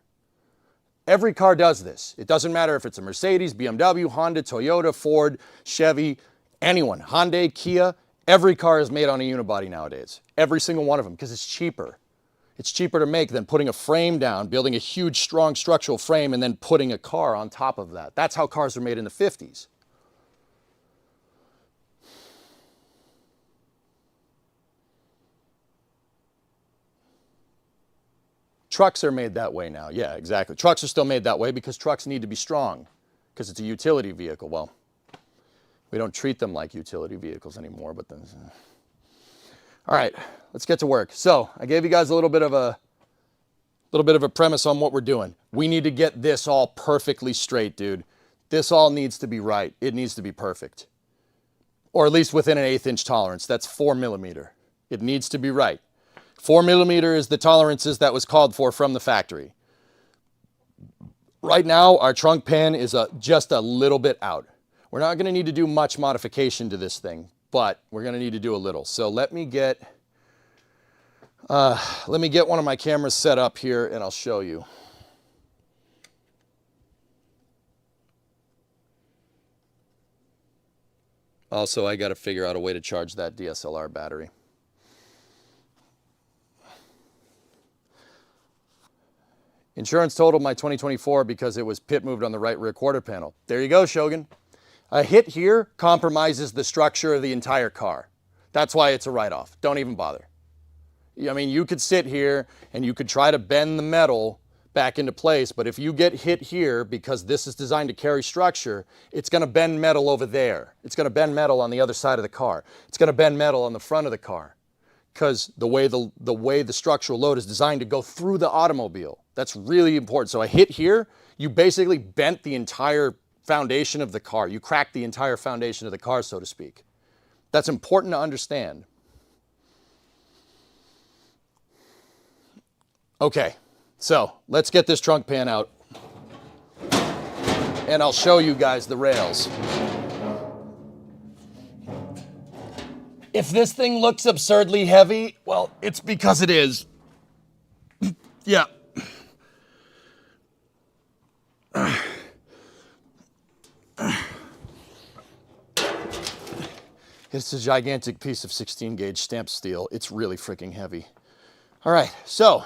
Every car does this. It doesn't matter if it's a Mercedes, BMW, Honda, Toyota, Ford, Chevy, anyone, Hyundai, Kia, every car is made on a unibody nowadays. Every single one of them, because it's cheaper. It's cheaper to make than putting a frame down, building a huge, strong structural frame, and then putting a car on top of that. That's how cars were made in the 50s. Trucks are made that way now. Yeah, exactly. Trucks are still made that way because trucks need to be strong because it's a utility vehicle. Well, we don't treat them like utility vehicles anymore, but then... All right, let's get to work. So I gave you guys a little bit of a premise on what we're doing. We need to get this all perfectly straight, dude. This all needs to be right. It needs to be perfect. Or at least within an 1/8 inch tolerance. That's 4 millimeter. It needs to be right. 4 millimeter is the tolerances that was called for from the factory. Right now, our trunk pan is just a little bit out. We're not going to need to do much modification to this thing, but we're going to need to do a little. So let me get one of my cameras set up here and I'll show you. Also, I got to figure out a way to charge that DSLR battery. Insurance totaled my 2024 because it was pit moved on the right rear quarter panel. There you go, Shogun. A hit here compromises the structure of the entire car. That's why it's a write-off. Don't even bother. I mean, you could sit here and you could try to bend the metal, back into place. But if you get hit here, because this is designed to carry structure, it's going to bend metal over there. It's going to bend metal on the other side of the car. It's going to bend metal on the front of the car, because the way the structural load is designed to go through the automobile. That's really important. So a hit here, you basically bent the entire foundation of the car. You cracked the entire foundation of the car, so to speak. That's important to understand. Okay, so let's get this trunk pan out, and I'll show you guys the rails. If this thing looks absurdly heavy, well, it's because it is. Yeah. It's a gigantic piece of 16 gauge stamped steel. It's really freaking heavy. All right, so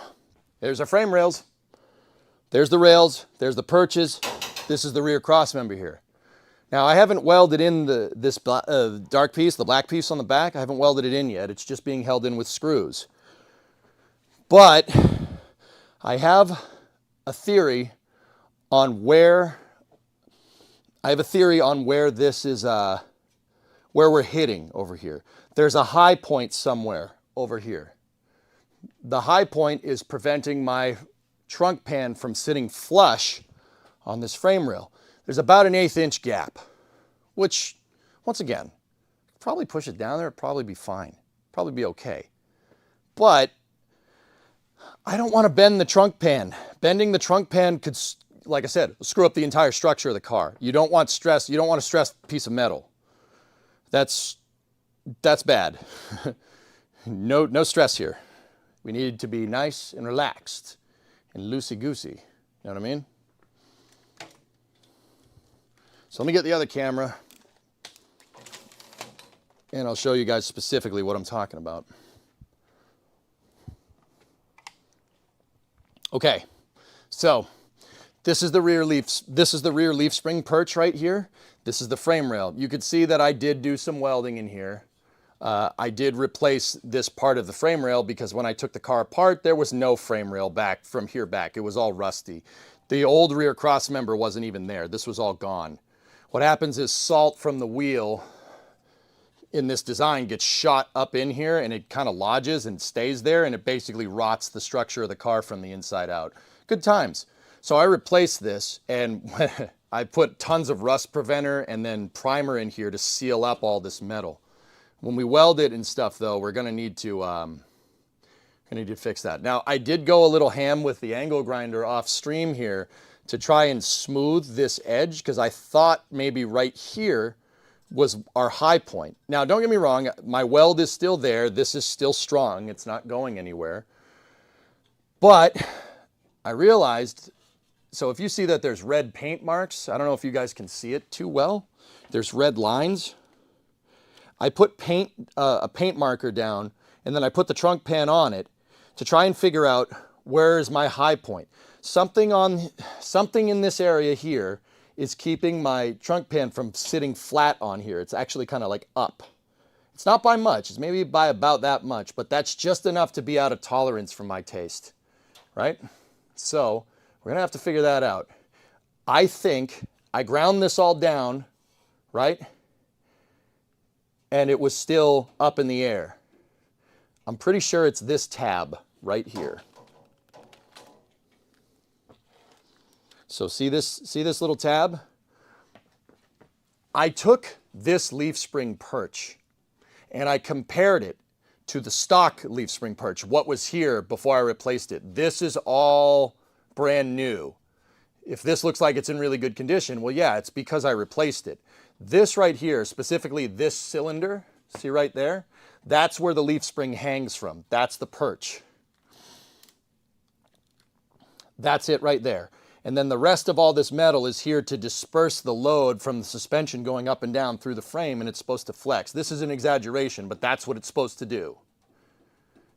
there's our frame rails. There's the rails, there's the perches. This is the rear cross member here. Now, I haven't welded in this dark piece, the black piece on the back. I haven't welded it in yet. It's just being held in with screws. But I have a theory on where this is, where we're hitting over here. There's a high point somewhere over here. The high point is preventing my trunk pan from sitting flush on this frame rail. There's about an 1/8 inch gap, which, once again, probably push it down there, it'd probably be fine, probably be okay. But I don't want to bend the trunk pan. Bending the trunk pan could, like I said, screw up the entire structure of the car. You don't want stress. You don't want a stressed piece of metal. That's bad. No stress here. We need to be nice and relaxed and loosey-goosey. You know what I mean? So let me get the other camera, and I'll show you guys specifically what I'm talking about. Okay, so this is the rear leaf spring perch right here. This is the frame rail. You could see that I did do some welding in here. I did replace this part of the frame rail because when I took the car apart, there was no frame rail back from here back. It was all rusty. The old rear cross member wasn't even there. This was all gone. What happens is salt from the wheel in this design gets shot up in here, and it kind of lodges and stays there, and it basically rots the structure of the car from the inside out. Good times. So I replaced this, and I put tons of rust preventer and then primer in here to seal up all this metal. When we weld it and stuff, though, we're going to need to fix that. Now, I did go a little ham with the angle grinder off stream here to try and smooth this edge, because I thought maybe right here was our high point. Now, don't get me wrong, my weld is still there. This is still strong. It's not going anywhere. But I realized, so if you see that there's red paint marks, I don't know if you guys can see it too well. There's red lines. I put a paint marker down, and then I put the trunk pan on it to try and figure out where is my high point. Something in this area here is keeping my trunk pan from sitting flat on here. It's actually kind of like up. It's not by much. It's maybe by about that much, but that's just enough to be out of tolerance for my taste, right? So we're gonna have to figure that out. I think I ground this all down, right? And it was still up in the air. I'm pretty sure it's this tab right here. So see this little tab? I took this leaf spring perch and I compared it to the stock leaf spring perch, what was here before I replaced it. This is all brand new. If this looks like it's in really good condition, well, yeah, it's because I replaced it. This right here, specifically this cylinder, see right there? That's where the leaf spring hangs from. That's the perch. That's it right there. And then the rest of all this metal is here to disperse the load from the suspension going up and down through the frame, and it's supposed to flex. This is an exaggeration, but that's what it's supposed to do.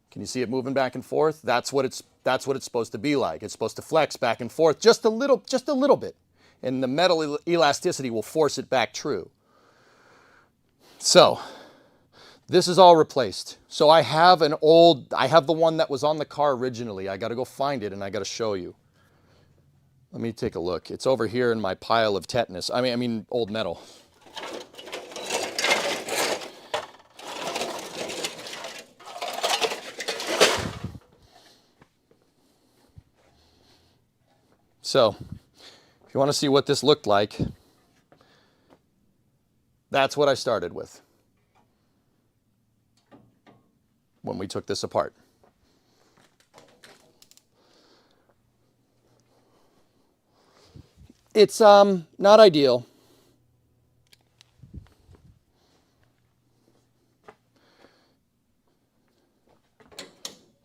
Can you see it moving back and forth? That's what it's supposed to be like. It's supposed to flex back and forth just a little bit. And the metal elasticity will force it back true. So this is all replaced. So I have the one that was on the car originally. I got to go find it and I got to show you. Let me take a look. It's over here in my pile of tetanus. I mean old metal. So, if you want to see what this looked like, that's what I started with when we took this apart. It's not ideal.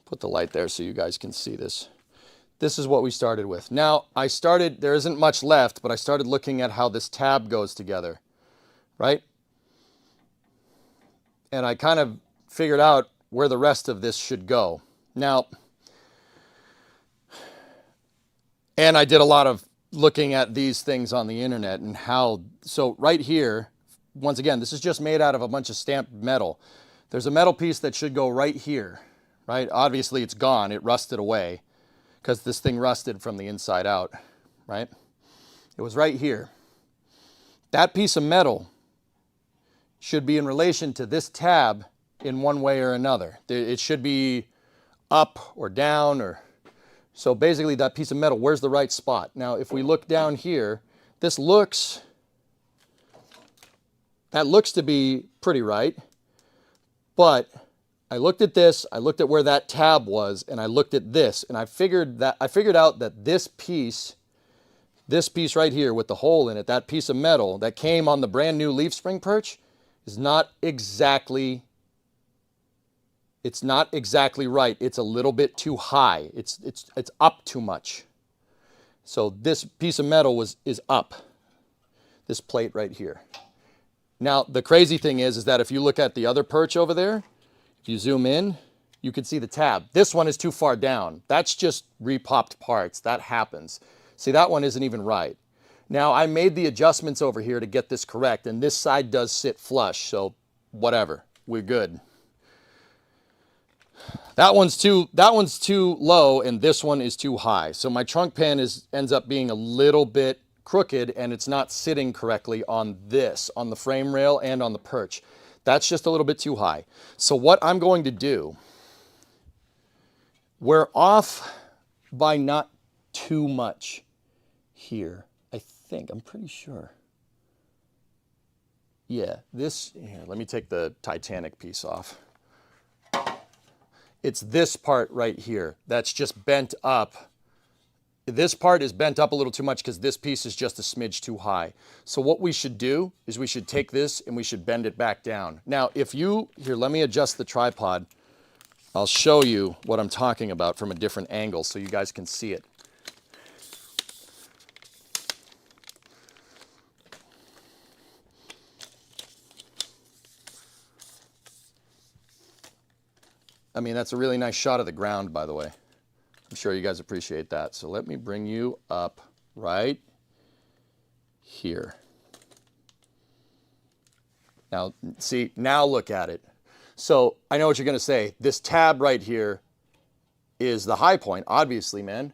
Put the light there so you guys can see this. This is what we started with. Now, there isn't much left, but I started looking at how this tab goes together, right? And I kind of figured out where the rest of this should go. Now, and I did a lot of looking at these things on the internet and how, so right here, once again, this is just made out of a bunch of stamped metal. There's a metal piece that should go right here, right? Obviously it's gone, it rusted away because this thing rusted from the inside out, right? It was right here. That piece of metal should be in relation to this tab in one way or another. It should be up or down or, so basically that piece of metal, where's the right spot? Now, if we look down here, that looks to be pretty right, but I looked at this, I looked at where that tab was, and I looked at this, and I figured out that this piece right here with the hole in it, that piece of metal that came on the brand new leaf spring perch, is not exactly right. It's a little bit too high. It's up too much. So this piece of metal is up, this plate right here. Now, the crazy thing is that if you look at the other perch over there, if you zoom in, you can see the tab. This one is too far down. That's just repopped parts. That happens. See, that one isn't even right. Now, I made the adjustments over here to get this correct, and this side does sit flush, so whatever, we're good. That one's too low, and this one is too high. So my trunk pan ends up being a little bit crooked, and it's not sitting correctly on the frame rail and on the perch. That's just a little bit too high. So what I'm going to do, we're off by not too much here. I'm pretty sure. Yeah, here, let me take the Titanic piece off. It's this part right here that's just bent up. This part is bent up a little too much because this piece is just a smidge too high. So what we should do is we should take this and we should bend it back down. Now, here, let me adjust the tripod. I'll show you what I'm talking about from a different angle so you guys can see it. I mean, that's a really nice shot of the ground, by the way. I'm sure you guys appreciate that. So let me bring you up right here. Now, see, now look at it. So I know what you're going to say. This tab right here is the high point, obviously, man.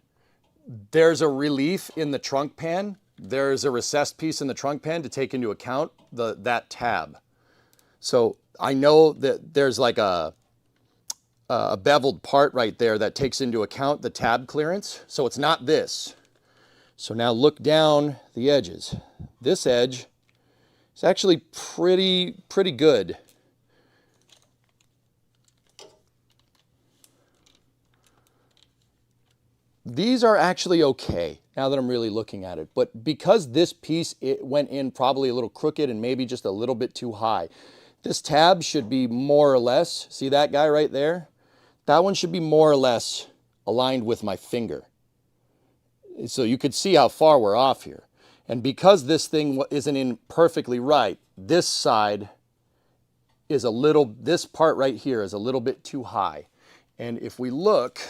There's a relief in the trunk pan. There's a recessed piece in the trunk pan to take into account that tab. So I know that there's like a beveled part right there that takes into account the tab clearance. So it's not this. So now look down the edges. This edge is actually pretty good. These are actually okay now that I'm really looking at it. But because this piece, it went in probably a little crooked and maybe just a little bit too high. This tab should be more or less, see that guy right there? That one should be more or less aligned with my finger. So you could see how far we're off here. And because this thing isn't in perfectly right, this side is this part right here is a little bit too high. And if we look,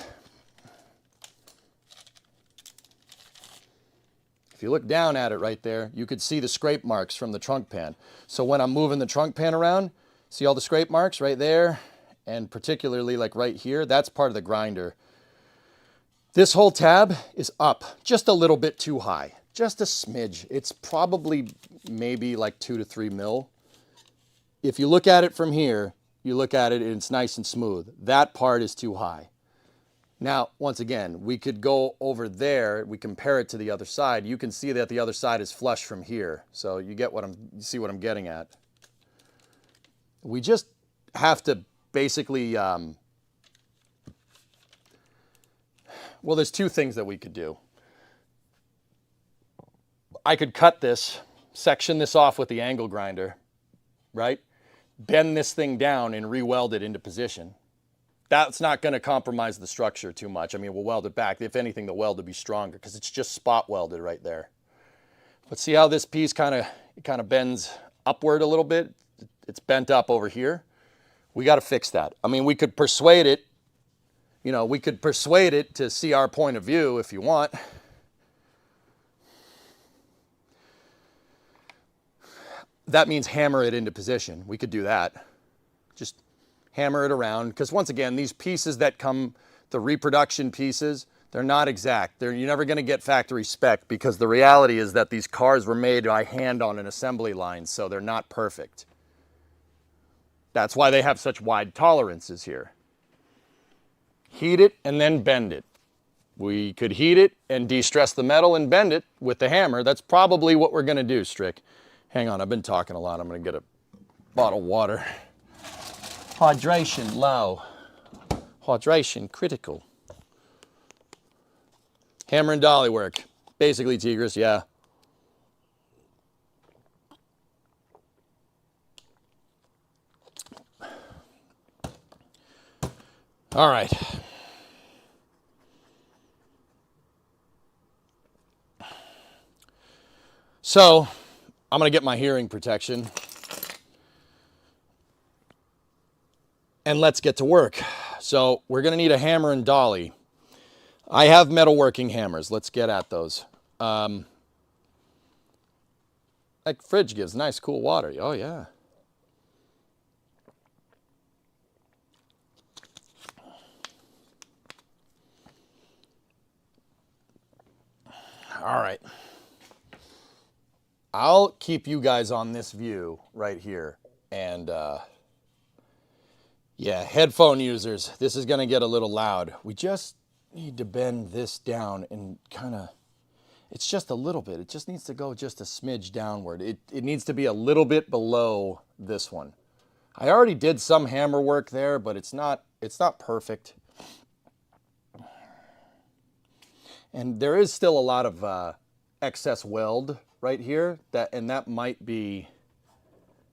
if you look down at it right there, you could see the scrape marks from the trunk pan. So when I'm moving the trunk pan around, see all the scrape marks right there? And particularly like right here, that's part of the grinder. This whole tab is up just a little bit too high, just a smidge. It's probably maybe like 2 to 3 mil. If you look at it from here, you look at it and it's nice and smooth. That part is too high. Now, once again, we could go over there, we compare it to the other side. You can see that the other side is flush from here. So you see what I'm getting at. We just have to basically, well, there's two things that we could do. I could cut this, section this off with the angle grinder, right? Bend this thing down and re-weld it into position. That's not going to compromise the structure too much. I mean, we'll weld it back. If anything, the weld would be stronger because it's just spot welded right there. But see how this piece kind of bends upward a little bit? It's bent up over here. We got to fix that. I mean, we could persuade it, we could persuade it to see our point of view if you want. That means hammer it into position. We could do that. Just hammer it around. Because once again, these pieces that come, the reproduction pieces, they're not exact. You're never going to get factory spec because the reality is that these cars were made by hand on an assembly line, so they're not perfect. That's why they have such wide tolerances here. Heat it and then bend it. We could heat it and de-stress the metal and bend it with the hammer. That's probably what we're going to do, Strick. Hang on, I've been talking a lot. I'm going to get a bottle of water. Hydration low. Hydration critical. Hammer and dolly work. Basically, Tigris, yeah. All right. So, I'm going to get my hearing protection. And let's get to work. So, we're going to need a hammer and dolly. I have metalworking hammers. Let's get at those. That fridge gives nice, cool water. Oh, yeah. All right. I'll keep you guys on this view right here. And yeah, headphone users, this is going to get a little loud. We just need to bend this down and kind of, it's just a little bit. It just needs to go just a smidge downward. It needs to be a little bit below this one. I already did some hammer work there, but it's not perfect. And there is still a lot of excess weld right here, that might be,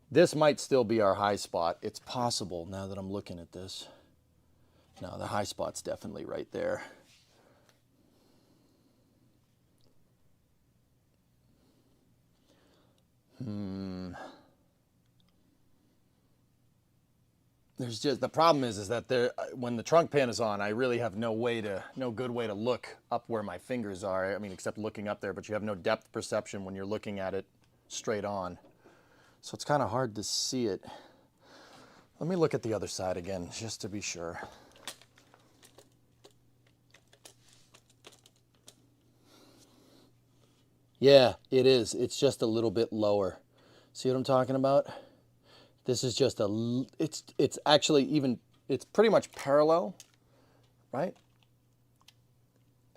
this might still be our high spot. It's possible now that I'm looking at this. No, the high spot's definitely right there. There's just, the problem is that there, when the trunk pin is on, I really have no good way to look up where my fingers are. I mean, except looking up there, but you have no depth perception when you're looking at it straight on. So it's kind of hard to see it. Let me look at the other side again, just to be sure. Yeah, it is. It's just a little bit lower. See what I'm talking about? This is just it's actually even, it's pretty much parallel, right?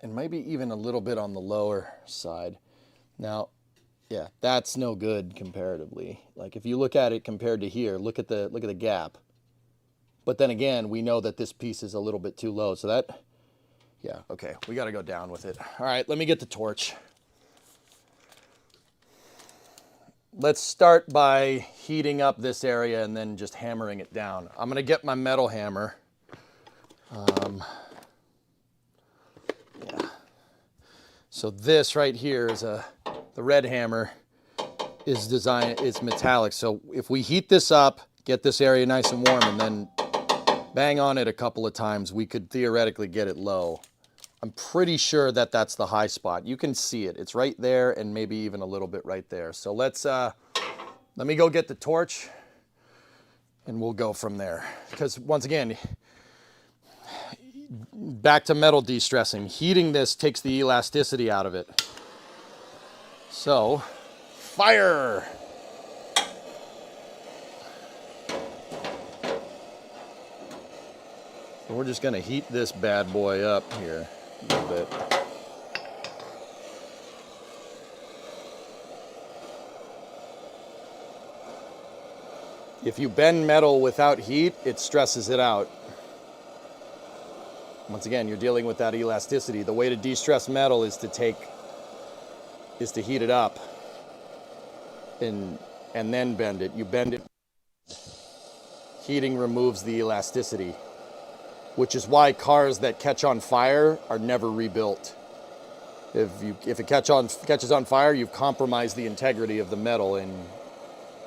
And maybe even a little bit on the lower side. Now, yeah, that's no good comparatively. Like if you look at it compared to here, look at the gap. But then again, we know that this piece is a little bit too low. So that, yeah, okay, we got to go down with it. All right, let me get the torch. Let's start by heating up this area and then just hammering it down. I'm going to get my metal hammer. Yeah. So this right here is the red hammer is designed, it's metallic. So if we heat this up, get this area nice and warm, and then bang on it a couple of times, we could theoretically get it low. I'm pretty sure that that's the high spot. You can see it. It's right there and maybe even a little bit right there. So let me go get the torch and we'll go from there. Because once again, back to metal de-stressing. Heating this takes the elasticity out of it. So, fire! So we're just going to heat this bad boy up here a little bit. If you bend metal without heat, it stresses it out. Once again, you're dealing with that elasticity. The way to de-stress metal is to heat it up and then bend it. You bend it. Heating removes the elasticity, which is why cars that catch on fire are never rebuilt. If it catches on fire, you've compromised the integrity of the metal, and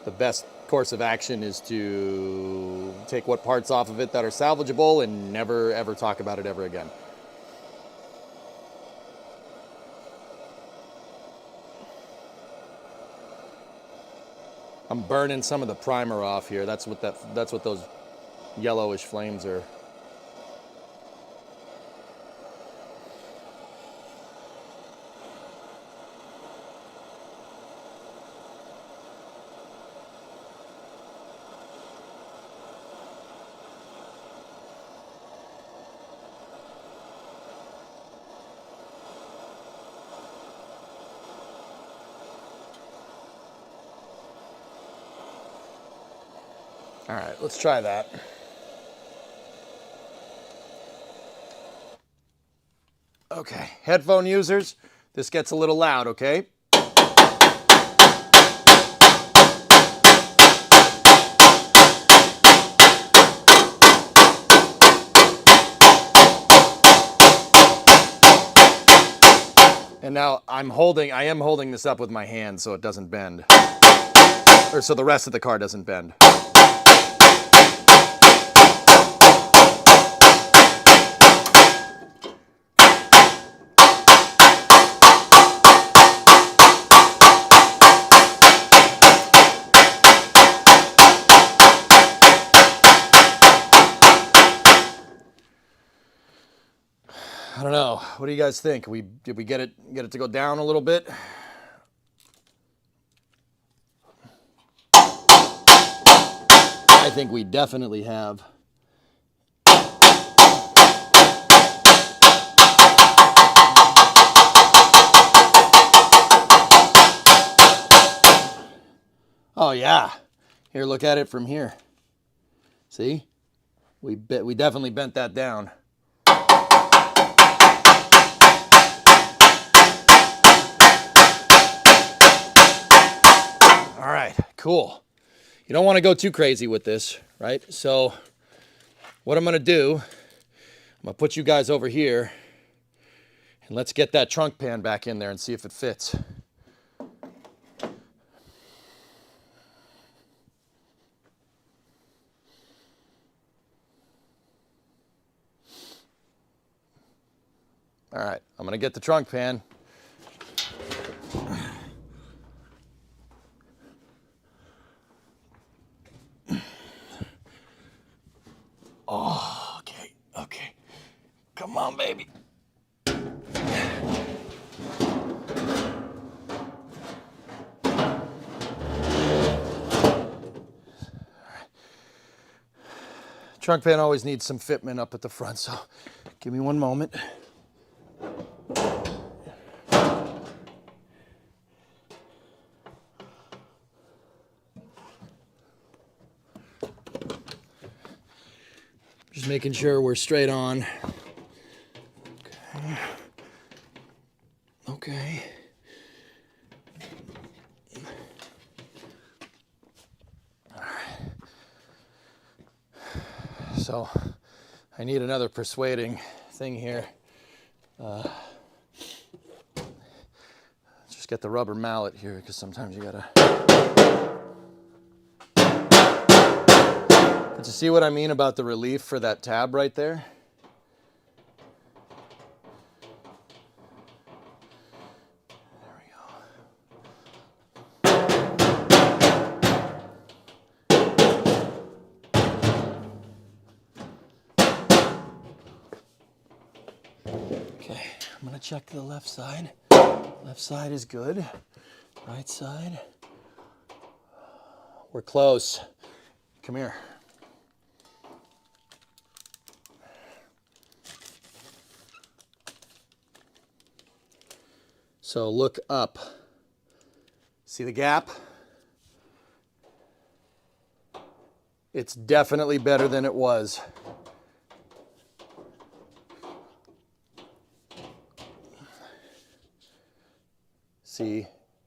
the best course of action is to take what parts off of it that are salvageable and never ever talk about it ever again. I'm burning some of the primer off here. That's what those yellowish flames are. All right, let's try that. Okay, headphone users, this gets a little loud, okay? And now I am holding this up with my hand so it doesn't bend. Or so the rest of the car doesn't bend. I don't know. What do you guys think? Did we get it to go down a little bit? I think we definitely have. Oh yeah. Here, look at it from here. See? We definitely bent that down. All right, cool. You don't want to go too crazy with this, right? So what I'm going to do, I'm going to put you guys over here and let's get that trunk pan back in there and see if it fits. All right, I'm going to get the trunk pan. Oh, okay. Come on, baby. Trunk pan always needs some fitment up at the front, so give me one moment. Just making sure we're straight on. Okay. All right. So I need another persuading thing here. Just get the rubber mallet here because sometimes you gotta. Did you see what I mean about the relief for that tab right there? Okay, I'm gonna check the left side. Left side is good. Right side. We're close. Come here. So look up. See the gap? It's definitely better than it was. See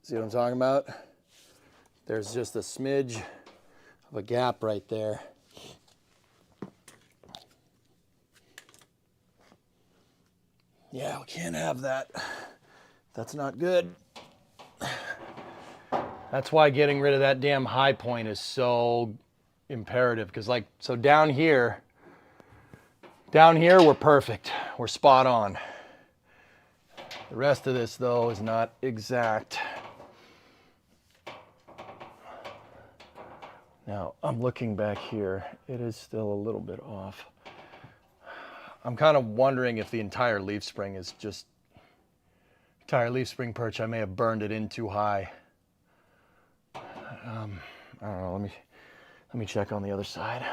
what I'm talking about? There's just a smidge of a gap right there. Yeah, we can't have that. That's not good. That's why getting rid of that damn high point is so imperative, because like, so down here we're perfect. We're spot on. The rest of this though is not exact. Now I'm looking back here. It is still a little bit off. I'm kind of wondering if the entire leaf spring is just entire leaf spring perch. I may have burned it in too high. I don't know. Let me check on the other side.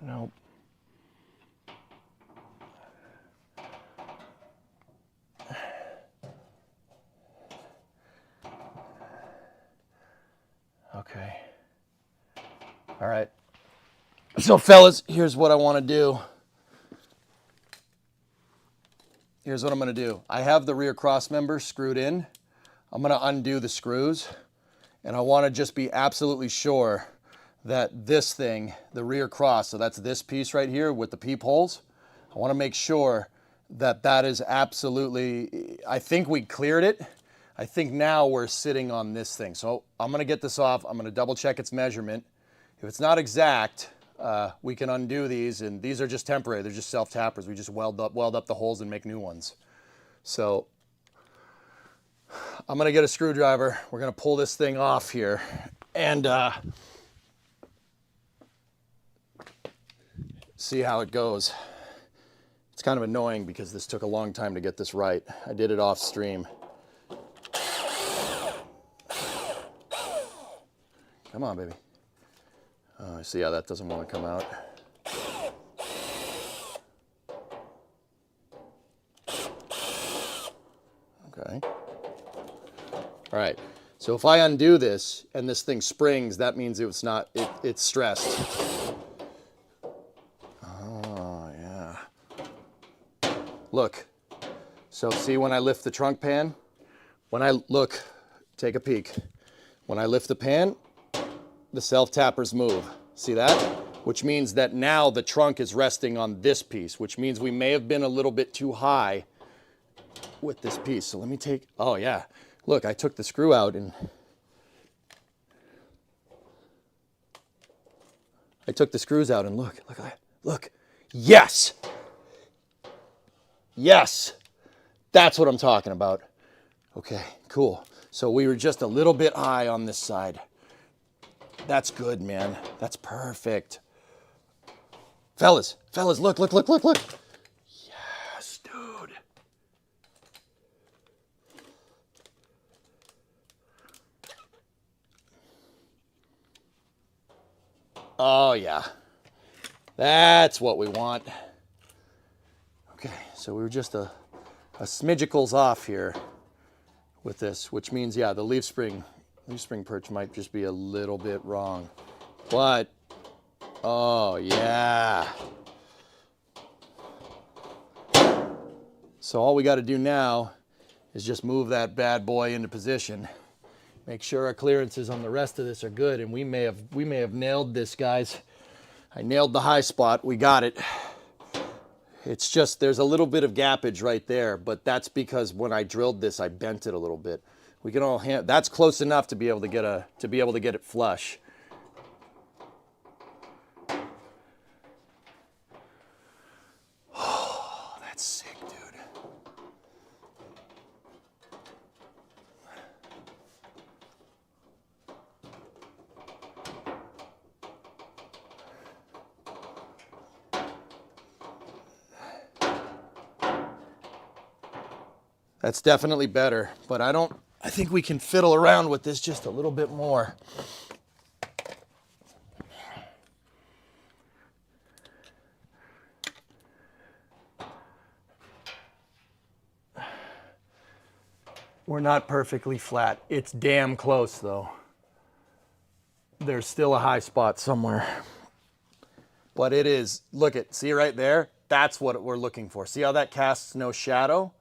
Nope. Okay. All right. So fellas, here's what I want to do. Here's what I'm going to do. I have the rear cross member screwed in. I'm going to undo the screws, and I want to just be absolutely sure that this thing, the rear cross, so that's this piece right here with the peepholes, I want to make sure that that is absolutely, I think we cleared it. I think now we're sitting on this thing. So I'm going to get this off. I'm going to double check its measurement. If it's not exact, we can undo these, and these are just temporary. They're just self-tappers. We just weld up the holes and make new ones. So I'm going to get a screwdriver. We're going to pull this thing off here, and see how it goes. It's kind of annoying because this took a long time to get this right. I did it off stream. Come on, baby. See how that doesn't want to come out. Okay. All right. So if I undo this and this thing springs, that means it's stressed. Oh, yeah. Look. So see when I lift the trunk pan? Take a peek. When I lift the pan, the self-tappers move. See that? Which means that now the trunk is resting on this piece, which means we may have been a little bit too high with this piece. So let me take, oh yeah. Look, I took the screw out and I took the screws out and look. Yes! Yes! That's what I'm talking about. Okay, cool. So we were just a little bit high on this side. That's good, man. That's perfect. Fellas, look. Yes, dude. Oh, yeah. That's what we want. Okay, so we were just a smidgicles off here with this, which means, yeah, the leaf spring perch might just be a little bit wrong. But, oh, yeah. So all we got to do now is just move that bad boy into position. Make sure our clearances on the rest of this are good, and we may have nailed this, guys. I nailed the high spot. We got it. It's just there's a little bit of gappage right there, but that's because when I drilled this, I bent it a little bit. We can all that's close enough to be able to get it flush. Oh, that's sick, dude. That's definitely better, but I think we can fiddle around with this just a little bit more. We're not perfectly flat. It's damn close though. There's still a high spot somewhere. But it is, see right there? That's what we're looking for. See how that casts no shadow?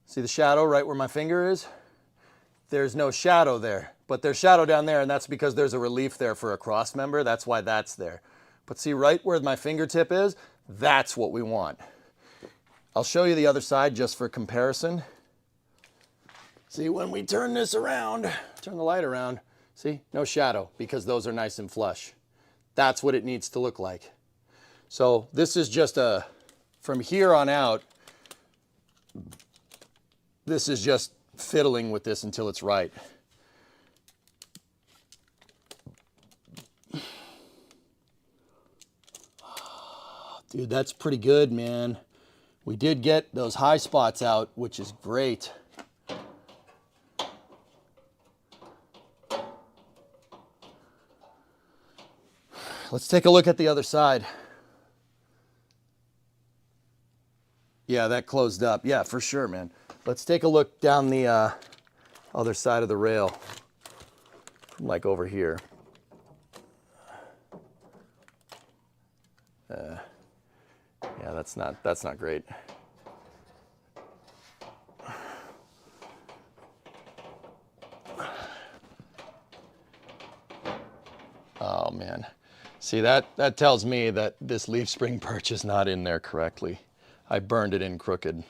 See the shadow right where my finger is? There's no shadow there, but there's shadow down there, and that's because there's a relief there for a cross member. That's why that's there. But see right where my fingertip is? That's what we want. I'll show you the other side just for comparison. See, when we turn this around, turn the light around, see, no shadow because those are nice and flush. That's what it needs to look like. So this is just from here on out, this is just fiddling with this until it's right. Dude, that's pretty good, man. We did get those high spots out, which is great. Let's take a look at the other side. Yeah, that closed up. Yeah, for sure, man. Let's take a look down the other side of the rail, like over here. Yeah, that's not great. Oh man. See, that tells me that this leaf spring perch is not in there correctly. I burned it in crooked.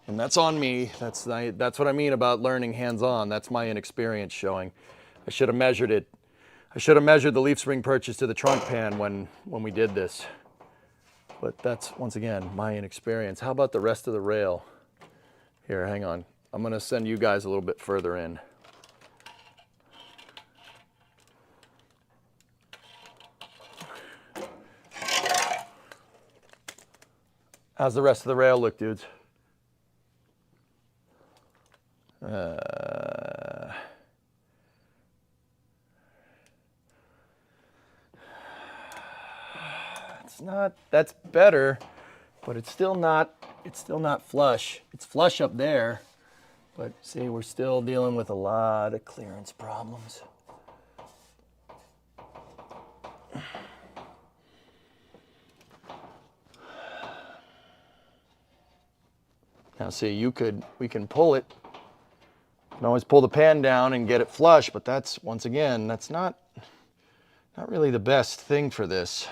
And that's on me. That's what I mean about learning hands-on. That's my inexperience showing. I should have measured it. I should have measured the leaf spring perches to the trunk pan when we did this. But that's, once again, my inexperience. How about the rest of the rail? Here, hang on. I'm gonna send you guys a little bit further in. How's the rest of the rail look, dudes? That's better, but it's still not flush. It's flush up there, but see, we're still dealing with a lot of clearance problems. Now see, we can pull it. You can always pull the pan down and get it flush, but that's, once again, that's not really the best thing for this.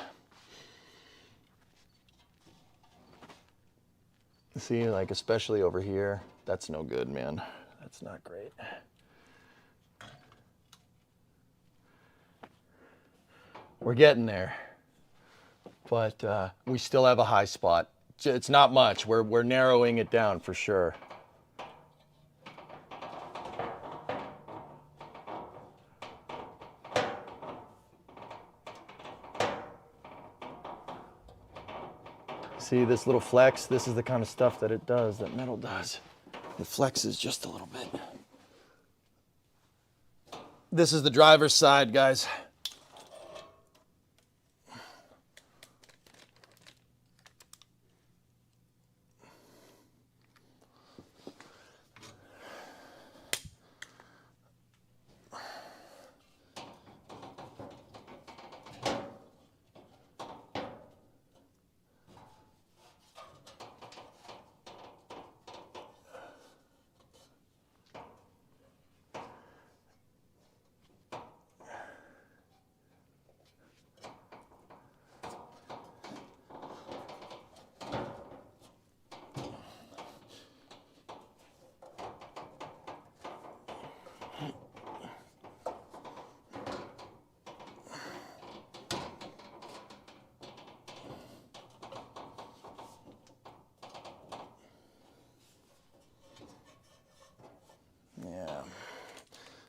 See, like especially over here, that's no good, man. That's not great. We're getting there, but we still have a high spot. It's not much. We're narrowing it down for sure. See this little flex? This is the kind of stuff that it does, that metal does. It flexes just a little bit. This is the driver's side, guys.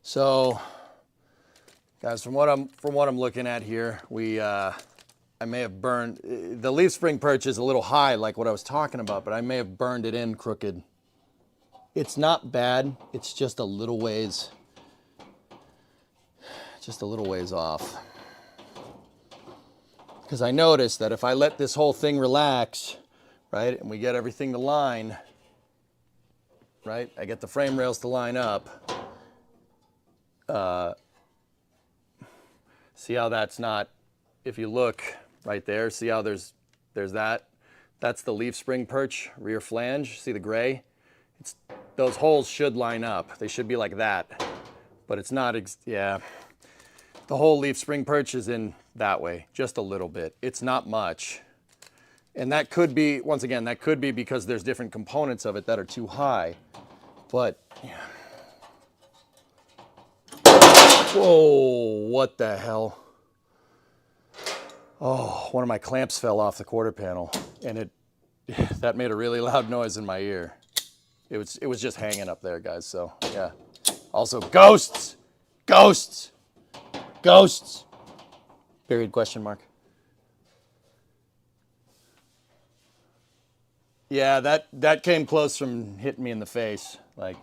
So, guys, from what I'm looking at here, I may have burned the leaf spring perch is a little high, like what I was talking about, but I may have burned it in crooked. It's not bad. It's just a little ways off. Because I noticed that if I let this whole thing relax, right, and we get everything to line, right, I get the frame rails to line up. See how that's not, if you look right there, see how there's that? That's the leaf spring perch, rear flange. See the gray? Those holes should line up. They should be like that, but it's not, yeah. The whole leaf spring perch is in that way, just a little bit. It's not much. And that could be, once again, that could be because there's different components of it that are too high. But, yeah. Whoa, what the hell? Oh, one of my clamps fell off the quarter panel, and that made a really loud noise in my ear. It was just hanging up there, guys, so yeah. Also, ghosts! Ghosts! Ghosts! Period, question mark. Yeah, that came close from hitting me in the face. Like,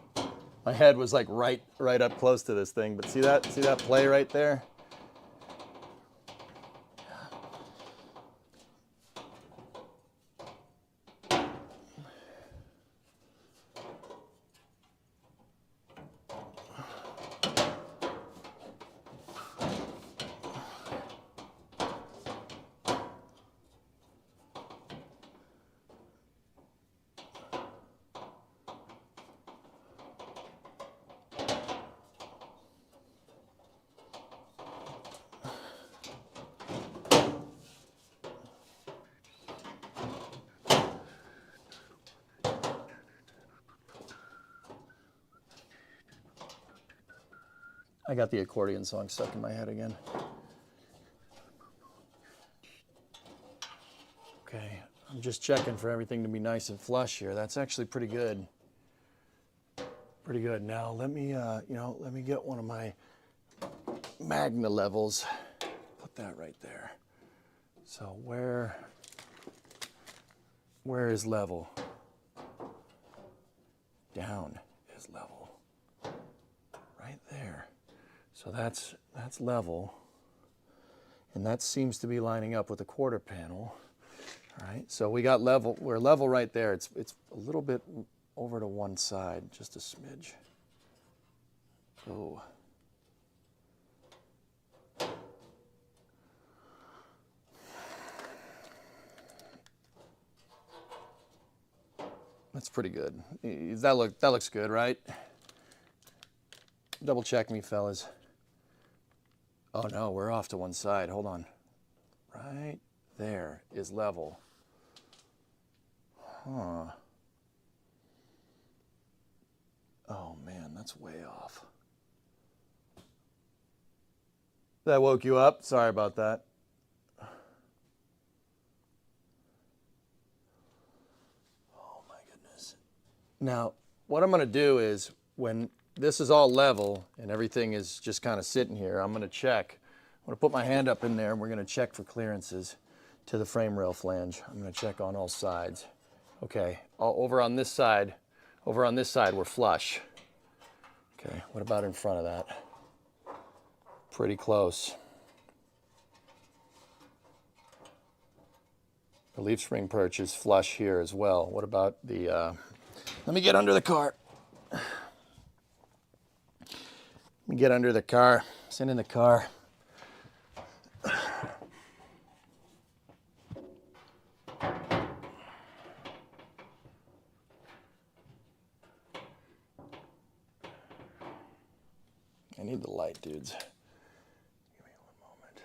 my head was like right up close to this thing, but see that play right there? I got the accordion song stuck in my head again. Okay, I'm just checking for everything to be nice and flush here. That's actually pretty good. Pretty good. Now let me, let me get one of my Magna levels. Put that right there. So where is level? Down is level. Right there. So that's level, and that seems to be lining up with the quarter panel. All right, so we got level. We're level right there. It's a little bit over to one side, just a smidge. Oh. That's pretty good. That looks good, right? Double check me, fellas. Oh no, we're off to one side. Hold on. Right there is level. Huh. Oh man, that's way off. That woke you up? Sorry about that. Oh my goodness. Now, what I'm going to do is when this is all level and everything is just kind of sitting here, I'm going to check. I'm going to put my hand up in there and we're going to check for clearances to the frame rail flange. I'm going to check on all sides. Okay, over on this side, we're flush. Okay, what about in front of that? Pretty close. The leaf spring perch is flush here as well. What about the, let me get under the car. Let me get under the car, sit in the car. I need the light, dudes. Give me one moment.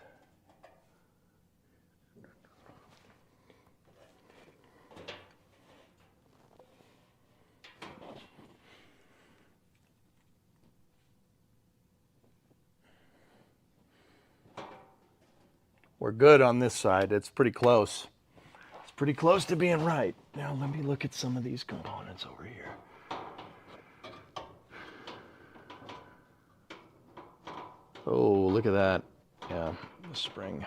We're good on this side. It's pretty close. It's pretty close to being right. Now let me look at some of these components over here. Oh, look at that. Yeah, the spring.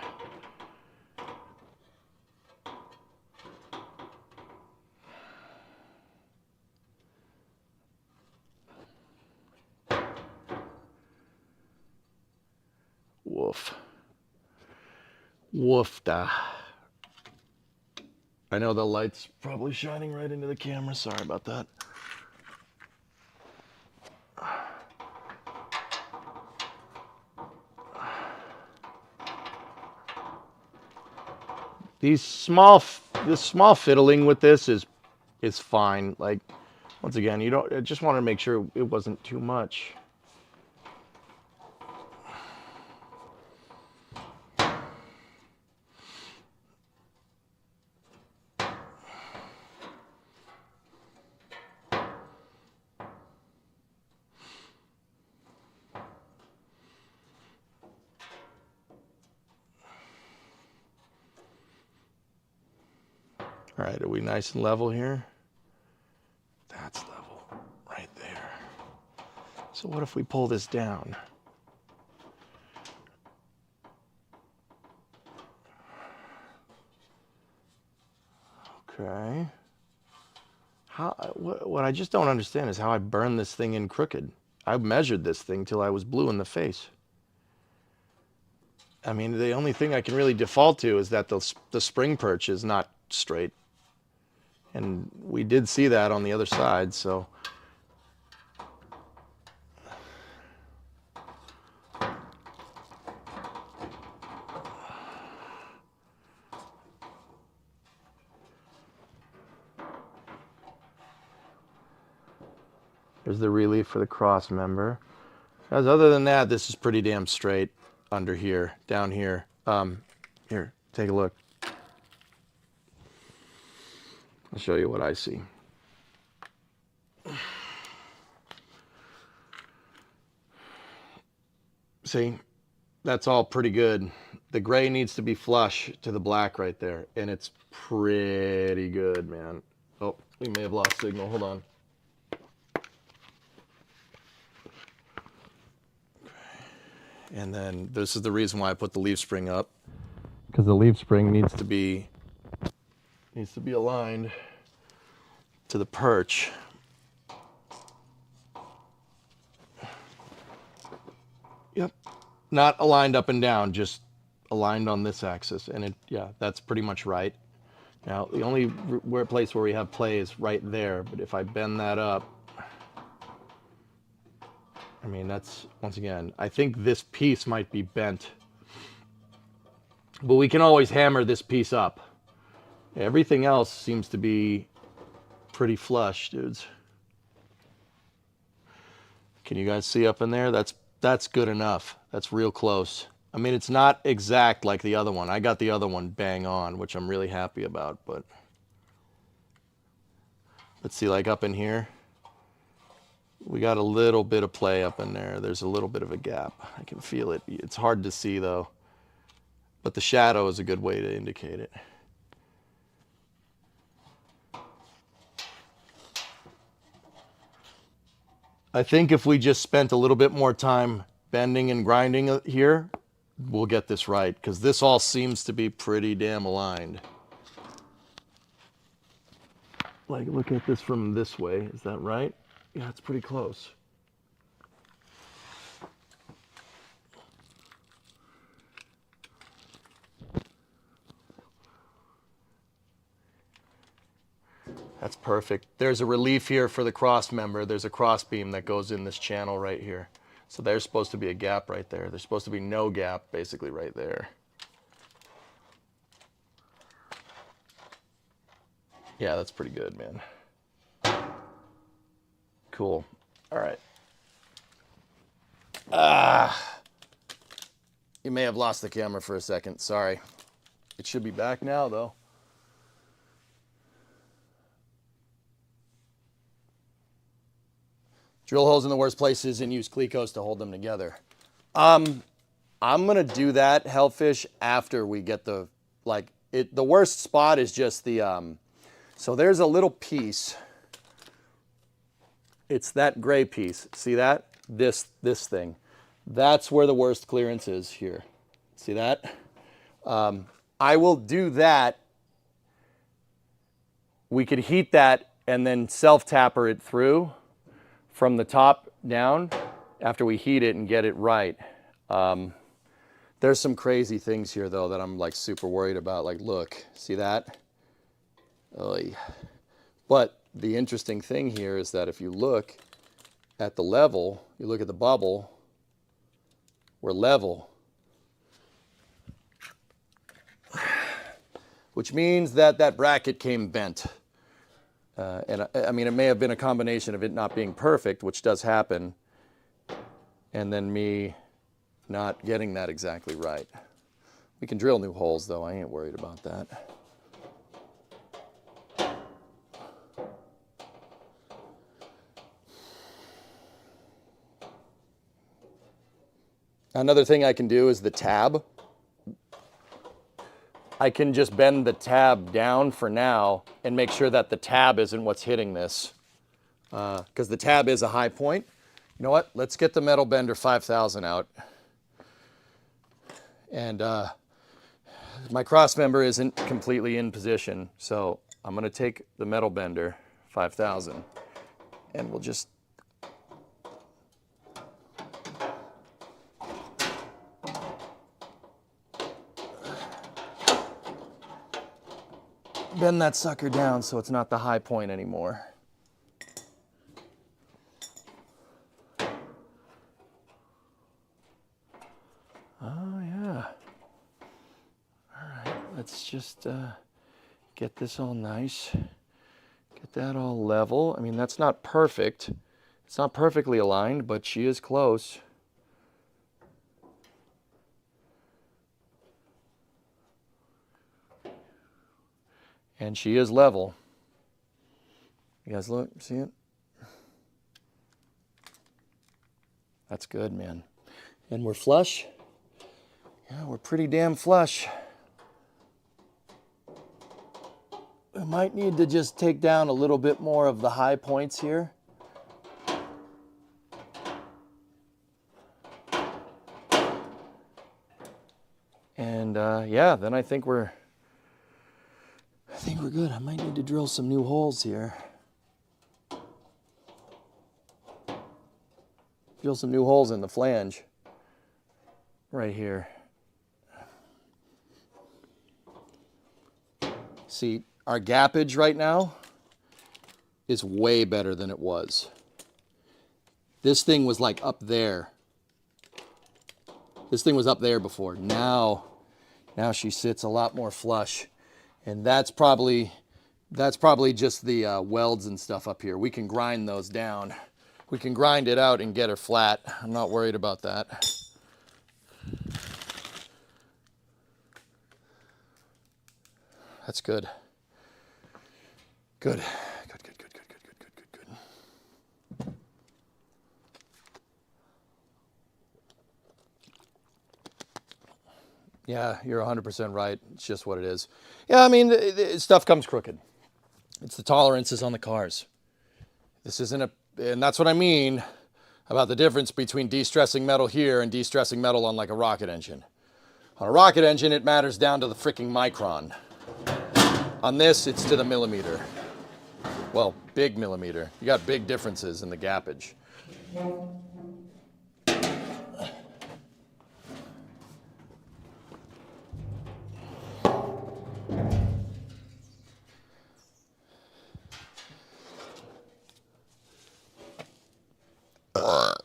Woofda. I know the light's probably shining right into the camera. Sorry about that. This small fiddling with this is fine. Like, once again, I just want to make sure it wasn't too much. All right, are we nice and level here? That's level right there. So what if we pull this down? Okay. What I just don't understand is how I burned this thing in crooked. I measured this thing till I was blue in the face. I mean, the only thing I can really default to is that the spring perch is not straight. And we did see that on the other side, so. There's the relief for the cross member. Guys, other than that, this is pretty damn straight under here, down here. Here, take a look. I'll show you what I see. See, that's all pretty good. The gray needs to be flush to the black right there, and it's pretty good, man. Oh, we may have lost signal. Hold on. And then this is the reason why I put the leaf spring up, because the leaf spring needs to be aligned to the perch. Yep, not aligned up and down, just aligned on this axis, and yeah, that's pretty much right. Now the only place where we have play is right there, but if I bend that up, I mean, that's, once again, I think this piece might be bent, but we can always hammer this piece up. Everything else seems to be pretty flush, dudes. Can you guys see up in there? That's good enough. That's real close. I mean, it's not exact like the other one. I got the other one bang on, which I'm really happy about, but let's see, like up in here, we got a little bit of play up in there. There's a little bit of a gap. I can feel it. It's hard to see though, but the shadow is a good way to indicate it. I think if we just spent a little bit more time bending and grinding here, we'll get this right, because this all seems to be pretty damn aligned. Like, look at this from this way. Is that right? Yeah, it's pretty close. That's perfect. There's a relief here for the cross member. There's a cross beam that goes in this channel right here. So there's supposed to be a gap right there. There's supposed to be no gap basically right there. Yeah, that's pretty good, man. Cool. All right. You may have lost the camera for a second. Sorry. It should be back now, though. Drill holes in the worst places and use Clecos to hold them together. I'm gonna do that, Hellfish, after we get the, the worst spot is just the, so there's a little piece. It's that gray piece. See that? This thing. That's where the worst clearance is here. See that? I will do that. We could heat that and then self-tapper it through from the top down after we heat it and get it right. There's some crazy things here, though, that I'm like super worried about. Like, look, see that? Oy. But the interesting thing here is that if you look at the level, you look at the bubble, we're level. Which means that that bracket came bent. And I mean, it may have been a combination of it not being perfect, which does happen, and then me not getting that exactly right. We can drill new holes, though. I ain't worried about that. Another thing I can do is the tab. I can just bend the tab down for now and make sure that the tab isn't what's hitting this, because the tab is a high point. You know what? Let's get the Metal Bender 5000 out. And my cross member isn't completely in position, so I'm going to take the Metal Bender 5000 and we'll just bend that sucker down so it's not the high point anymore. Oh yeah. All right, let's just get this all nice. Get that all level. I mean, that's not perfect. It's not perfectly aligned, but she is close. And she is level. You guys look, see it? That's good, man. And we're flush. Yeah, we're pretty damn flush. We might need to just take down a little bit more of the high points here. And yeah, then I think we're good. I might need to drill some new holes here. Drill some new holes in the flange. Right here. See, our gappage right now is way better than it was. This thing was like up there. This thing was up there before. Now she sits a lot more flush. And that's probably just the welds and stuff up here. We can grind those down. We can grind it out and get her flat. I'm not worried about that. That's good. Good. Good. Yeah, you're 100% right. It's just what it is. Yeah, I mean, stuff comes crooked. It's the tolerances on the cars. This isn't and that's what I mean about the difference between de-stressing metal here and de-stressing metal on like a rocket engine. On a rocket engine, it matters down to the freaking micron. On this, it's to the millimeter. Well, big millimeter. You got big differences in the gappage.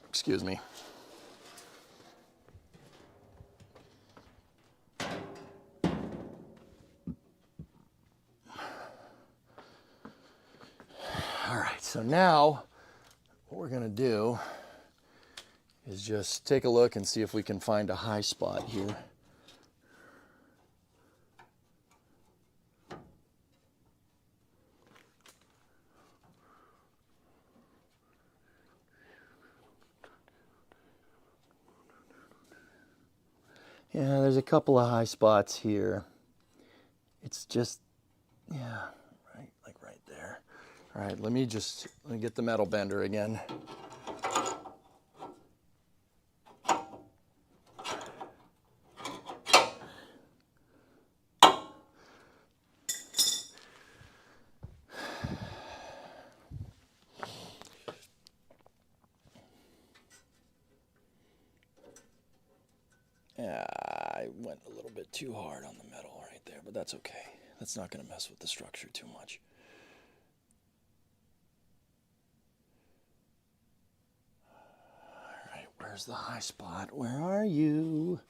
Excuse me. All right, so now what we're going to do is just take a look and see if we can find a high spot here. Yeah, there's a couple of high spots here. It's just, yeah, right, like right there. All right, let me get the Metal Bender again. I went a little bit too hard on the metal right there, but that's okay. That's not going to mess with the structure too much. All right, where's the high spot? Where are you?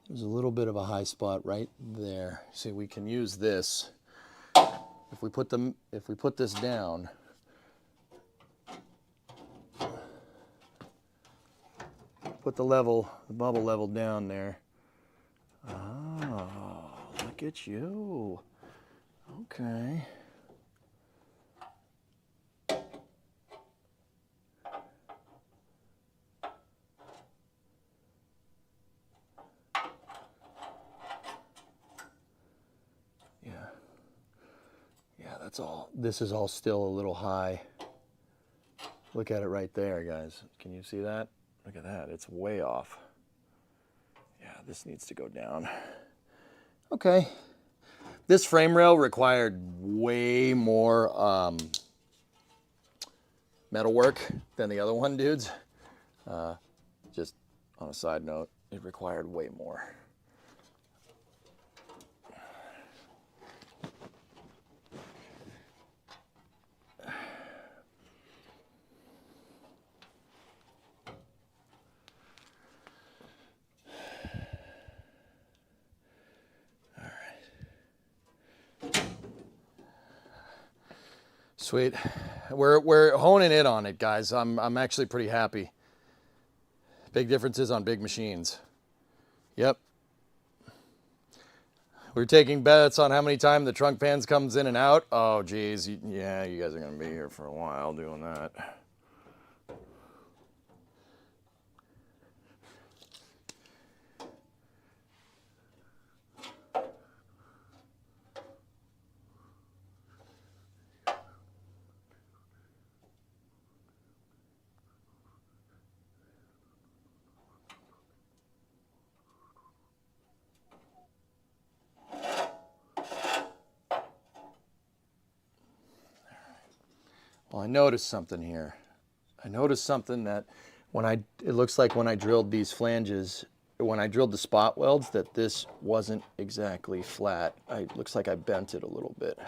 There's a little bit of a high spot right there. See, we can use this. If we put this down, put the bubble level down there. Oh, look at you. Okay. That's all. This is all still a little high. Look at it right there, guys. Can you see that? Look at that. It's way off. Yeah, this needs to go down. Okay. This frame rail required way more metal work than the other one, dudes. Just on a side note, it required way more. Sweet. We're honing in on it, guys. I'm actually pretty happy. Big differences on big machines. Yep. We're taking bets on how many times the trunk fans comes in and out. Oh, geez. Yeah, you guys are going to be here for a while doing that. Well, I noticed something here. I noticed something that it looks like when I drilled these flanges, when I drilled the spot welds, that this wasn't exactly flat. It looks like I bent it a little bit.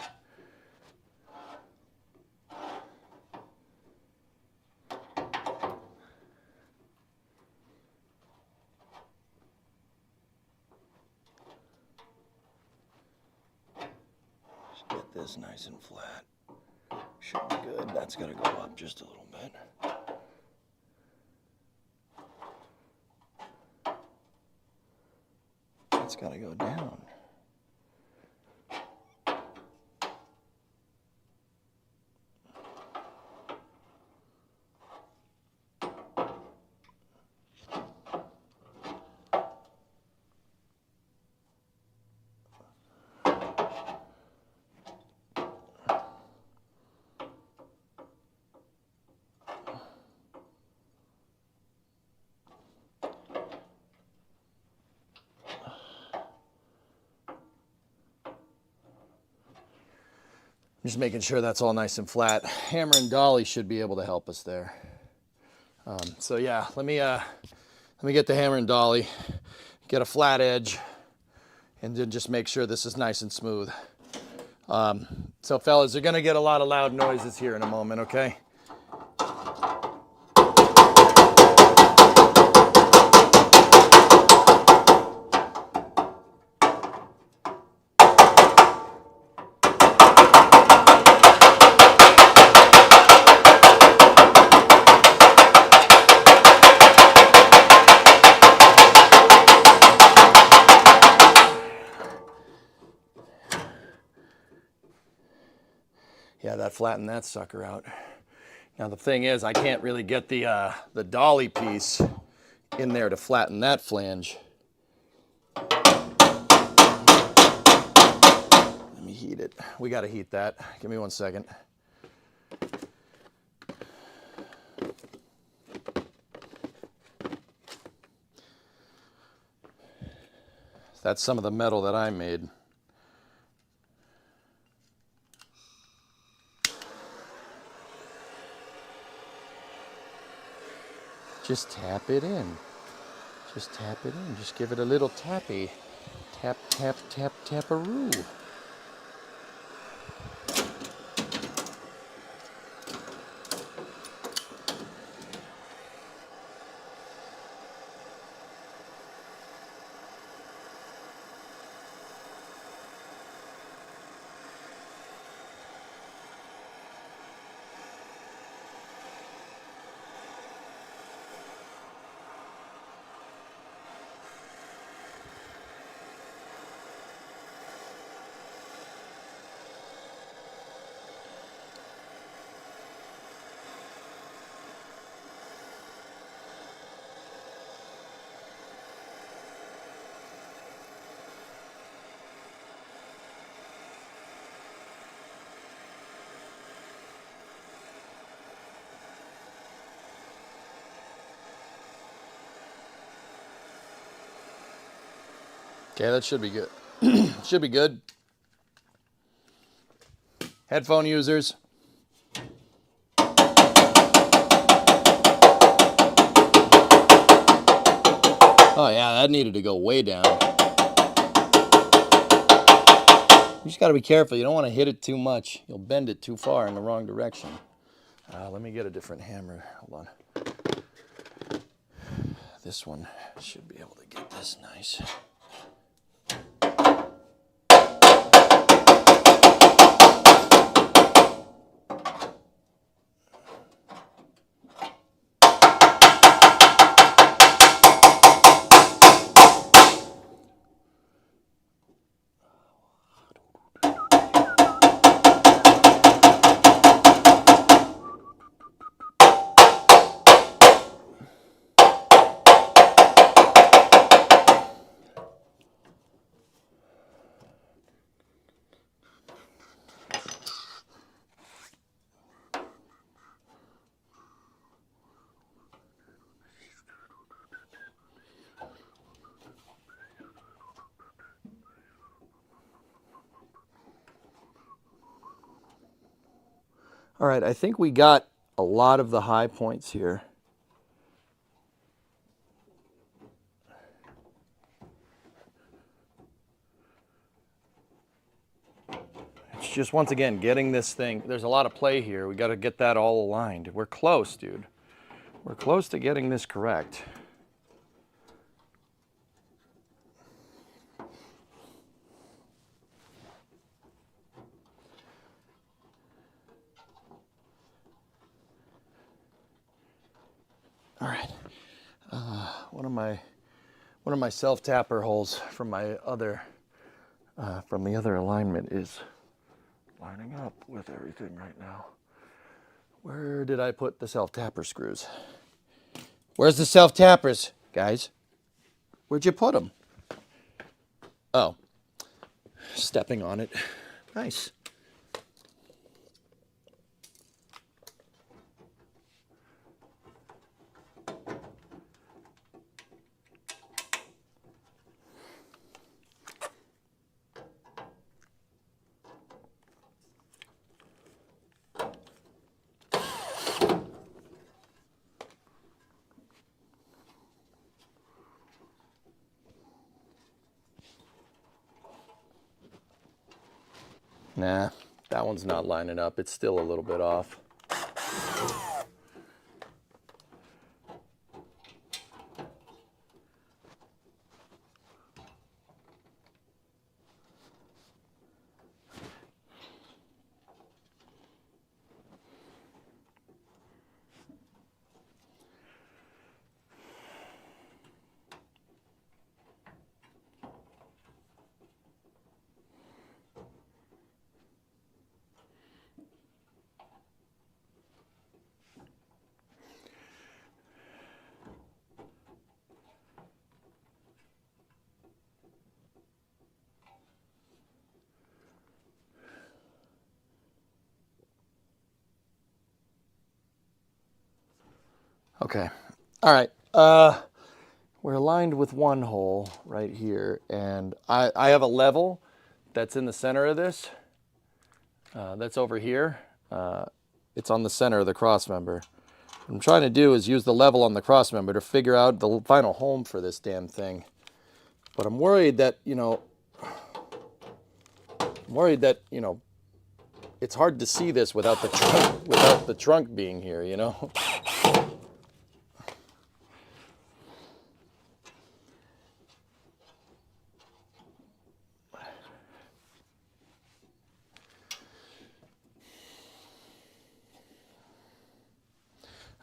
Just get this nice and flat. Should be good. That's got to go up just a little bit. That's got to go down. Just making sure that's all nice and flat. Hammer and dolly should be able to help us there. So yeah, let me get the hammer and dolly, get a flat edge, and then just make sure this is nice and smooth. So fellas, you're gonna get a lot of loud noises here in a moment, okay? Yeah, that flattened that sucker out. Now the thing is, I can't really get the dolly piece in there to flatten that flange. Let me heat it. We got to heat that. Give me 1 second. That's some of the metal that I made. Just tap it in. Just tap it in. Just give it a little tappy. Tap, tap, tap, tap-a-roo. Okay, that should be good. Should be good. Headphone users. Oh yeah, that needed to go way down. You just gotta be careful. You don't want to hit it too much. You'll bend it too far in the wrong direction. Let me get a different hammer. Hold on. This one should be able to get this nice. All right, I think we got a lot of the high points here. It's just, once again, getting this thing. There's a lot of play here. We got to get that all aligned. We're close, dude. We're close to getting this correct. All right, one of my self-tapper holes from my other from the other alignment is lining up with everything right now. Where did I put the self-tapper screws? Where's the self-tappers, guys? Where'd you put them? Oh, stepping on it. Nice. Nah, that one's not lining up. It's still a little bit off. Okay, all right. We're aligned with one hole right here, and I have a level that's in the center of this. That's over here. It's on the center of the cross member. What I'm trying to do is use the level on the cross member to figure out the final home for this damn thing. But I'm worried that, it's hard to see this without the trunk being here,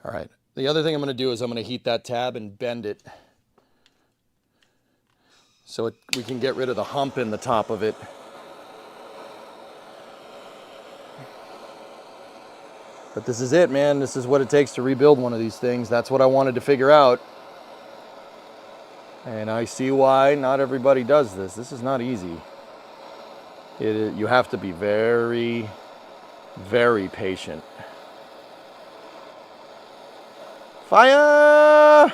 All right, the other thing I'm going to do is I'm going to heat that tab and bend it so we can get rid of the hump in the top of it. But this is it, man. This is what it takes to rebuild one of these things. That's what I wanted to figure out. And I see why not everybody does this. This is not easy. You have to be very, very patient. Fire!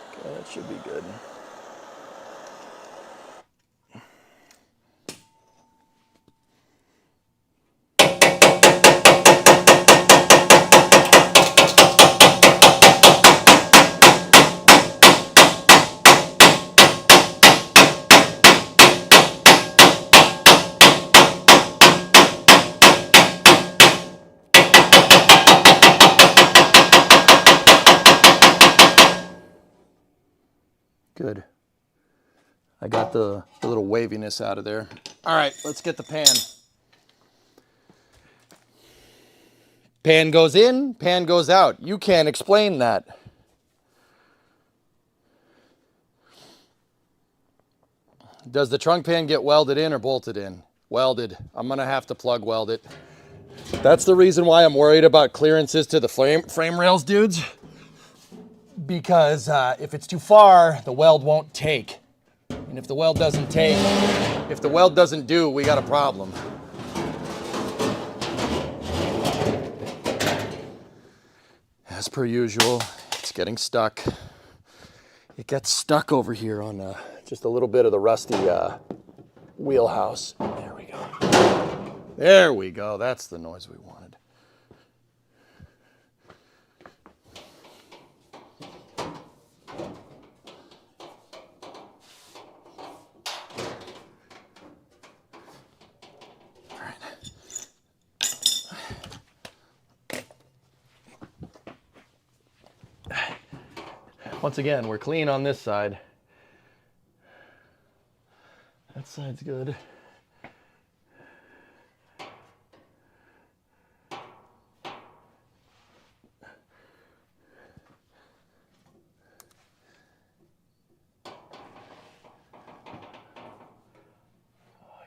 Okay, that should be good. Good. I got the little waviness out of there. All right, let's get the pan. Pan goes in, pan goes out. You can't explain that. Does the trunk pan get welded in or bolted in? Welded. I'm gonna have to plug weld it. That's the reason why I'm worried about clearances to the frame rails, dudes. Because if it's too far, the weld won't take. And if the weld doesn't take, if the weld doesn't do, we got a problem. As per usual, it's getting stuck. It gets stuck over here on just a little bit of the rusty wheelhouse. There we go. There we go. That's the noise we wanted. Once again, we're clean on this side. That side's good. Oh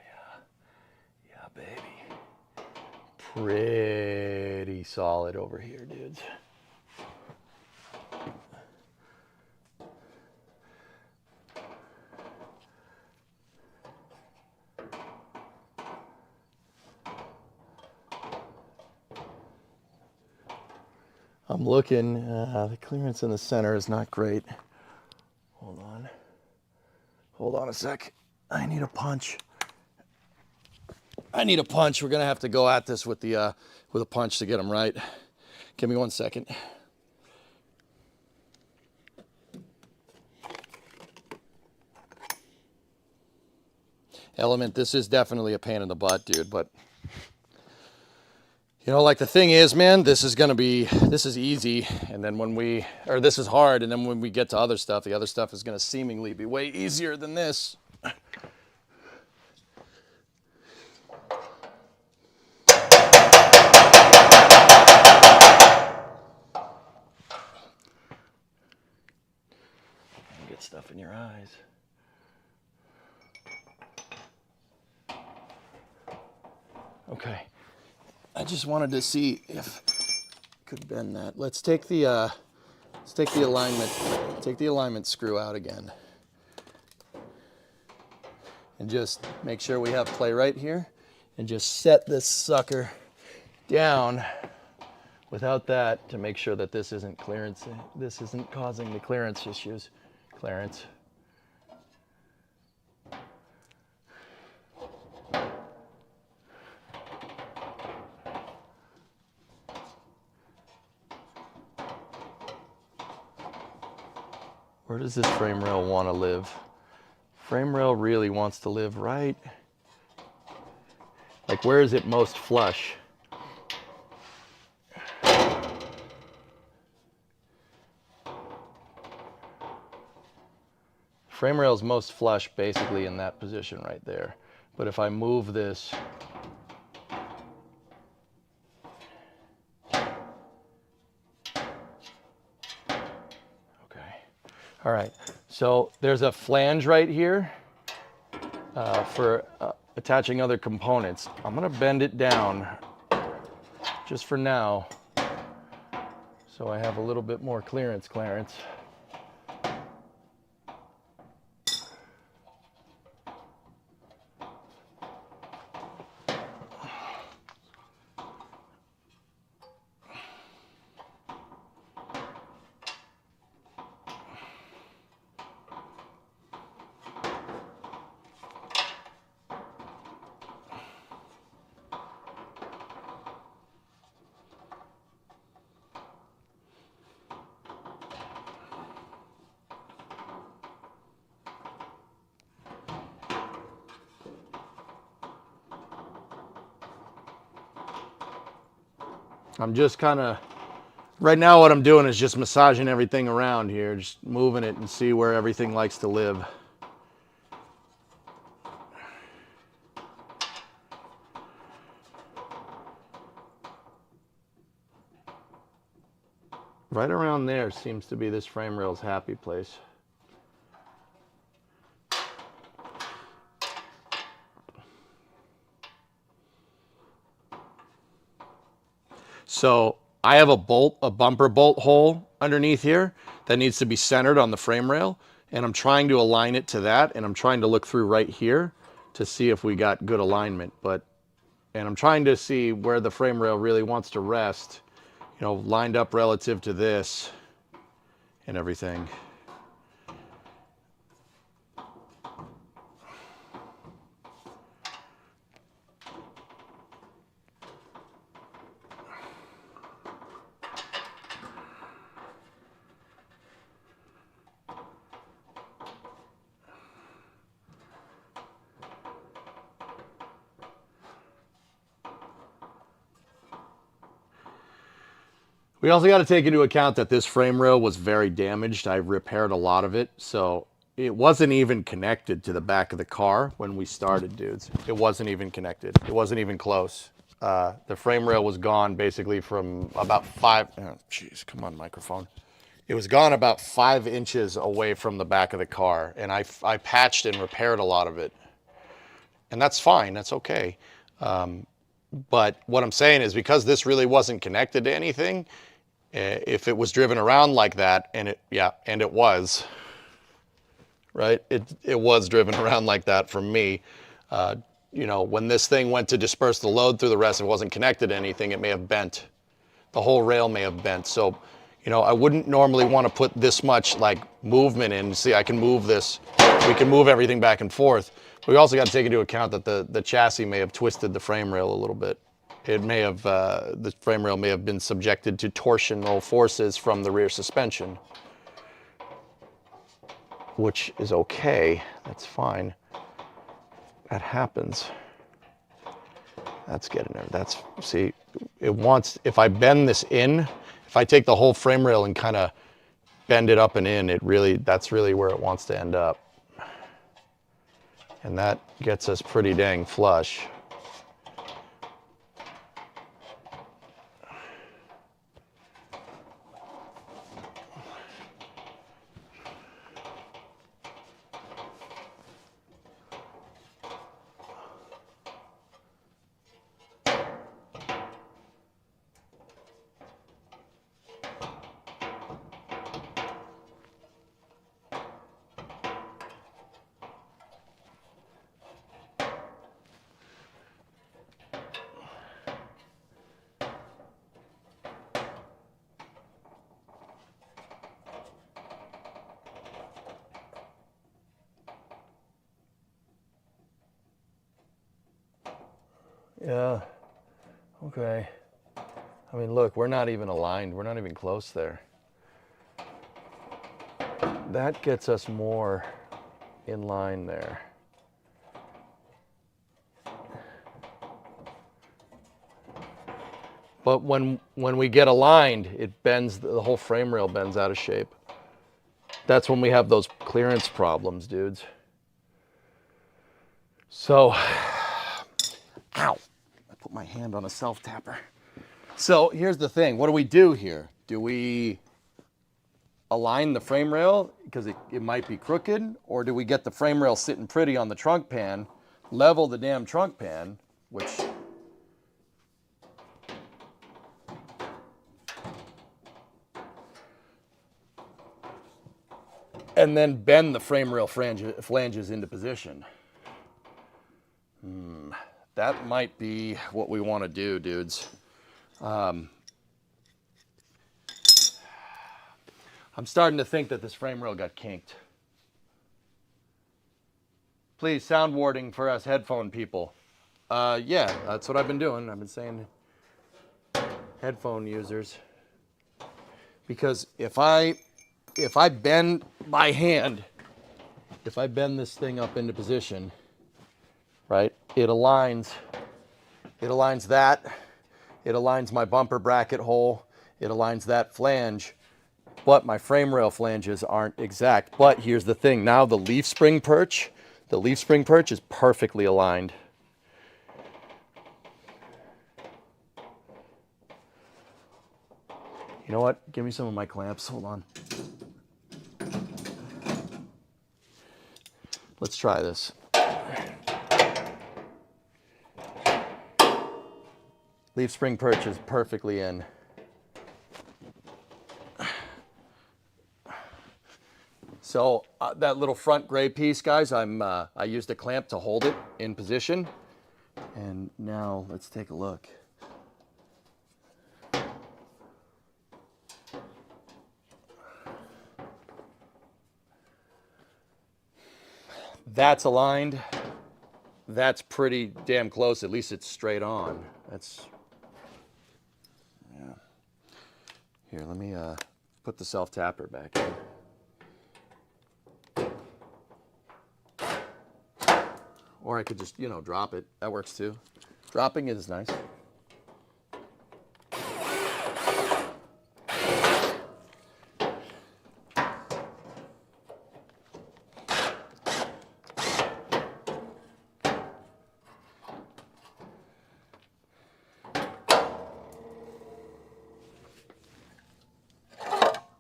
yeah. Yeah, baby. Pretty solid over here, dudes. I'm looking, the clearance in the center is not great. Hold on a sec. I need a punch. We're gonna have to go at this with a punch to get them right. Give me 1 second. Element, this is definitely a pain in the butt, dude, but like the thing is, man, this is easy, and then this is hard, and then when we get to other stuff, the other stuff is gonna seemingly be way easier than this. Get stuff in your eyes. Okay. I just wanted to see if I could bend that. Let's take the alignment screw out again. And just make sure we have play right here and just set this sucker down without that, to make sure that this isn't clearance, this isn't causing the clearance issues. Clearance. Where does this frame rail want to live? Frame rail really wants to live right, like where is it most flush? Frame rail is most flush basically in that position right there. But if I move this, all right, so there's a flange right here for attaching other components. I'm gonna bend it down just for now so I have a little bit more clearance. I'm just kind of, right now what I'm doing is just massaging everything around here, just moving it and see where everything likes to live. Right around there seems to be this frame rail's happy place. So I have a bumper bolt hole underneath here that needs to be centered on the frame rail, and I'm trying to align it to that, and I'm trying to look through right here to see if we got good alignment. And I'm trying to see where the frame rail really wants to rest, you know, lined up relative to this and everything. We also got to take into account that this frame rail was very damaged. I repaired a lot of it, so it wasn't even connected to the back of the car when we started, dudes. It wasn't even connected. It wasn't even close. The frame rail was gone basically from about come on, microphone. It was gone about 5 inches away from the back of the car, and I patched and repaired a lot of it. And that's fine, that's okay. But what I'm saying is, because this really wasn't connected to anything, if it was driven around like that, and it was, right? It was driven around like that from me. You know, when this thing went to disperse the load through the rest, it wasn't connected to anything, it may have bent. The whole rail may have bent. So, you know, I wouldn't normally want to put this much like movement in. See, I can move this, we can move everything back and forth. We also got to take into account that the chassis may have twisted the frame rail a little bit. It may have, the frame rail may have been subjected to torsional forces from the rear suspension, which is okay, that's fine. That happens. That's getting there, that's, see, it wants, if I bend this in, if I take the whole frame rail and kind of bend it up and in, that's really where it wants to end up. And that gets us pretty dang flush. Yeah. Okay. I mean, look, we're not even aligned. We're not even close there. That gets us more in line there. But when we get aligned, it bends, the whole frame rail bends out of shape. That's when we have those clearance problems, dudes. So, ow, I put my hand on a self-tapper. So here's the thing, what do we do here? Do we align the frame rail because it might be crooked, or do we get the frame rail sitting pretty on the trunk pan, level the damn trunk pan, which and then bend the frame rail flanges into position? That might be what we want to do, dudes. I'm starting to think that this frame rail got kinked. Please, sound warding for us headphone people. Yeah, that's what I've been doing. I've been saying headphone users. Because if I bend my hand, if I bend this thing up into position, right, it aligns that, it aligns my bumper bracket hole, it aligns that flange, but my frame rail flanges aren't exact. But here's the thing, now the leaf spring perch is perfectly aligned. You know what? Give me some of my clamps. Hold on. Let's try this. Leaf spring perch is perfectly in. So that little front gray piece, guys, I used a clamp to hold it in position. And now let's take a look. That's aligned. That's pretty damn close. At least it's straight on. That's, yeah. Here, let me put the self-tapper back in. Or I could just, drop it. That works too. Dropping it is nice.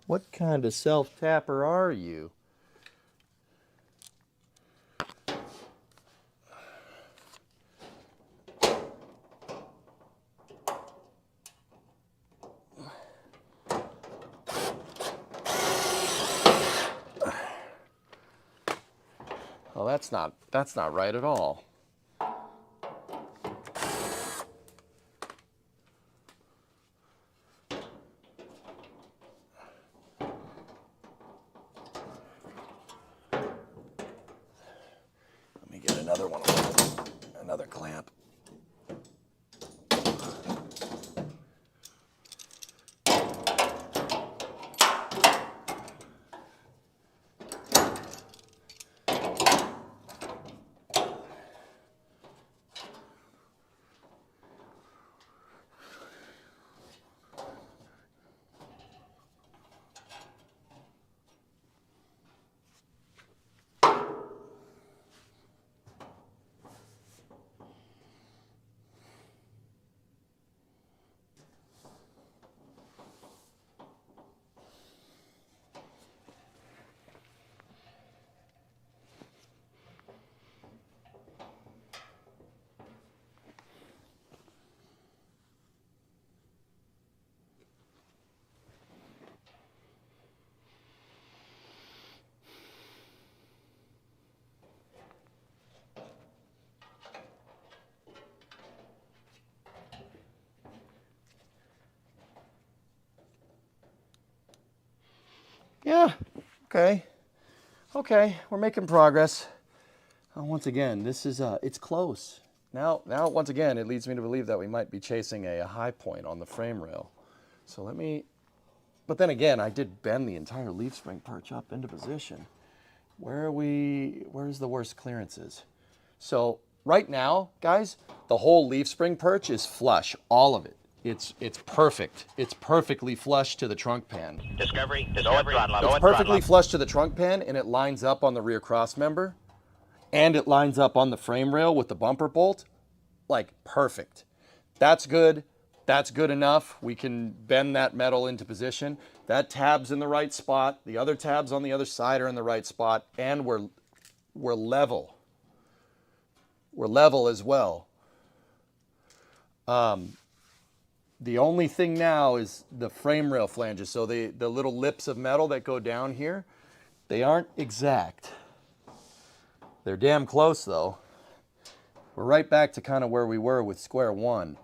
What kind of self-tapper are you? Well, that's not right at all. Let me get another one of those, another clamp. Yeah, okay, we're making progress. Once again, this is, it's close. now once again, it leads me to believe that we might be chasing a high point on the frame rail. So but then again, I did bend the entire leaf spring perch up into position. Where's the worst clearances? So right now, guys, the whole leaf spring perch is flush, all of it. It's perfect. It's perfectly flush to the trunk pan. Discovery. It's perfectly flush to the trunk pan, and it lines up on the rear cross member, and it lines up on the frame rail with the bumper bolt, like perfect. That's good. That's good enough. We can bend that metal into position. That tab's in the right spot. The other tabs on the other side are in the right spot, and we're level. We're level as well. The only thing now is the frame rail flanges. So the little lips of metal that go down here, they aren't exact. They're damn close though. We're right back to kind of where we were with square one.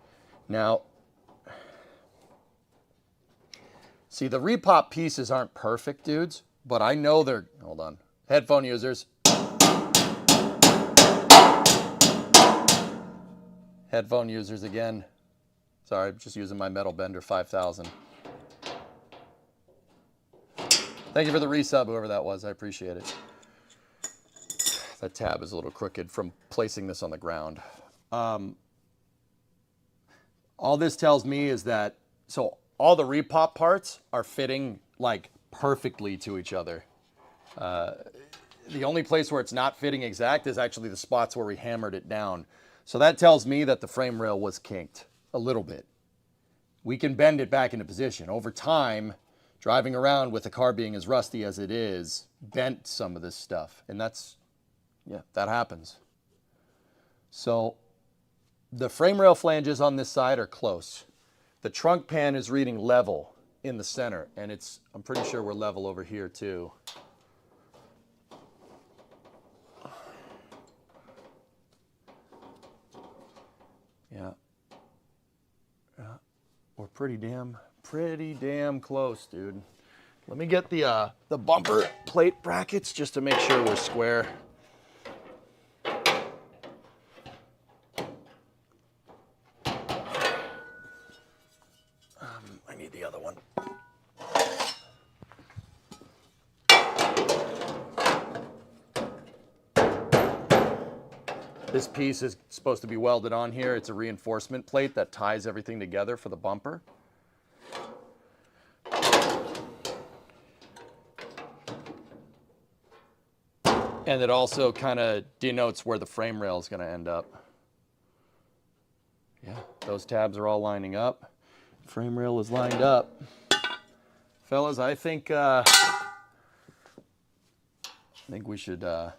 Now, see, the repop pieces aren't perfect, dudes, but I know they're, hold on, headphone users. Headphone users again. Sorry, I'm just using my Metal Bender 5000. Thank you for the resub, whoever that was. I appreciate it. That tab is a little crooked from placing this on the ground. All this tells me is that, so all the repop parts are fitting like perfectly to each other. The only place where it's not fitting exact is actually the spots where we hammered it down. So that tells me that the frame rail was kinked a little bit. We can bend it back into position. Over time, driving around with the car being as rusty as it is, bent some of this stuff. And that's, yeah, that happens. So the frame rail flanges on this side are close. The trunk pan is reading level in the center, and I'm pretty sure we're level over here too. Yeah. Yeah. We're pretty damn close, dude. Let me get the bumper plate brackets just to make sure we're square. I need the other one. This piece is supposed to be welded on here. It's a reinforcement plate that ties everything together for the bumper. And it also kind of denotes where the frame rail is going to end up. Yeah, those tabs are all lining up. Frame rail is lined up. Fellas, I think we should I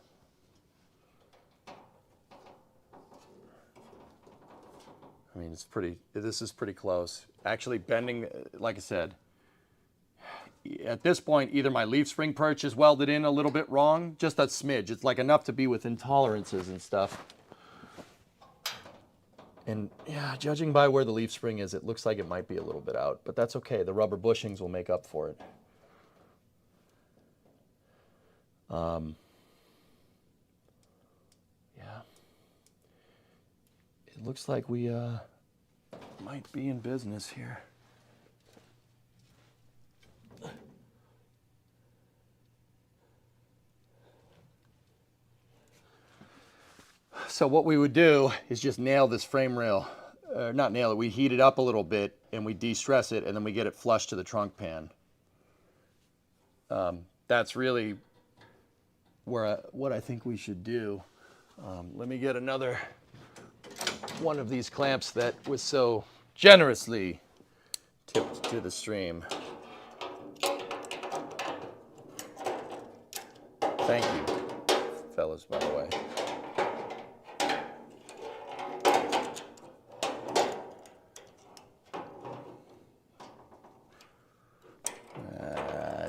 mean, this is pretty close. Actually bending, like I said, at this point, either my leaf spring perch is welded in a little bit wrong, just a smidge. It's like enough to be within tolerances and stuff. And yeah, judging by where the leaf spring is, it looks like it might be a little bit out, but that's okay. The rubber bushings will make up for it. Yeah. It looks like we might be in business here. So what we would do is just nail this frame rail, not nail it, we heat it up a little bit and we de-stress it and then we get it flush to the trunk pan. That's really what I think we should do. Let me get another one of these clamps that was so generously tipped to the stream. Thank you, fellas, by the way.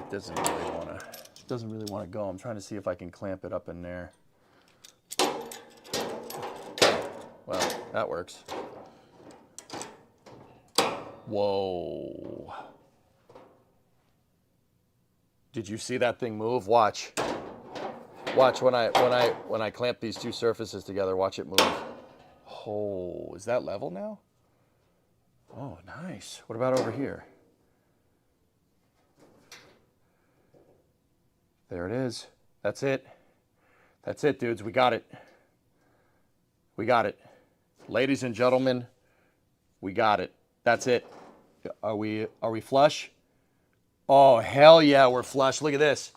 It doesn't really want to go. I'm trying to see if I can clamp it up in there. Well, that works. Whoa. Did you see that thing move? Watch. Watch when I clamp these two surfaces together. Watch it move. Oh, is that level now? Oh, nice. What about over here? There it is. That's it. That's it, dudes. We got it. We got it. Ladies and gentlemen, we got it. That's it. Are we flush? Oh, hell yeah, we're flush. Look at this.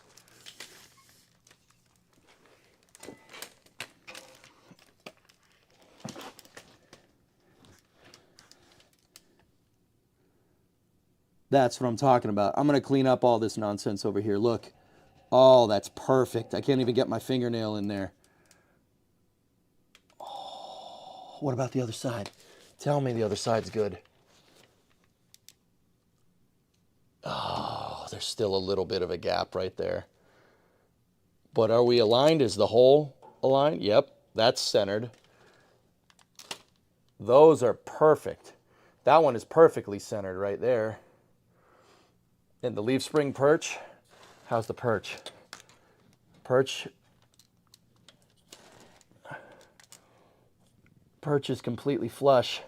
That's what I'm talking about. I'm going to clean up all this nonsense over here. Look. Oh, that's perfect. I can't even get my fingernail in there. Oh, what about the other side? Tell me the other side's good. Oh, there's still a little bit of a gap right there. But are we aligned? Is the hole aligned? Yep, that's centered. Those are perfect. That one is perfectly centered right there. And the leaf spring perch, how's the perch? Perch is completely flush.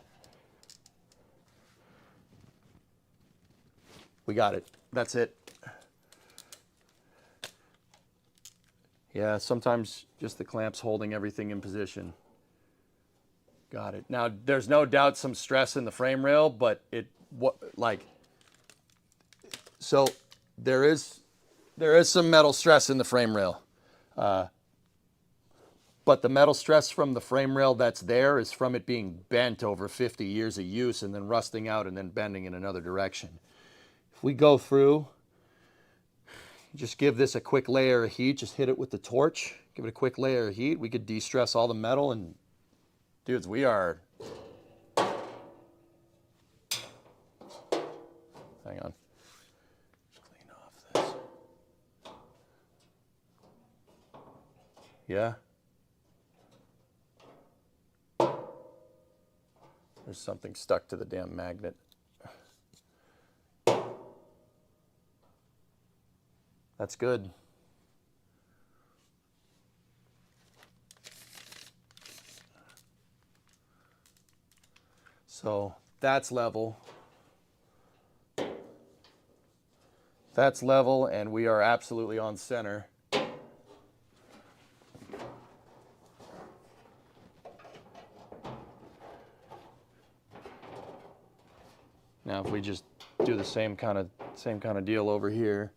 We got it. That's it. Yeah, sometimes just the clamps holding everything in position. Got it. Now, there's no doubt some stress in the frame rail, but so there is some metal stress in the frame rail. But the metal stress from the frame rail that's there is from it being bent over 50 years of use and then rusting out and then bending in another direction. If we go through, just give this a quick layer of heat, just hit it with the torch, give it a quick layer of heat, we could de-stress all the metal, and dudes, we are... Hang on. Just clean off this. Yeah? There's something stuck to the damn magnet. That's good. So that's level. That's level, and we are absolutely on center. Now, if we just do the same kind of deal over here.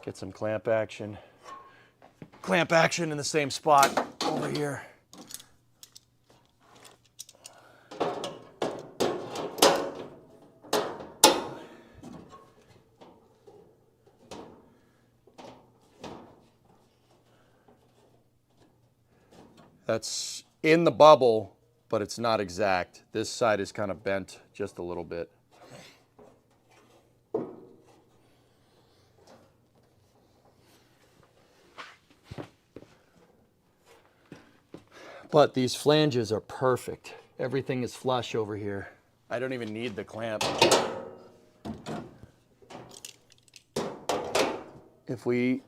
Get some clamp action. Clamp action in the same spot over here. That's in the bubble, but it's not exact. This side is kind of bent just a little bit. But these flanges are perfect. Everything is flush over here. I don't even need the clamp. If we...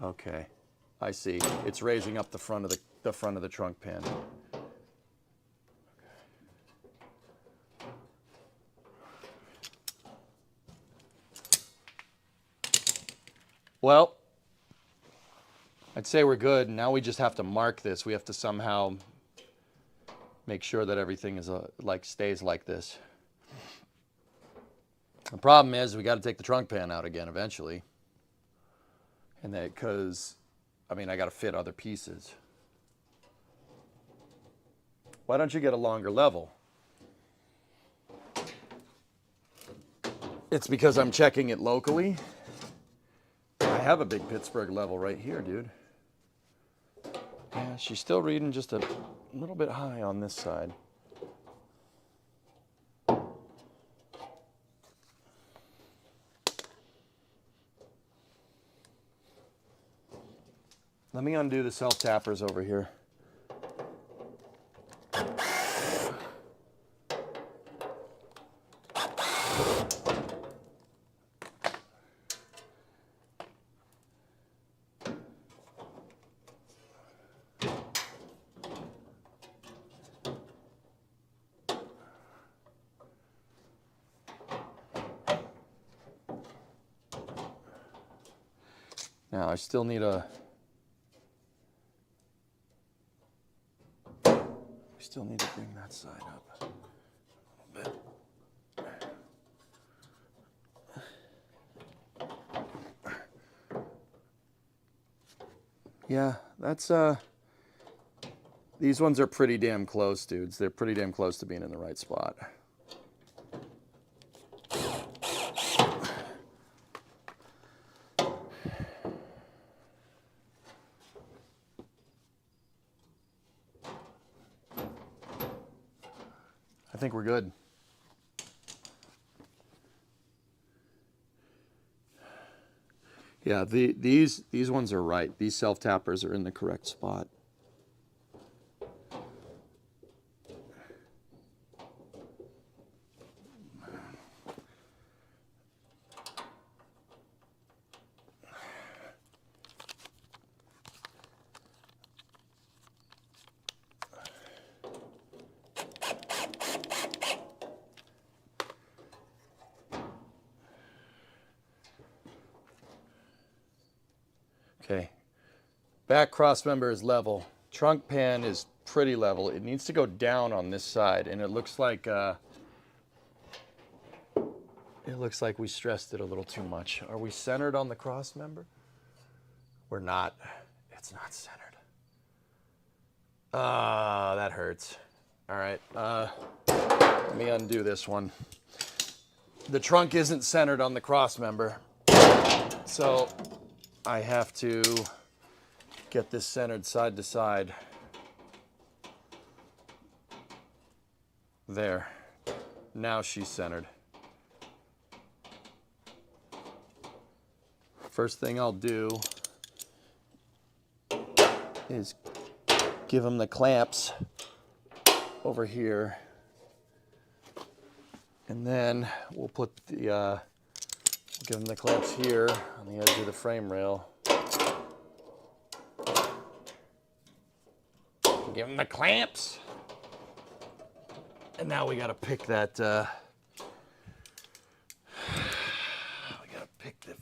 Okay, I see. It's raising up the front of the trunk pan. Well, I'd say we're good. Now we just have to mark this. We have to somehow make sure that everything is stays like this. The problem is we got to take the trunk pan out again eventually. And that because, I got to fit other pieces. Why don't you get a longer level? It's because I'm checking it locally. I have a big Pittsburgh level right here, dude. Yeah, she's still reading just a little bit high on this side. Let me undo the self-tappers over here. Now I still need a... We still need to bring that side up a little bit. Yeah, that's these ones are pretty damn close, dudes. They're pretty damn close to being in the right spot. I think we're good. Yeah, these ones are right. These self-tappers are in the correct spot. Okay, back cross member is level. Trunk pan is pretty level. It needs to go down on this side, and it looks like we stressed it a little too much. Are we centered on the cross member? We're not. It's not centered. That hurts. All right, let me undo this one. The trunk isn't centered on the cross member, so I have to get this centered side to side. There. Now she's centered. First thing I'll do is give them the clamps over here. And then we'll put the give them the clamps here on the edge of the frame rail. Give them the clamps. And now we gotta pick that, we gotta pick the,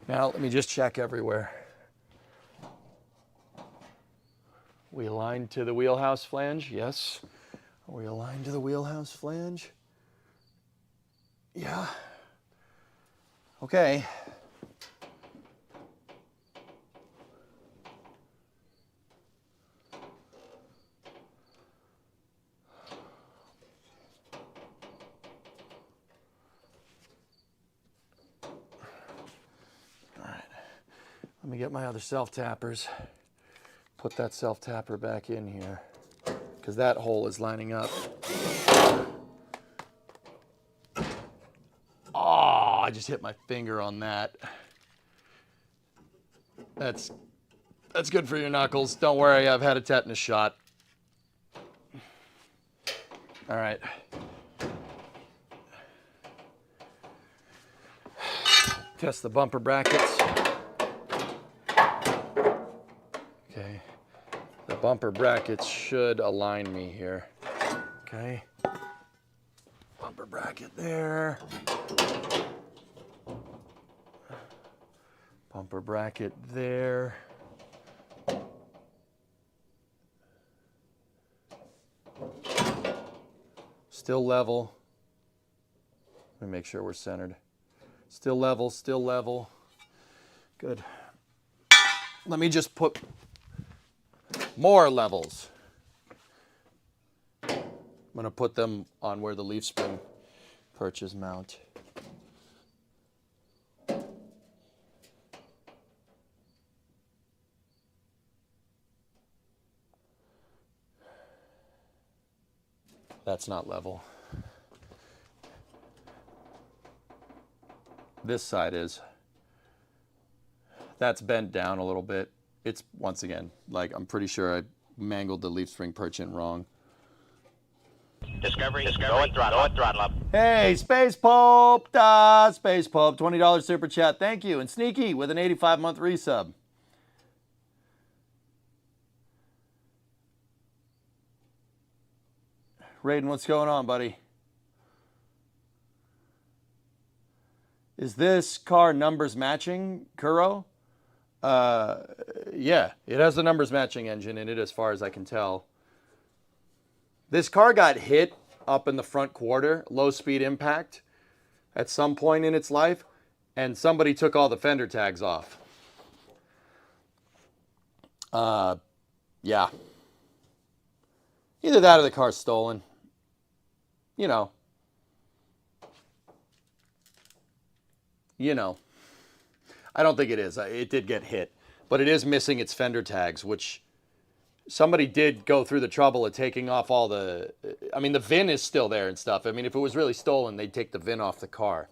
now let me just check everywhere. We aligned to the wheelhouse flange? Yes. Are we aligned to the wheelhouse flange? Yeah. Okay. All right. Let me get my other self-tappers. Put that self-tapper back in here because that hole is lining up. Oh, I just hit my finger on that. That's good for your knuckles. Don't worry, I've had a tetanus shot. All right. Test the bumper brackets. Okay. The bumper brackets should align me here. Okay. Bumper bracket there. Bumper bracket there. Still level. Let me make sure we're centered. Still level, still level. Good. Let me just put more levels. I'm going to put them on where the leaf spring perches mount. That's not level. This side is. That's bent down a little bit. It's, once again, like I'm pretty sure I mangled the leaf spring perch in wrong. Discovery. Go and throttle up. Hey, Space Pope, Space Pope, $20 super chat. Thank you. And Sneaky with an 85-month resub. Raiden, what's going on, buddy? Is this car numbers matching, Kuro? Yeah, it has the numbers matching engine in it as far as I can tell. This car got hit up in the front quarter, low speed impact at some point in its life, and somebody took all the fender tags off. Yeah. Either that or the car's stolen. You know. I don't think it is. It did get hit, but it is missing its fender tags, which somebody did go through the trouble of taking off all the, I mean, the VIN is still there and stuff. I mean, if it was really stolen, they'd take the VIN off the car.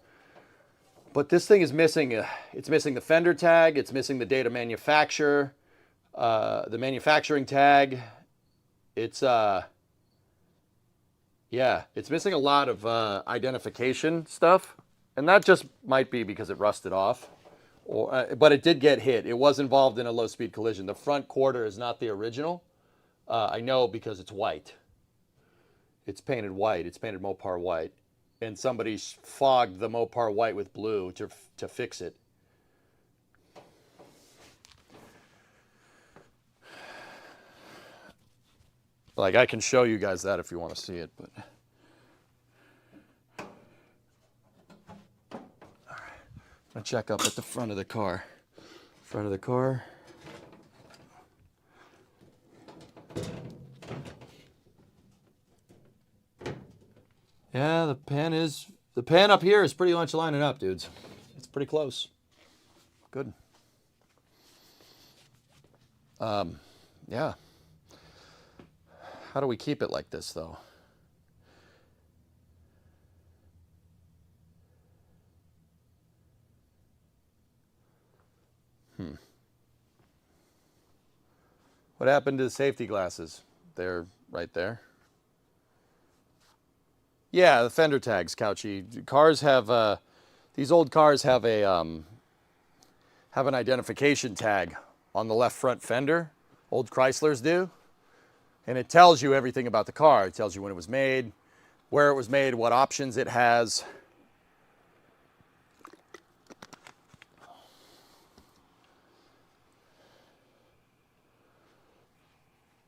But this thing is missing, it's missing the fender tag, it's missing the date of manufacture, the manufacturing tag. It's, yeah, it's missing a lot of identification stuff. And that just might be because it rusted off. But it did get hit. It was involved in a low-speed collision. The front quarter is not the original. I know because it's white. It's painted white. It's painted Mopar white. And somebody fogged the Mopar white with blue to fix it. Like, I can show you guys that if you want to see it, but... I'll check up at the front of the car. Front of the car. Yeah, the pan up here is pretty much lining up, dudes. It's pretty close. Good. Yeah. How do we keep it like this, though? What happened to the safety glasses? They're right there. Yeah, the fender tags, Couchy. Cars have these old cars have a have an identification tag on the left front fender. Old Chryslers do, and it tells you everything about the car. It tells you when it was made, where it was made, what options it has.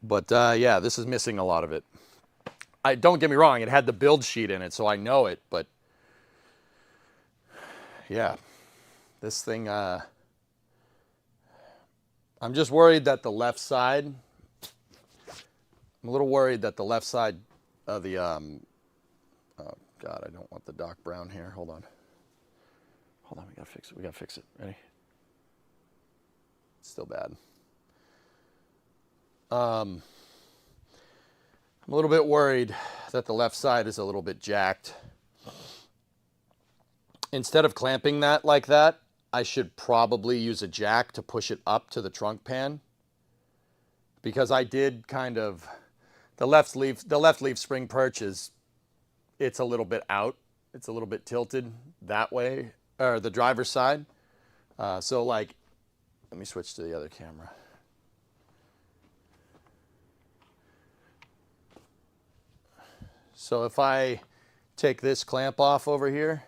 But yeah, this is missing a lot of it. Don't get me wrong, it had the build sheet in it, so I know it, but yeah, this thing, I'm just worried that the left side, I'm a little worried that the left side of the, oh God, I don't want the Doc Brown here. Hold on, we gotta fix it, ready? It's still bad. I'm a little bit worried that the left side is a little bit jacked. Instead of clamping that like that, I should probably use a jack to push it up to the trunk pan. Because I did kind of, the left leaf spring perch it's a little bit out. It's a little bit tilted that way, or the driver's side. So like, let me switch to the other camera. So if I take this clamp off over here,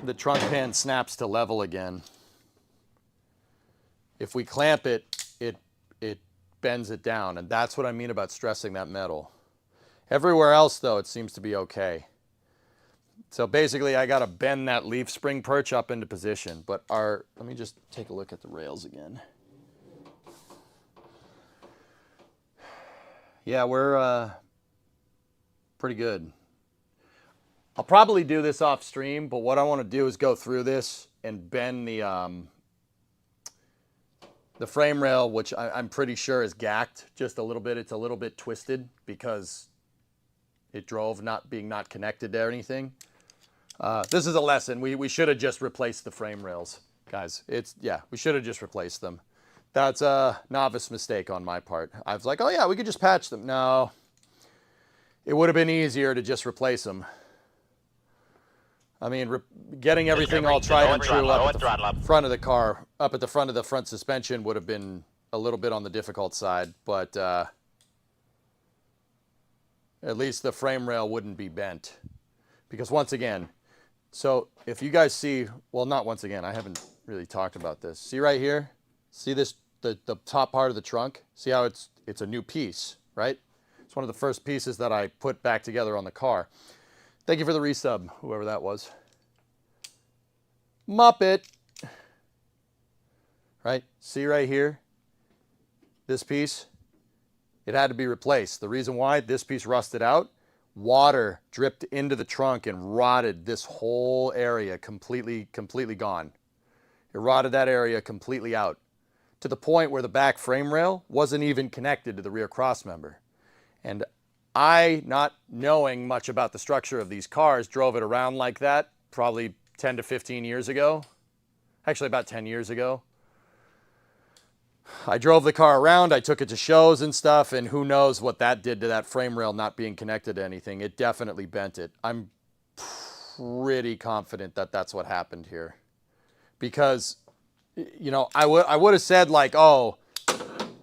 the trunk pan snaps to level again. If we clamp it, it bends it down, and that's what I mean about stressing that metal. Everywhere else, though, it seems to be okay. So basically, I got to bend that leaf spring perch up into position. But let me just take a look at the rails again. Yeah, we're pretty good. I'll probably do this off stream, but what I want to do is go through this and bend the frame rail, which I'm pretty sure is gacked just a little bit. It's a little bit twisted because it drove not connected to anything. This is a lesson. We should have just replaced the frame rails, guys. We should have just replaced them. That's a novice mistake on my part. I was like, oh yeah, we could just patch them. No. it would have been easier to just replace them. I mean, getting everything all tried and true up at the front of the car, up at the front of the front suspension would have been a little bit on the difficult side, but at least the frame rail wouldn't be bent. Because once again, so if you guys see, well, not once again, I haven't really talked about this. See right here? See this, the top part of the trunk? See how it's a new piece, right? It's one of the first pieces that I put back together on the car. Thank you for the resub, whoever that was. Muppet. Right? See right here? This piece? It had to be replaced. The reason why, this piece rusted out. Water dripped into the trunk and rotted this whole area completely gone. It rotted that area completely out to the point where the back frame rail wasn't even connected to the rear cross member. And I, not knowing much about the structure of these cars, drove it around like that probably 10 to 15 years ago. Actually, about 10 years ago. I drove the car around, I took it to shows and stuff, and who knows what that did to that frame rail not being connected to anything. It definitely bent it. I'm pretty confident that that's what happened here. Because, you know, I would have said like, oh,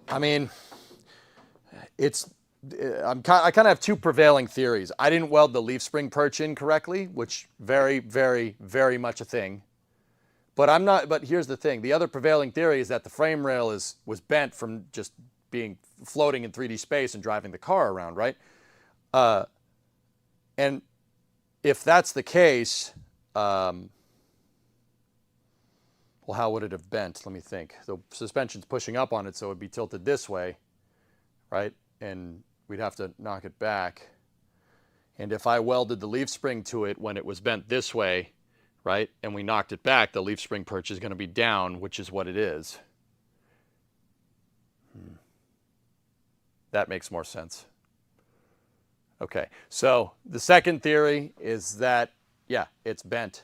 I mean, I kind of have two prevailing theories. I didn't weld the leaf spring perch in correctly, which very, very, very much a thing. But here's the thing. The other prevailing theory is that the frame rail was bent from just floating in 3D space and driving the car around, right? And if that's the case, well, how would it have bent? Let me think. The suspension's pushing up on it, so it would be tilted this way, right? And we'd have to knock it back. And if I welded the leaf spring to it when it was bent this way, right, and we knocked it back, the leaf spring perch is going to be down, which is what it is. That makes more sense. Okay, so the second theory is that, yeah, it's bent.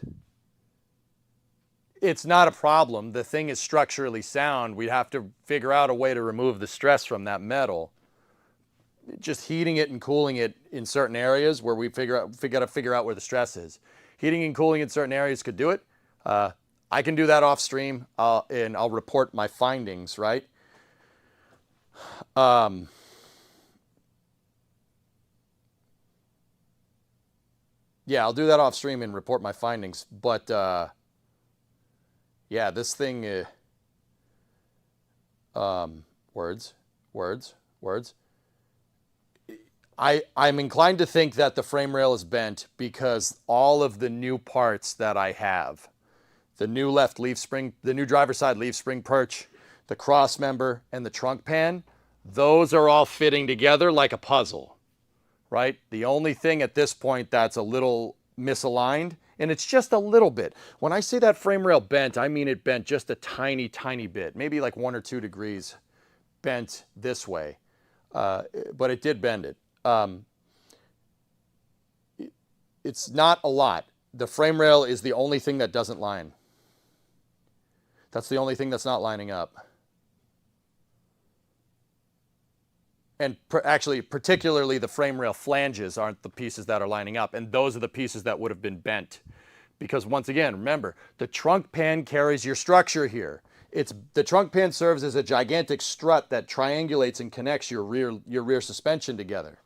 It's not a problem. The thing is structurally sound. We'd have to figure out a way to remove the stress from that metal. Just heating it and cooling it in certain areas where we got to figure out where the stress is. Heating and cooling in certain areas could do it. I can do that off stream, and I'll report my findings, right? Yeah, I'll do that off stream and report my findings. But yeah, this thing, words. I'm inclined to think that the frame rail is bent because all of the new parts that I have, the new left leaf spring, the new driver's side leaf spring perch, the cross member, and the trunk pan, those are all fitting together like a puzzle, right? The only thing at this point that's a little misaligned, and it's just a little bit. When I say that frame rail bent, I mean it bent just a tiny, tiny bit, maybe like 1 or 2 degrees bent this way, but it did bend it. It's not a lot. The frame rail is the only thing that doesn't line. That's the only thing that's not lining up. And actually, particularly the frame rail flanges aren't the pieces that are lining up, and those are the pieces that would have been bent. Because once again, remember, the trunk pan carries your structure here. The trunk pan serves as a gigantic strut that triangulates and connects your rear suspension together.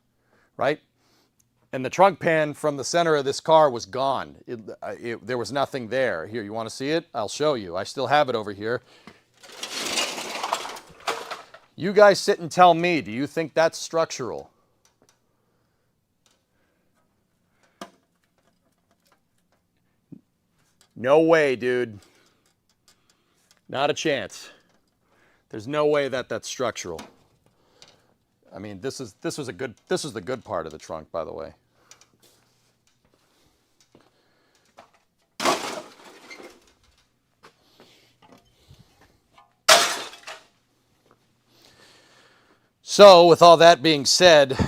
Right? And the trunk pan from the center of this car was gone. There was nothing there. Here, you want to see it? I'll show you. I still have it over here. You guys sit and tell me, do you think that's structural? No way, dude. Not a chance. There's no way that that's structural. I mean, this was the good part of the trunk, by the way. So, with all that being said,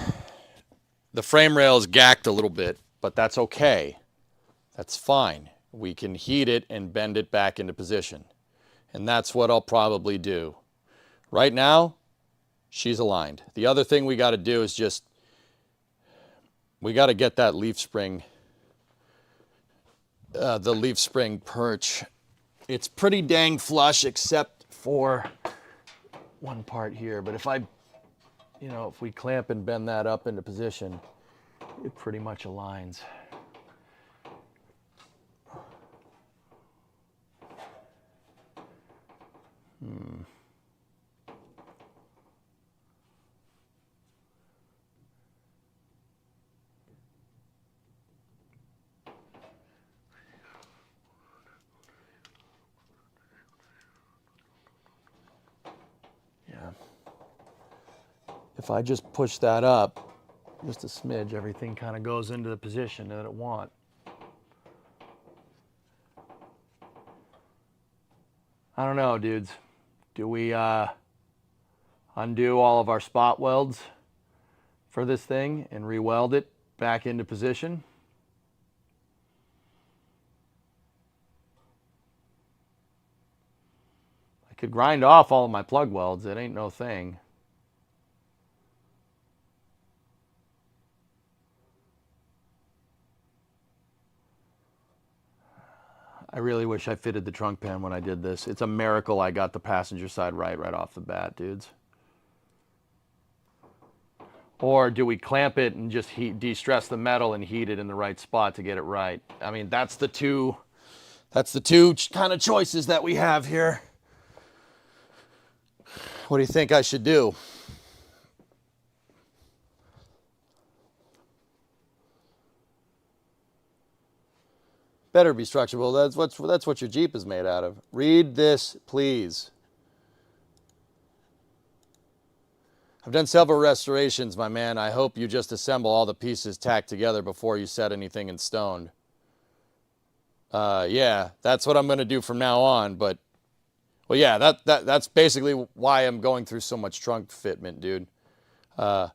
the frame rail is gacked a little bit, but that's okay. That's fine. We can heat it and bend it back into position. And that's what I'll probably do. Right now, she's aligned. The other thing we got to do is just we got to get that leaf spring, the leaf spring perch. It's pretty dang flush except for one part here. But if if we clamp and bend that up into position, it pretty much aligns. If I just push that up, just a smidge, everything kind of goes into the position that it wants. I don't know, dudes. Do we undo all of our spot welds for this thing and re-weld it back into position? I could grind off all of my plug welds. It ain't no thing. I really wish I fitted the trunk pan when I did this. It's a miracle I got the passenger side right off the bat, dudes. Or do we clamp it and just de-stress the metal and heat it in the right spot to get it right? I mean, that's the two kind of choices that we have here. What do you think I should do? Better be structurable. That's what your Jeep is made out of. Read this, please. I've done several restorations, my man. I hope you just assemble all the pieces tacked together before you set anything in stone. Yeah, that's what I'm going to do from now on. But, well, yeah, that's basically why I'm going through so much trunk fitment, dude. I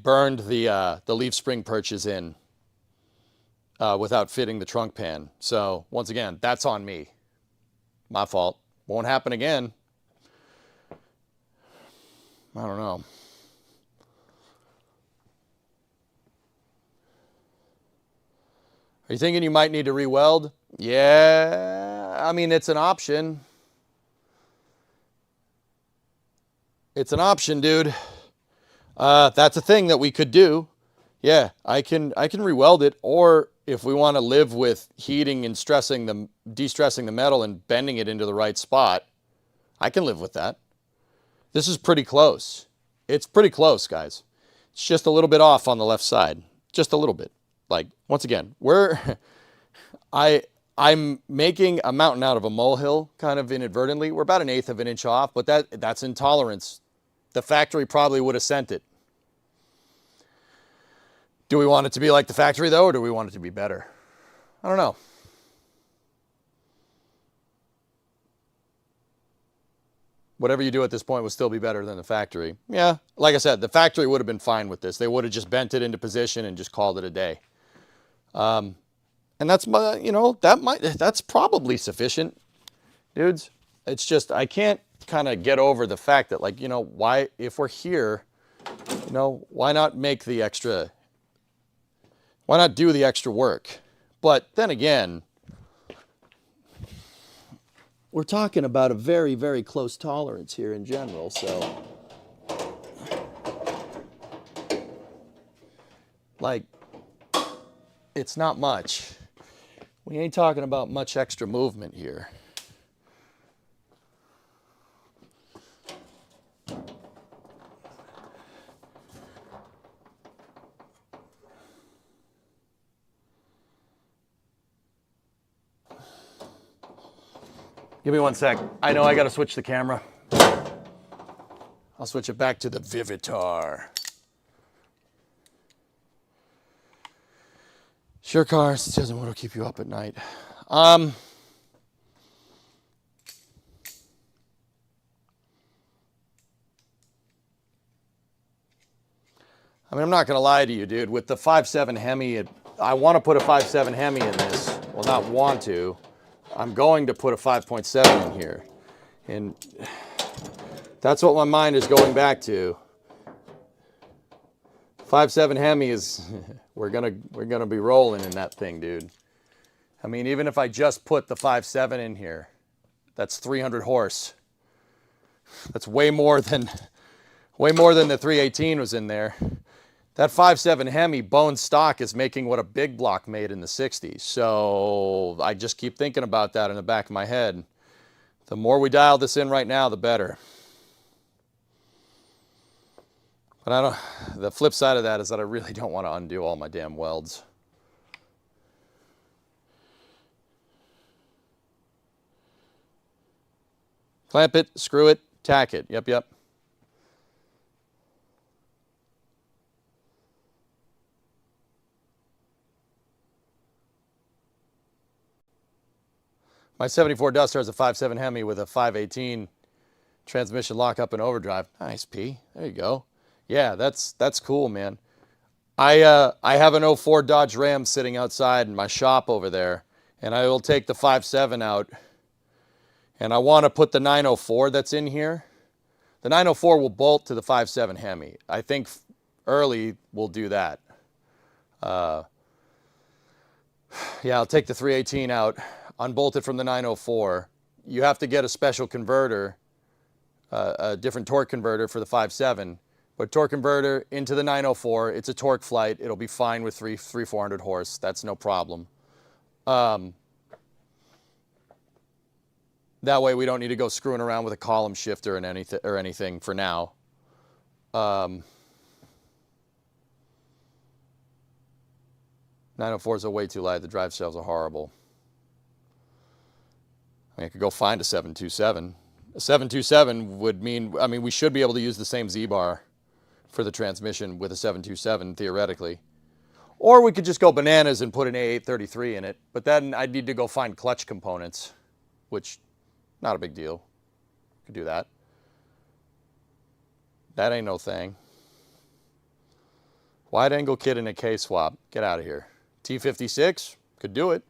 burned the leaf spring perches in. Without fitting the trunk pan. So once again, that's on me. My fault. Won't happen again. I don't know. Are you thinking you might need to re-weld? Yeah, I mean, it's an option. It's an option, dude. That's a thing that we could do. Yeah, I can re-weld it, or if we want to live with heating and de-stressing the metal and bending it into the right spot, I can live with that. This is pretty close. It's pretty close, guys. It's just a little bit off on the left side. Just a little bit. Like, once again, I'm making a mountain out of a molehill, kind of inadvertently. We're about 1/8 of an inch off, but that's intolerance. The factory probably would have sent it. Do we want it to be like the factory, though, or do we want it to be better? I don't know. Whatever you do at this point will still be better than the factory. Yeah, like I said, the factory would have been fine with this. They would have just bent it into position and just called it a day. And that's, that's probably sufficient, dudes. It's just, I can't kind of get over the fact that, like, why, if we're here, why not make the extra... Why not do the extra work? But then again, we're talking about a very, very close tolerance here in general, so. Like, it's not much. We ain't talking about much extra movement here. Give me one sec. I know I got to switch the camera. I'll switch it back to the Vivitar. Sure, cars. It doesn't want to keep you up at night. I mean, I'm not going to lie to you, dude. With the 5.7 Hemi, I want to put a 5.7 Hemi in this. Well, not want to. I'm going to put a 5.7 in here. And that's what my mind is going back to. 5.7 Hemi is, we're gonna be rolling in that thing, dude. I mean, even if I just put the 5.7 in here, that's 300 horse. That's way more than the 318 was in there. That 5.7 Hemi bone stock is making what a big block made in the 60s. So I just keep thinking about that in the back of my head. The more we dial this in right now, the better. But the flip side of that is that I really don't want to undo all my damn welds. Clamp it, screw it, tack it. Yep. My 74 Duster has a 5.7 Hemi with a 518 transmission lockup and overdrive. Nice, P. There you go. Yeah, that's cool, man. I have an 04 Dodge Ram sitting outside in my shop over there, and I will take the 5.7 out, and I want to put the 904 that's in here. The 904 will bolt to the 5.7 Hemi. I think early we'll do that. Yeah, I'll take the 318 out, unbolt it from the 904. You have to get a special converter, a different torque converter for the 5.7. But torque converter into the 904, it's a torque flight. It'll be fine with 400 horse. That's no problem. That way we don't need to go screwing around with a column shifter and anything for now. 904s are way too light. The drive shells are horrible. I mean, I could go find a 727. A 727 would mean, I mean, we should be able to use the same Z-bar for the transmission with a 727, theoretically. Or we could just go bananas and put an A833 in it, but then I'd need to go find clutch components, which, not a big deal. Could do that. That ain't no thing. Wide angle kit and a K-swap. Get out of here. T56? Could do it.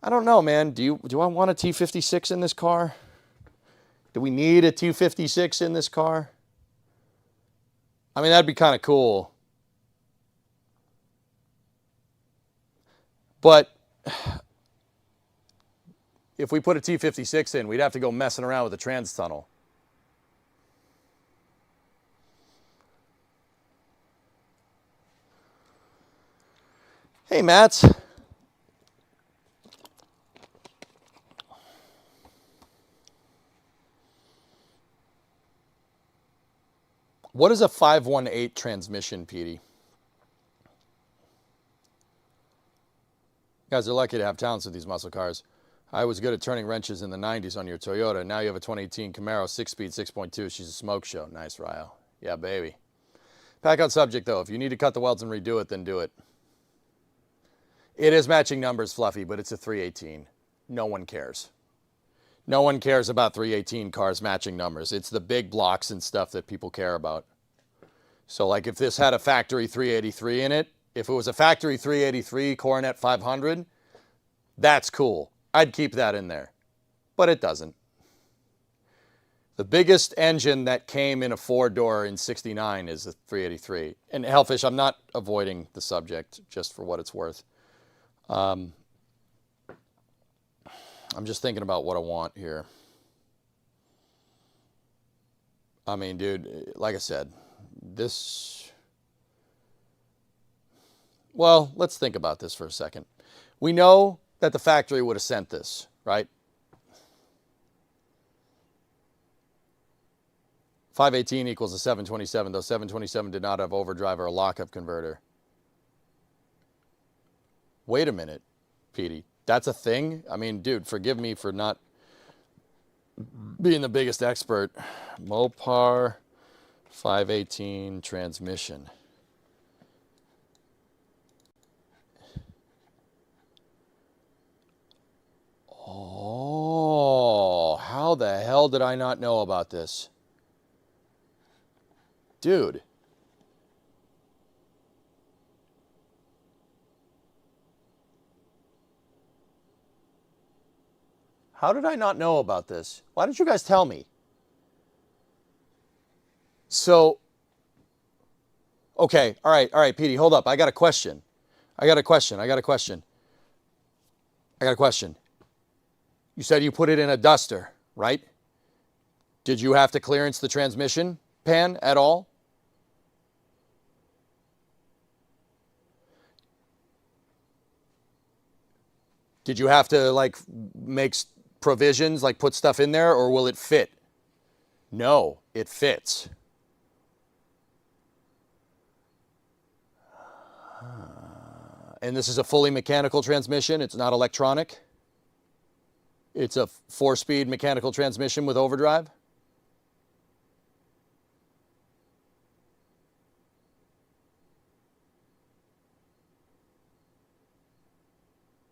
I don't know, man. Do I want a T56 in this car? Do we need a T56 in this car? I mean, that'd be kind of cool. But if we put a T56 in, we'd have to go messing around with the trans tunnel. Hey, Matt. What is a 518 transmission, Petey? You guys are lucky to have talents with these muscle cars. I was good at turning wrenches in the 90s on your Toyota. Now you have a 2018 Camaro 6-speed 6.2. She's a smoke show. Nice, Ryo. Yeah, baby. Pack out subject, though. If you need to cut the welds and redo it, then do it. It is matching numbers, Fluffy, but it's a 318. No one cares. No one cares about 318 cars matching numbers. It's the big blocks and stuff that people care about. So like if this had a factory 383 in it, if it was a factory 383 Coronet 500, that's cool. I'd keep that in there. But it doesn't. The biggest engine that came in a four-door in '69 is a 383. And Hellfish, I'm not avoiding the subject just for what it's worth. I'm just thinking about what I want here. I mean, dude, like I said, this... Well, let's think about this for a second. We know that the factory would have sent this, right? 518 equals a 727, though 727 did not have overdrive or a lockup converter. Wait a minute, Petey. That's a thing? I mean, dude, forgive me for not being the biggest expert. Mopar 518 transmission. Oh, how the hell did I not know about this? Dude. How did I not know about this? Why didn't you guys tell me? So, Okay, all right, Petey, hold up. I got a question. You said you put it in a duster, right? Did you have to clearance the transmission pan at all? Did you have to like make provisions, like put stuff in there, or will it fit? No, it fits. And this is a fully mechanical transmission. It's not electronic. It's a 4-speed mechanical transmission with overdrive.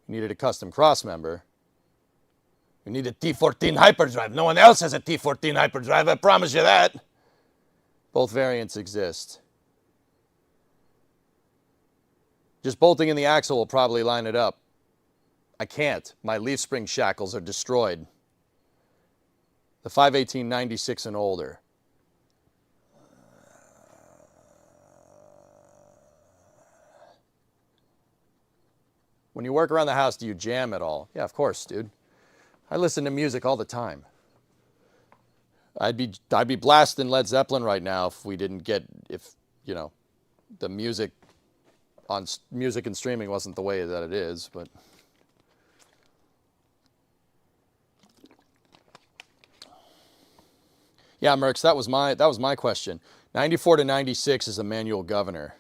You needed a custom crossmember. You need a T14 hyperdrive. No one else has a T14 hyperdrive, I promise you that. Both variants exist. Just bolting in the axle will probably line it up. I can't. My leaf spring shackles are destroyed. The 518 96 and older. When you work around the house, do you jam at all? Yeah, of course, dude. I listen to music all the time. I'd be blasting Led Zeppelin right now if we didn't get, you know, the music and streaming wasn't the way that it is, but. Yeah, Merckx, that was my question. 94 to 96 is a manual governor.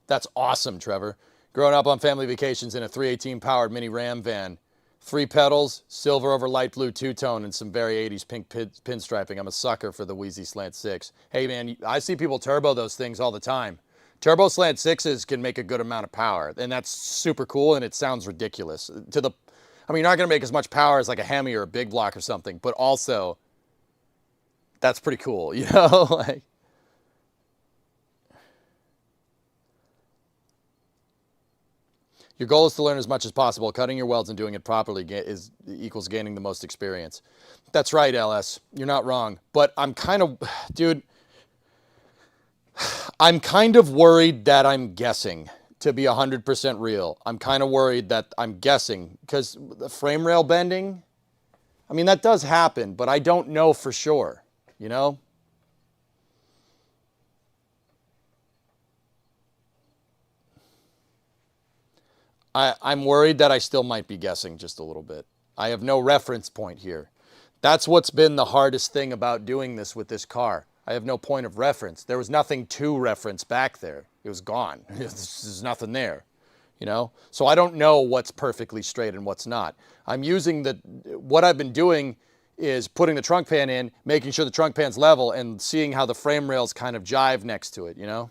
That's awesome, Trevor. Growing up on family vacations in a 318 powered mini Ram van. 3 pedals, silver over light blue two-tone, and some very 80s pink pinstriping. I'm a sucker for the Wheezy Slant 6. Hey, man, I see people turbo those things all the time. Turbo Slant 6s can make a good amount of power, and that's super cool, and it sounds ridiculous. I mean, you're not going to make as much power as like a Hemi or a Big Block or something, but also, that's pretty cool, you know? Like, your goal is to learn as much as possible. Cutting your welds and doing it properly equals gaining the most experience. That's right, LS. You're not wrong. But I'm kind of, dude, I'm kind of worried that I'm guessing, to be 100% real. I'm kind of worried that I'm guessing, because the frame rail bending, I mean, that does happen, but I don't know for sure, you know? I'm worried that I still might be guessing just a little bit. I have no reference point here. That's what's been the hardest thing about doing this with this car. I have no point of reference. There was nothing to reference back there. It was gone. There's nothing there, you know? So I don't know what's perfectly straight and what's not. I'm using what I've been doing is putting the trunk pan in, making sure the trunk pan's level, and seeing how the frame rails kind of jive next to it, you know?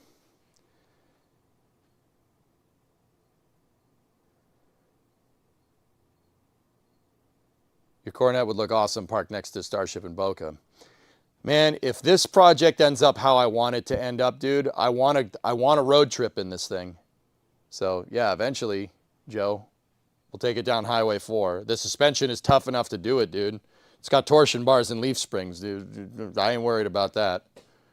Your Coronet would look awesome parked next to Starship and Boca. Man, if this project ends up how I want it to end up, dude, I want a road trip in this thing. So, yeah, eventually, Joe, we'll take it down Highway 4. The suspension is tough enough to do it, dude. It's got torsion bars and leaf springs, dude. I ain't worried about that.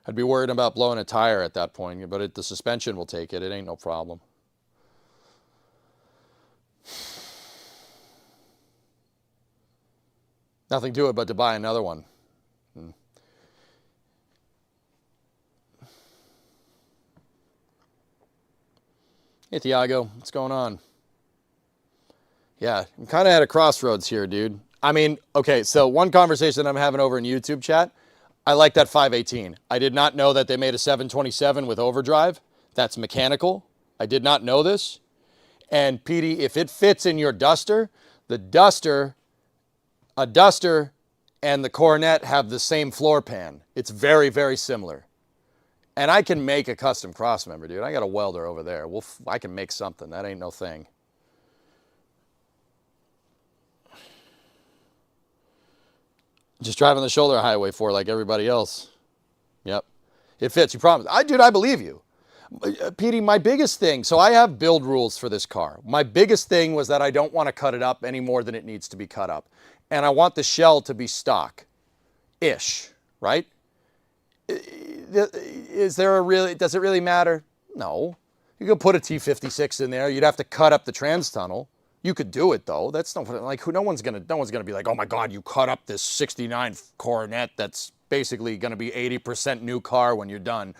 I'd be worried about blowing a tire at that point, but the suspension will take it. It ain't no problem. Nothing to it but to buy another one. Hey, Tiago, what's going on? Yeah, I'm kind of at a crossroads here, dude. I mean, okay, so one conversation I'm having over in YouTube chat, I like that 518. I did not know that they made a 727 with overdrive. That's mechanical. I did not know this. And Petey, if it fits in your Duster, a Duster and the Coronet have the same floor pan. It's very, very similar. And I can make a custom crossmember, dude. I got a welder over there. I can make something. That ain't no thing. Just driving the shoulder highway for like everybody else. Yep. It fits, you promise. Dude, I believe you. Petey, my biggest thing, so I have build rules for this car. My biggest thing was that I don't want to cut it up any more than it needs to be cut up. And I want the shell to be stock-ish, right? does it really matter? No. You could put a T56 in there. You'd have to cut up the trans tunnel. You could do it though. That's no one's gonna be like, oh my God, you cut up this '69 Coronet that's basically gonna be 80% new car when you're done.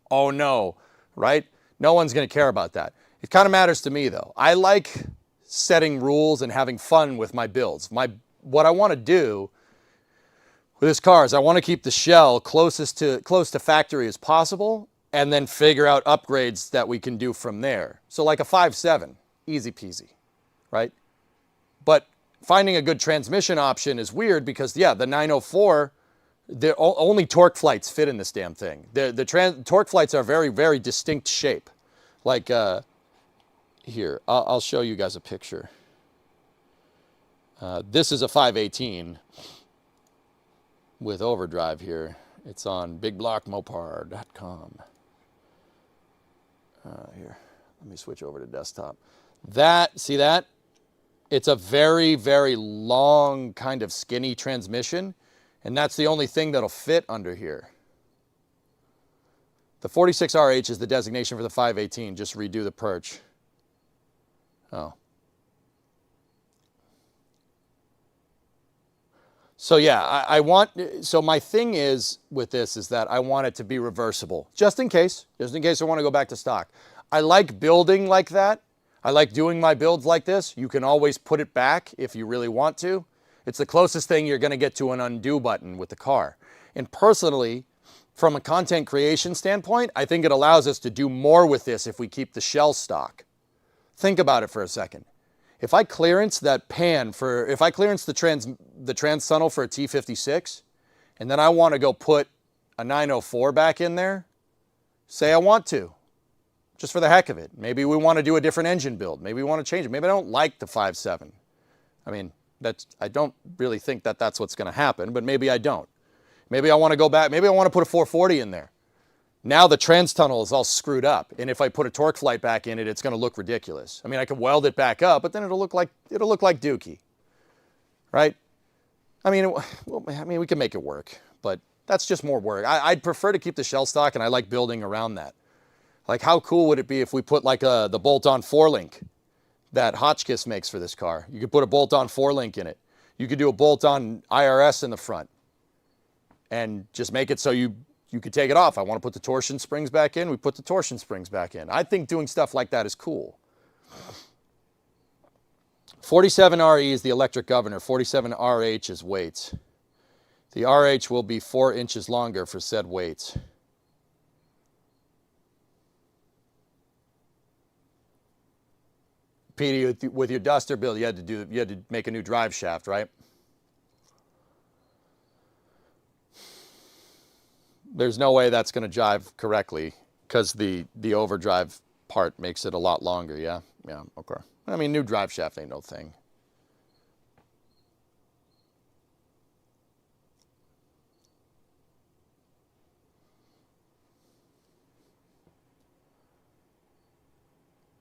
Oh no, right? No one's gonna care about that. It kind of matters to me though. I like setting rules and having fun with my builds. What I want to do with this car is I want to keep the shell close to factory as possible, and then figure out upgrades that we can do from there. So like a 5.7, easy peasy, right? But finding a good transmission option is weird because, yeah, the 904, only torque flights fit in this damn thing. The torque flights are very, very distinct shape. Like, here, I'll show you guys a picture. This is a 518 with overdrive here. It's on bigblockmopar.com. Here, let me switch over to desktop. See that? It's a very, very long, kind of skinny transmission, and that's the only thing that'll fit under here. The 46RH is the designation for the 518. Just redo the perch. Oh. So yeah, so my thing is with this is that I want it to be reversible, just in case I want to go back to stock. I like building like that. I like doing my builds like this. You can always put it back if you really want to. It's the closest thing you're going to get to an undo button with the car. And personally, from a content creation standpoint, I think it allows us to do more with this if we keep the shell stock. Think about it for a second. If I clearance that pan if I clearance the trans tunnel for a T56, and then I want to go put a 904 back in there, say I want to, just for the heck of it. Maybe we want to do a different engine build. Maybe we want to change it. Maybe I don't like the 5.7. I mean, I don't really think that that's what's going to happen, but maybe I don't. Maybe I want to go back. Maybe I want to put a 440 in there. Now the trans tunnel is all screwed up, and if I put a torque flight back in it, it's going to look ridiculous. I mean, I could weld it back up, but then it'll look like Dookie, right? I mean, we can make it work, but that's just more work. I'd prefer to keep the shell stock, and I like building around that. Like, how cool would it be if we put like the bolt-on 4-link that Hotchkiss makes for this car? You could put a bolt-on 4-link in it. You could do a bolt-on IRS in the front, and just make it so you could take it off. I want to put the torsion springs back in. We put the torsion springs back in. I think doing stuff like that is cool. 47RE is the electric governor. 47RH is weights. The RH will be 4 inches longer for said weights. Petey, with your Duster build, you had to make a new drive shaft, right? There's no way that's going to jive correctly because the overdrive part makes it a lot longer, yeah? Yeah, okay. I mean, new drive shaft ain't no thing.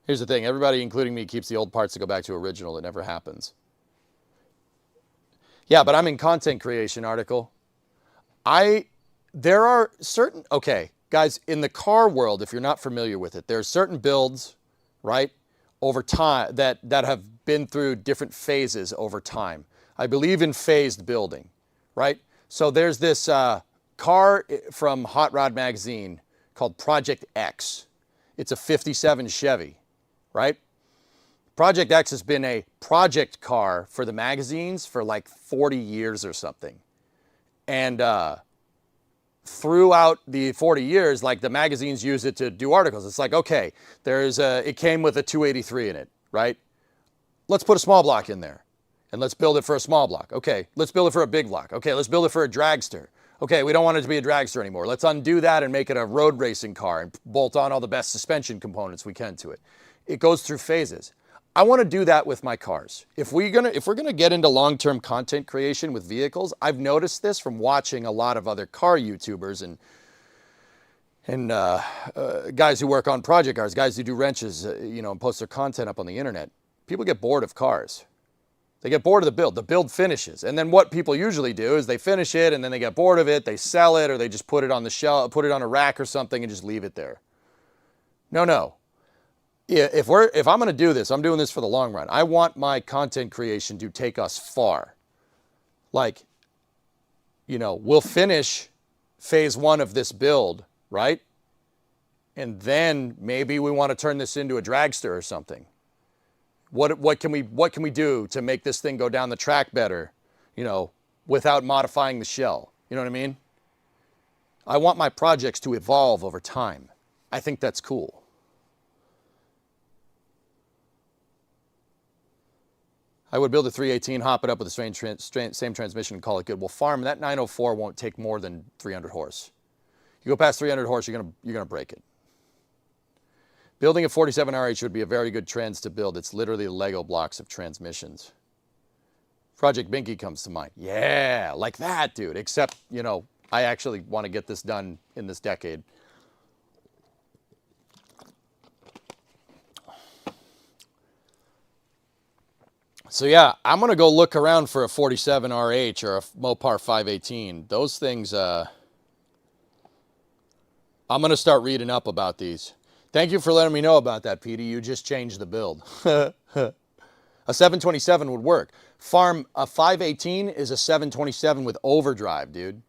Here's the thing. Everybody, including me, keeps the old parts to go back to original. It never happens. Yeah, but I'm in content creation article. There are certain, okay, guys, in the car world, if you're not familiar with it, there are certain builds, right, over time that have been through different phases over time. I believe in phased building, right? So there's this car from Hot Rod Magazine called Project X. It's a 57 Chevy, right? Project X has been a project car for the magazines for like 40 years or something. And throughout the 40 years, like the magazines use it to do articles. It's like, okay, it came with a 283 in it, right? Let's put a small block in there and let's build it for a small block. Okay, let's build it for a big block. Okay, let's build it for a dragster. Okay, we don't want it to be a dragster anymore. Let's undo that and make it a road racing car and bolt on all the best suspension components we can to it. It goes through phases. I want to do that with my cars. If we're gonna get into long-term content creation with vehicles, I've noticed this from watching a lot of other car YouTubers and guys who work on project cars, guys who do wrenches, and post their content up on the internet. People get bored of cars. They get bored of the build. The build finishes. And then what people usually do is they finish it and then they get bored of it, they sell it, or they just put it on the shelf, put it on a rack or something and just leave it there. No. If I'm going to do this, I'm doing this for the long run. I want my content creation to take us far. Like, you know, we'll finish phase 1 of this build, right? And then maybe we want to turn this into a dragster or something. What can we do to make this thing go down the track better, you know, without modifying the shell? You know what I mean? I want my projects to evolve over time. I think that's cool. I would build a 318, hop it up with the same transmission and call it good. Well, farm, that 904 won't take more than 300 horse. You go past 300 horse, you're gonna break it. Building a 47 RH would be a very good trends to build. It's literally Lego blocks of transmissions. Project Binky comes to mind. Yeah, like that, dude. Except, you know, I actually want to get this done in this decade. So yeah, I'm going to go look around for a 47 RH or a Mopar 518. Those things, I'm going to start reading up about these. Thank you for letting me know about that, Petey. You just changed the build. A 727 would work. Farm, a 518 is a 727 with overdrive, dude.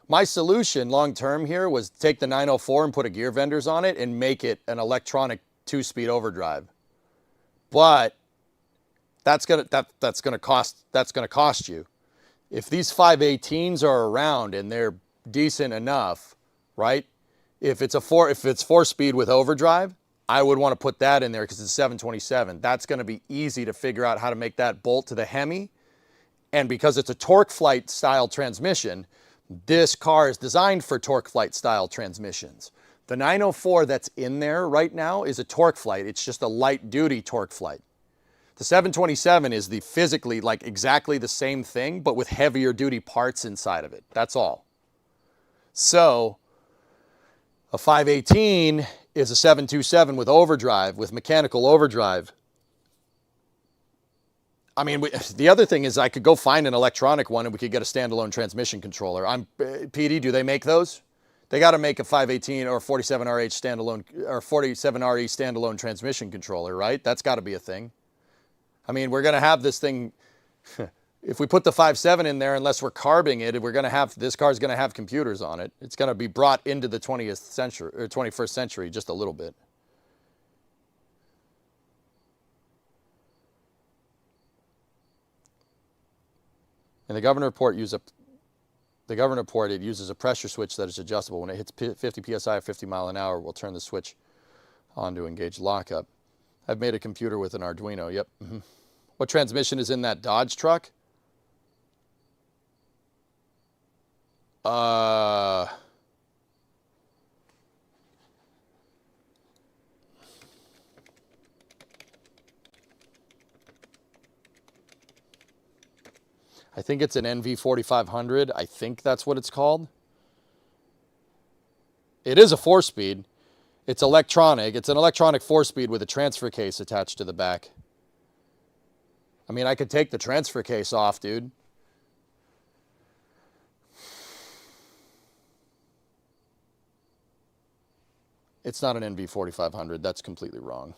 My solution long-term here was take the 904 and put a gear vendors on it and make it an electronic 2-speed overdrive. But that's gonna cost you. If these 518s are around and they're decent enough, right? If it's 4-speed with overdrive, I would want to put that in there because it's a 727. That's going to be easy to figure out how to make that bolt to the Hemi. And because it's a torque flight style transmission, this car is designed for torque flight style transmissions. The 904 that's in there right now is a torque flight. It's just a light duty torque flight. The 727 is the physically like exactly the same thing, but with heavier duty parts inside of it. That's all. So a 518 is a 727 with overdrive, with mechanical overdrive. I mean, the other thing is I could go find an electronic one and we could get a standalone transmission controller. PD, do they make those? They got to make a 518 or 47RH standalone or 47RE standalone transmission controller, right? That's got to be a thing. I mean, we're going to have this thing. If we put the 5.7 in there, unless we're carbing it, this car's going to have computers on it. It's going to be brought into the 20th century or 21st century just a little bit. In the Governor Report, it uses a pressure switch that is adjustable. When it hits 50 psi or 50 mile an hour, we'll turn the switch on to engage lockup. I've made a computer with an Arduino. Yep. Mm-hmm. What transmission is in that Dodge truck? I think it's an NV4500. I think that's what it's called. It is a 4-speed. It's electronic. It's an electronic 4-speed with a transfer case attached to the back. I mean, I could take the transfer case off, dude. It's not an NV4500. That's completely wrong.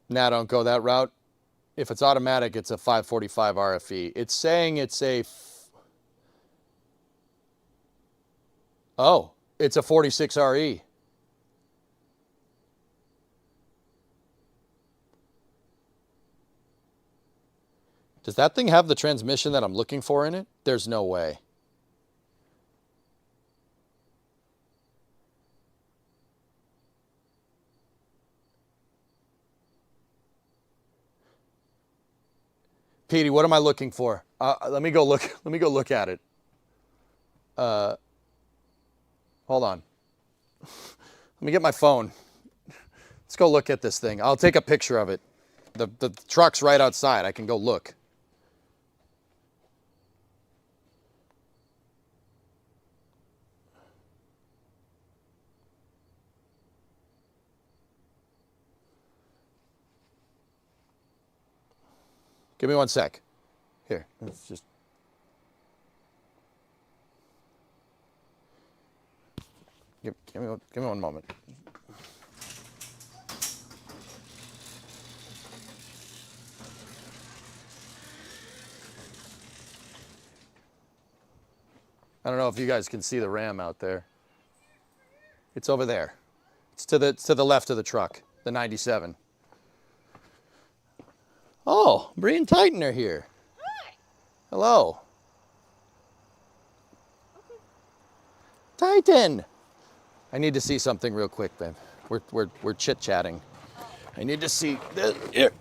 Nah, don't go that route. If it's automatic, it's a 545 RFE. It's saying it's a... Oh, it's a 46 RE. Does that thing have the transmission that I'm looking for in it? There's no way. Petey, what am I looking for? Let me go look at it. Hold on. Let me get my phone. Let's go look at this thing. I'll take a picture of it. The truck's right outside. I can go look. Give me 1 sec. Here, let's just. Give me 1 moment. I don't know if you guys can see the Ram out there. It's over there. It's to the left of the truck, the 97. Oh, Bree and Titan are here. Hi. Hello. Okay. Titan. I need to see something real quick, babe. We're chit-chatting. I need to see this. Here.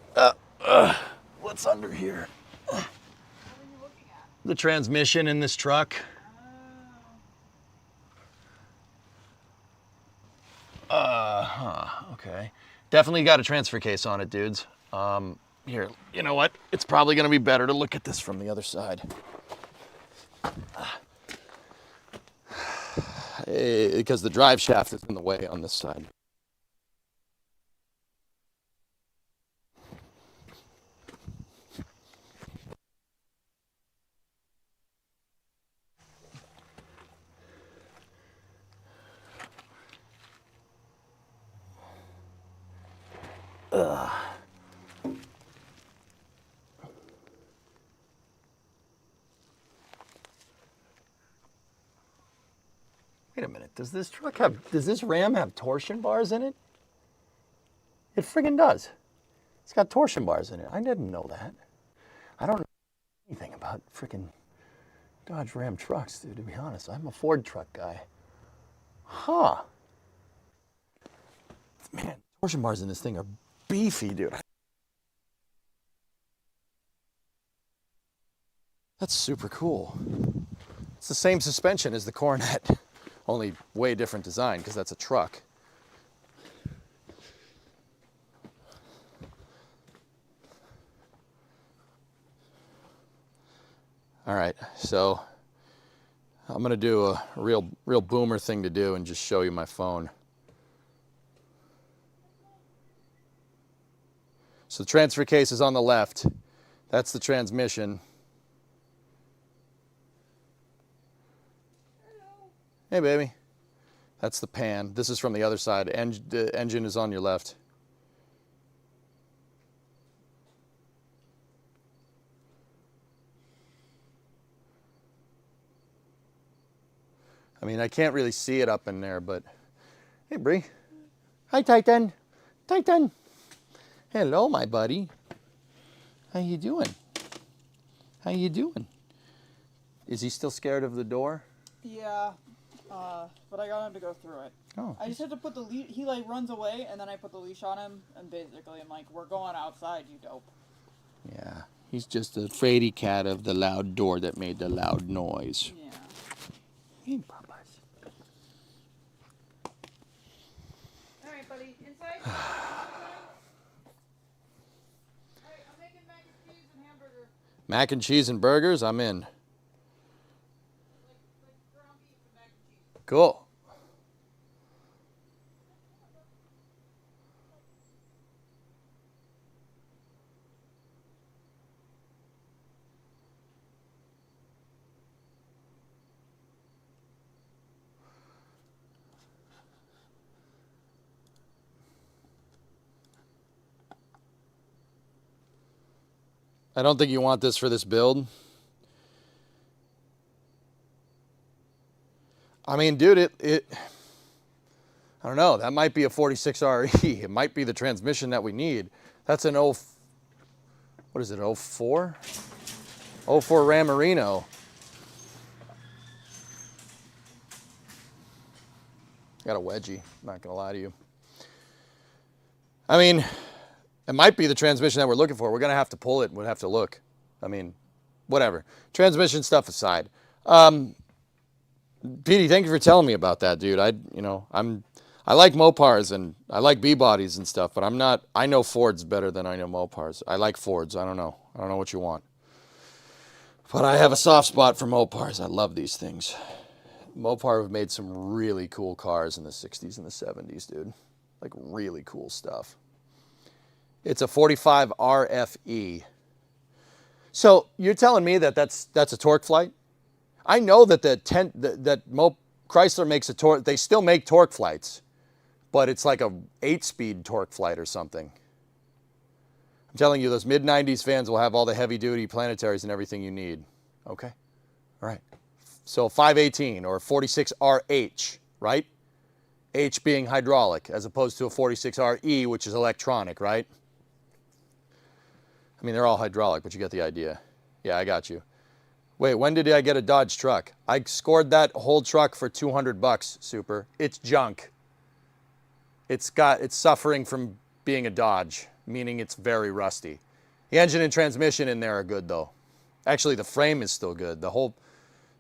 What's under here? What are you looking at? The transmission in this truck. Okay. Definitely got a transfer case on it, dudes. Here, you know what? It's probably gonna be better to look at this from the other side. Because the drive shaft is in the way on this side. Wait a minute, does this Ram have torsion bars in it? It friggin' does. It's got torsion bars in it. I didn't know that. I don't know anything about frickin' Dodge Ram trucks, dude, to be honest. I'm a Ford truck guy. Huh. Man, torsion bars in this thing are beefy, dude. That's super cool. It's the same suspension as the Coronet, only way different design because that's a truck. All right, so I'm gonna do a real boomer thing to do and just show you my phone. So the transfer case is on the left. That's the transmission. Hey, baby. That's the pan. This is from the other side. The engine is on your left. I mean, I can't really see it up in there, but hey, Bree. Hi, Titan. Titan. Hello, my buddy. How you doing? How you doing? Is he still scared of the door? Yeah, but I got him to go through it. Oh. I just had to put the leash, he like runs away, and then I put the leash on him, and basically I'm like, we're going outside, you dope. Yeah, he's just a fraidy cat of the loud door that made the loud noise. Yeah. Hey, Popeyes. All right, buddy, inside. Mac and cheese and burgers, I'm in. Cool. I don't think you want this for this build. I mean, dude, I don't know. That might be a 46RE. It might be the transmission that we need. That's an what is it, 04? 04 Ram Marino. Got a wedgie, not gonna lie to you. I mean, it might be the transmission that we're looking for. We're gonna have to pull it. We'll have to look. I mean, whatever. Transmission stuff aside. Petey, thank you for telling me about that, dude. I like Mopars and I like B-bodies and stuff, but I know Fords better than I know Mopars. I like Fords. I don't know what you want. But I have a soft spot for Mopars. I love these things. Mopar have made some really cool cars in the 60s and the 70s, dude. Like really cool stuff. It's a 45 RFE. So you're telling me that that's a torque flight? I know that Chrysler makes a torque. They still make torque flights, but it's like a 8-speed torque flight or something. I'm telling you, those mid-90s fans will have all the heavy-duty planetaries and everything you need. Okay? All right. So 518 or 46RH, right? H being hydraulic, as opposed to a 46RE, which is electronic, right? I mean, they're all hydraulic, but you get the idea. Yeah, I got you. Wait, when did I get a Dodge truck? I scored that whole truck for $200, Super. It's junk. It's suffering from being a Dodge, meaning it's very rusty. The engine and transmission in there are good, though. Actually, the frame is still good. The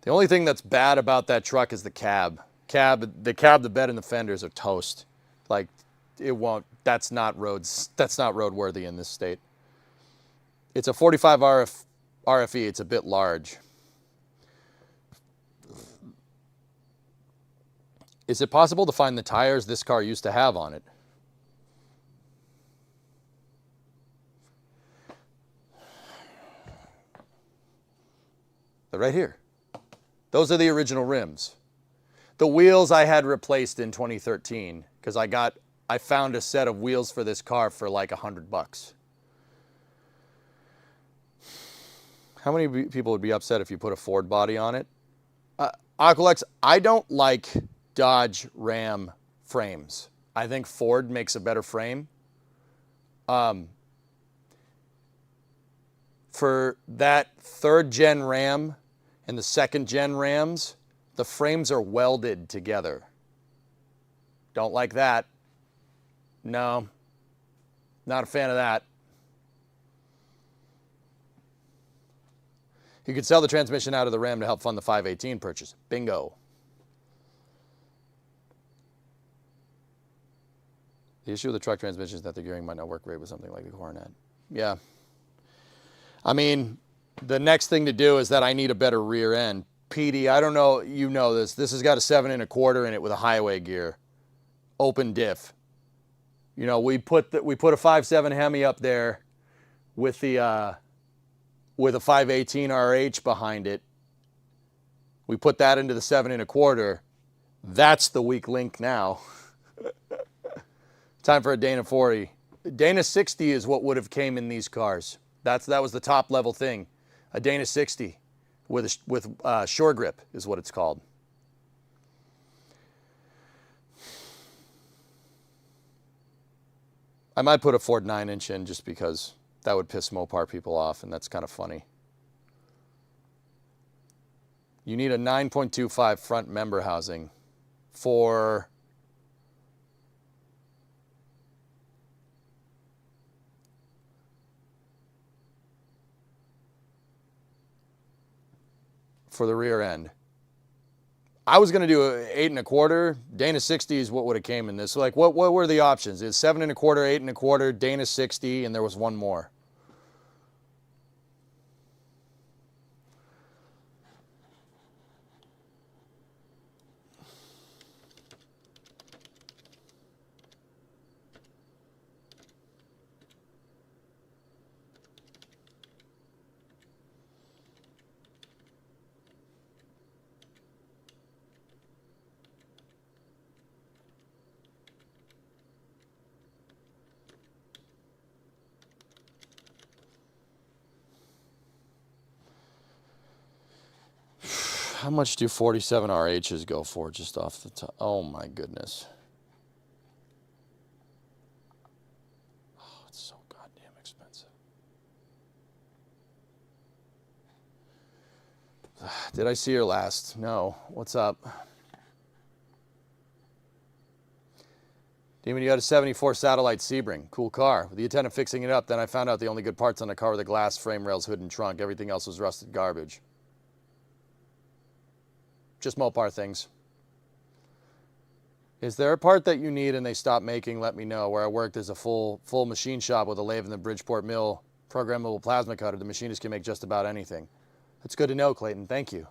only thing that's bad about that truck is the cab. The bed, and the fenders are toast. Like, it won't. That's not roadworthy in this state. It's a 45 RFE. It's a bit large. Is it possible to find the tires this car used to have on it? They're right here. Those are the original rims. The wheels I had replaced in 2013 because I found a set of wheels for this car for like $100. How many people would be upset if you put a Ford body on it? Aqualex, I don't like Dodge Ram frames. I think Ford makes a better frame. For that 3rd gen Ram and the 2nd gen Rams, the frames are welded together. Don't like that. No, not a fan of that. You could sell the transmission out of the Ram to help fund the 518 purchase. Bingo. The issue with the truck transmission is that the gearing might not work great with something like the Coronet. Yeah. I mean, the next thing to do is that I need a better rear end. PD, I don't know, you know this. This has got a 7 1/4 in it with a highway gear. Open diff. You know, we put a 5.7 Hemi up there with a 518 RH behind it. We put that into the 7 1/4. That's the weak link now. Time for a Dana 40. Dana 60 is what would have came in these cars. That was the top level thing. A Dana 60 with shore grip is what it's called. I might put a Ford 9-inch in just because that would piss Mopar people off, and that's kind of funny. You need a 9.25 front member housing for the rear end. I was going to do a 8 1/4. Dana 60 is what would have came in this. So like, what were the options? It's 7 1/4, 8 1/4, Dana 60, and there was one more. How much do 47 RHs go for just off the top? Oh my goodness. Oh, it's so goddamn expensive. Did I see her last? No. What's up? Demon, you had a 74 Satellite Sebring. Cool car. With the intent of fixing it up, then I found out the only good parts on the car were the glass, frame rails, hood, and trunk. Everything else was rusted garbage. Just Mopar things. Is there a part that you need and they stop making? Let me know. Where I worked is a full machine shop with a lathe in the Bridgeport mill, programmable plasma cutter. The machinist can make just about anything. That's good to know, Clayton. Thank you.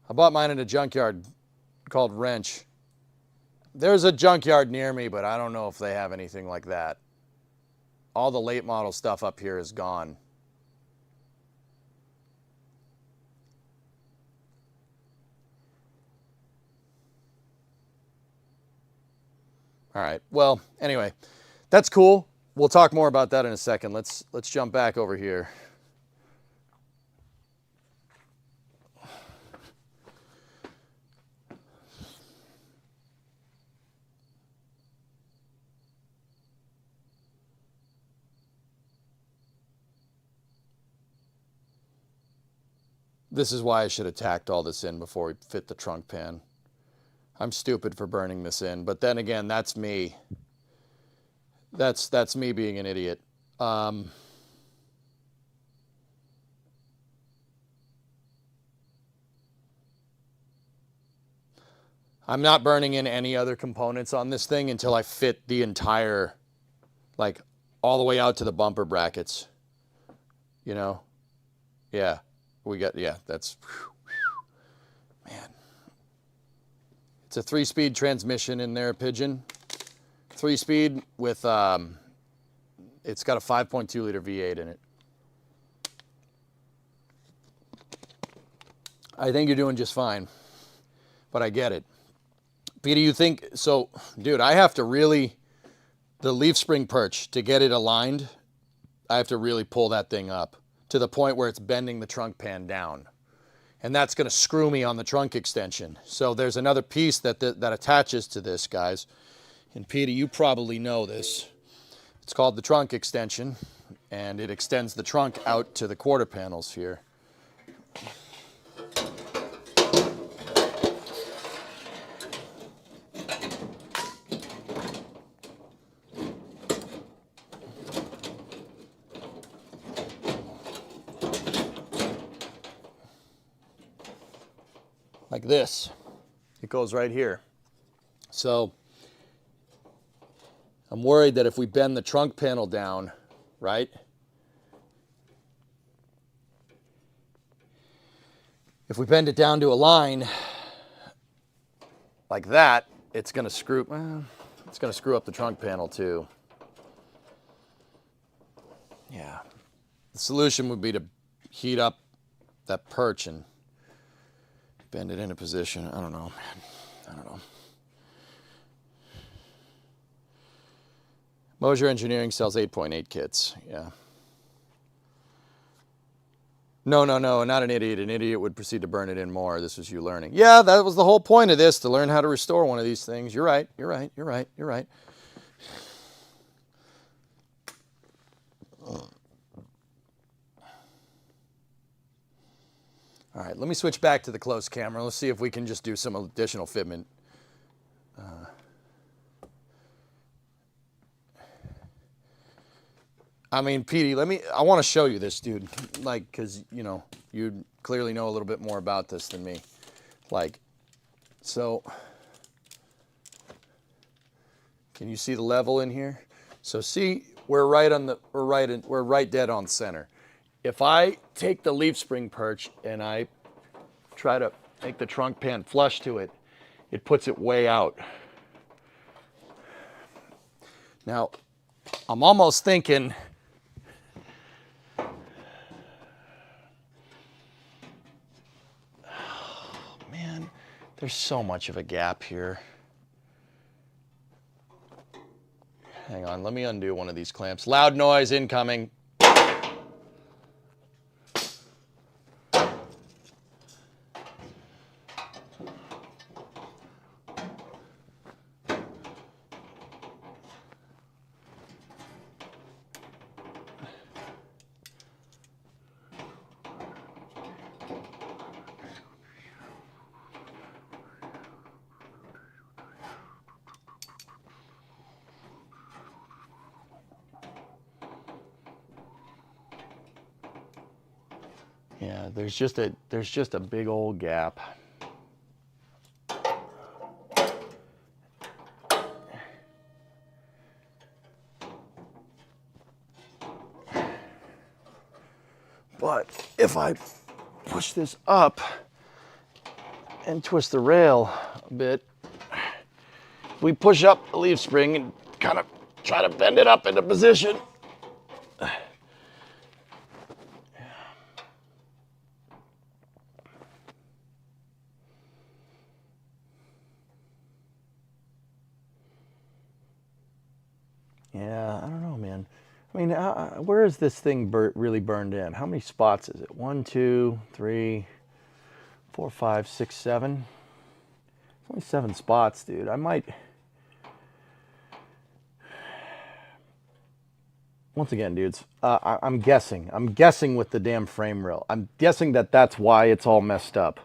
I bought mine in a junkyard called Wrench. There's a junkyard near me, but I don't know if they have anything like that. All the late model stuff up here is gone. All right. Well, anyway, that's cool. We'll talk more about that in a second. Let's jump back over here. This is why I should have tacked all this in before we fit the trunk pan. I'm stupid for burning this in, but then again, that's me. That's me being an idiot. I'm not burning in any other components on this thing until I fit the entire, like, all the way out to the bumper brackets. You know? Yeah. Yeah, that's, man. It's a 3-speed transmission in there, Pigeon. 3-speed with, it's got a 5.2 liter V8 in it. I think you're doing just fine, but I get it. Peter, you think, so, dude, I have to really, the leaf spring perch, to get it aligned, I have to really pull that thing up to the point where it's bending the trunk pan down. And that's going to screw me on the trunk extension. So there's another piece that attaches to this, guys. And Peter, you probably know this. It's called the trunk extension, and it extends the trunk out to the quarter panels here. Like this. It goes right here. So I'm worried that if we bend the trunk panel down, right? If we bend it down to a line like that, it's going to screw, well, it's going to screw up the trunk panel too. Yeah. The solution would be to heat up that perch and bend it into position. I don't know, man. I don't know. Moser Engineering sells 8.8 kits. Yeah. No, not an idiot. An idiot would proceed to burn it in more. This was you learning. Yeah, that was the whole point of this, to learn how to restore one of these things. You're right. All right, let me switch back to the close camera. Let's see if we can just do some additional fitment. I mean, Petey, I want to show you this, dude. Like, because, you know, you clearly know a little bit more about this than me. Like, so, can you see the level in here? So see, we're right dead on center. If I take the leaf spring perch and I try to make the trunk pan flush to it, it puts it way out. Now, I'm almost thinking, oh, man, there's so much of a gap here. Hang on, let me undo one of these clamps. Loud noise incoming. Yeah, there's just a big old gap. But if I push this up and twist the rail a bit, we push up the leaf spring and kind of try to bend it up into position. I mean, where is this thing really burned in? How many spots is it? 1, 2, 3, 4, 5, 6, 7. Only 7 spots, dude. I might... Once again, dudes, I'm guessing. I'm guessing with the damn frame rail. I'm guessing that that's why it's all messed up.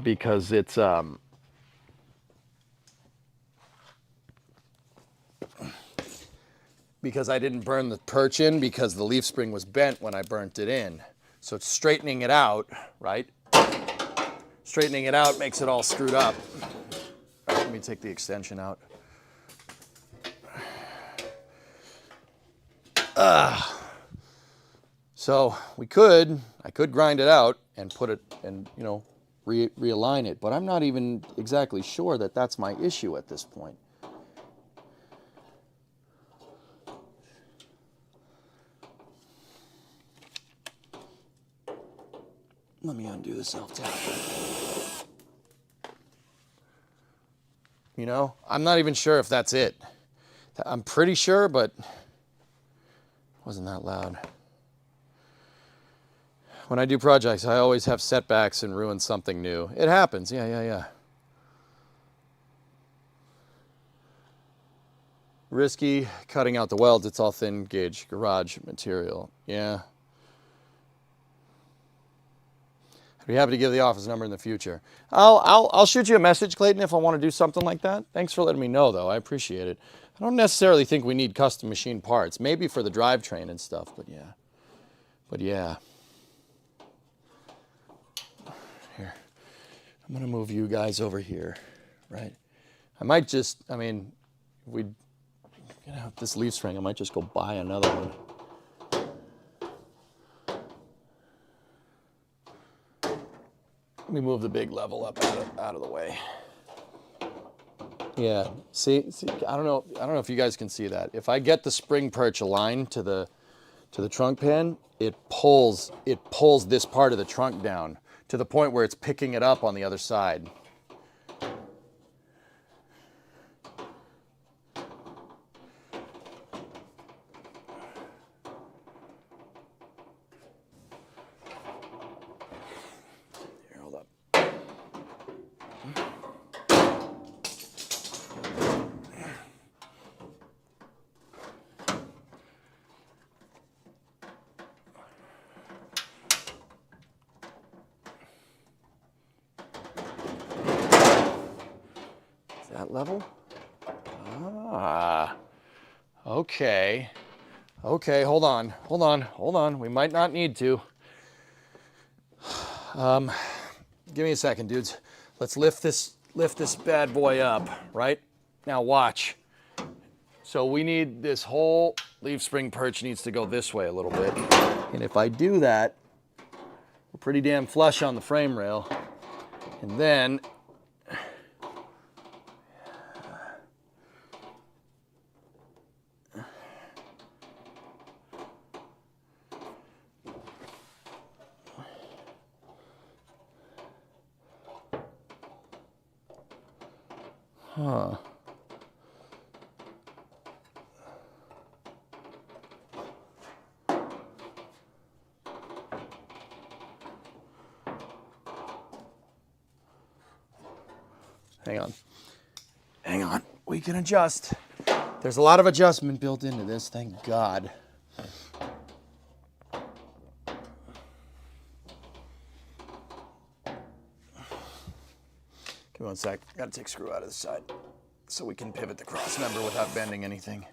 Because it's... Because I didn't burn the perch in because the leaf spring was bent when I burnt it in. So it's straightening it out, right? Straightening it out makes it all screwed up. All right, let me take the extension out. So I could grind it out and put it and, you know, realign it, but I'm not even exactly sure that that's my issue at this point. Let me undo the self-tap. You know, I'm not even sure if that's it. I'm pretty sure, but it wasn't that loud. When I do projects, I always have setbacks and ruin something new. It happens, yeah. Risky cutting out the welds. It's all thin gauge garage material. Yeah. I'd be happy to give the office number in the future. I'll shoot you a message, Clayton, if I want to do something like that. Thanks for letting me know, though. I appreciate it. I don't necessarily think we need custom machine parts. Maybe for the drivetrain and stuff, but yeah. Here, I'm going to move you guys over here, right? I might just, I mean, if we get out this leaf spring, I might just go buy another one. Let me move the big level up out of the way. Yeah, see, I don't know if you guys can see that. If I get the spring perch aligned to the trunk pan, it pulls this part of the trunk down to the point where it's picking it up on the other side. That level? Okay. Okay, hold on. We might not need to. Give me a second, dudes. Let's lift this bad boy up, right? Now watch. So we need this whole leaf spring perch needs to go this way a little bit. And if I do that, we're pretty damn flush on the frame rail. And then Hang on. We can adjust. There's a lot of adjustment built into this, thank God. Give me one sec. Gotta take a screw out of the side so we can pivot the cross member without bending anything.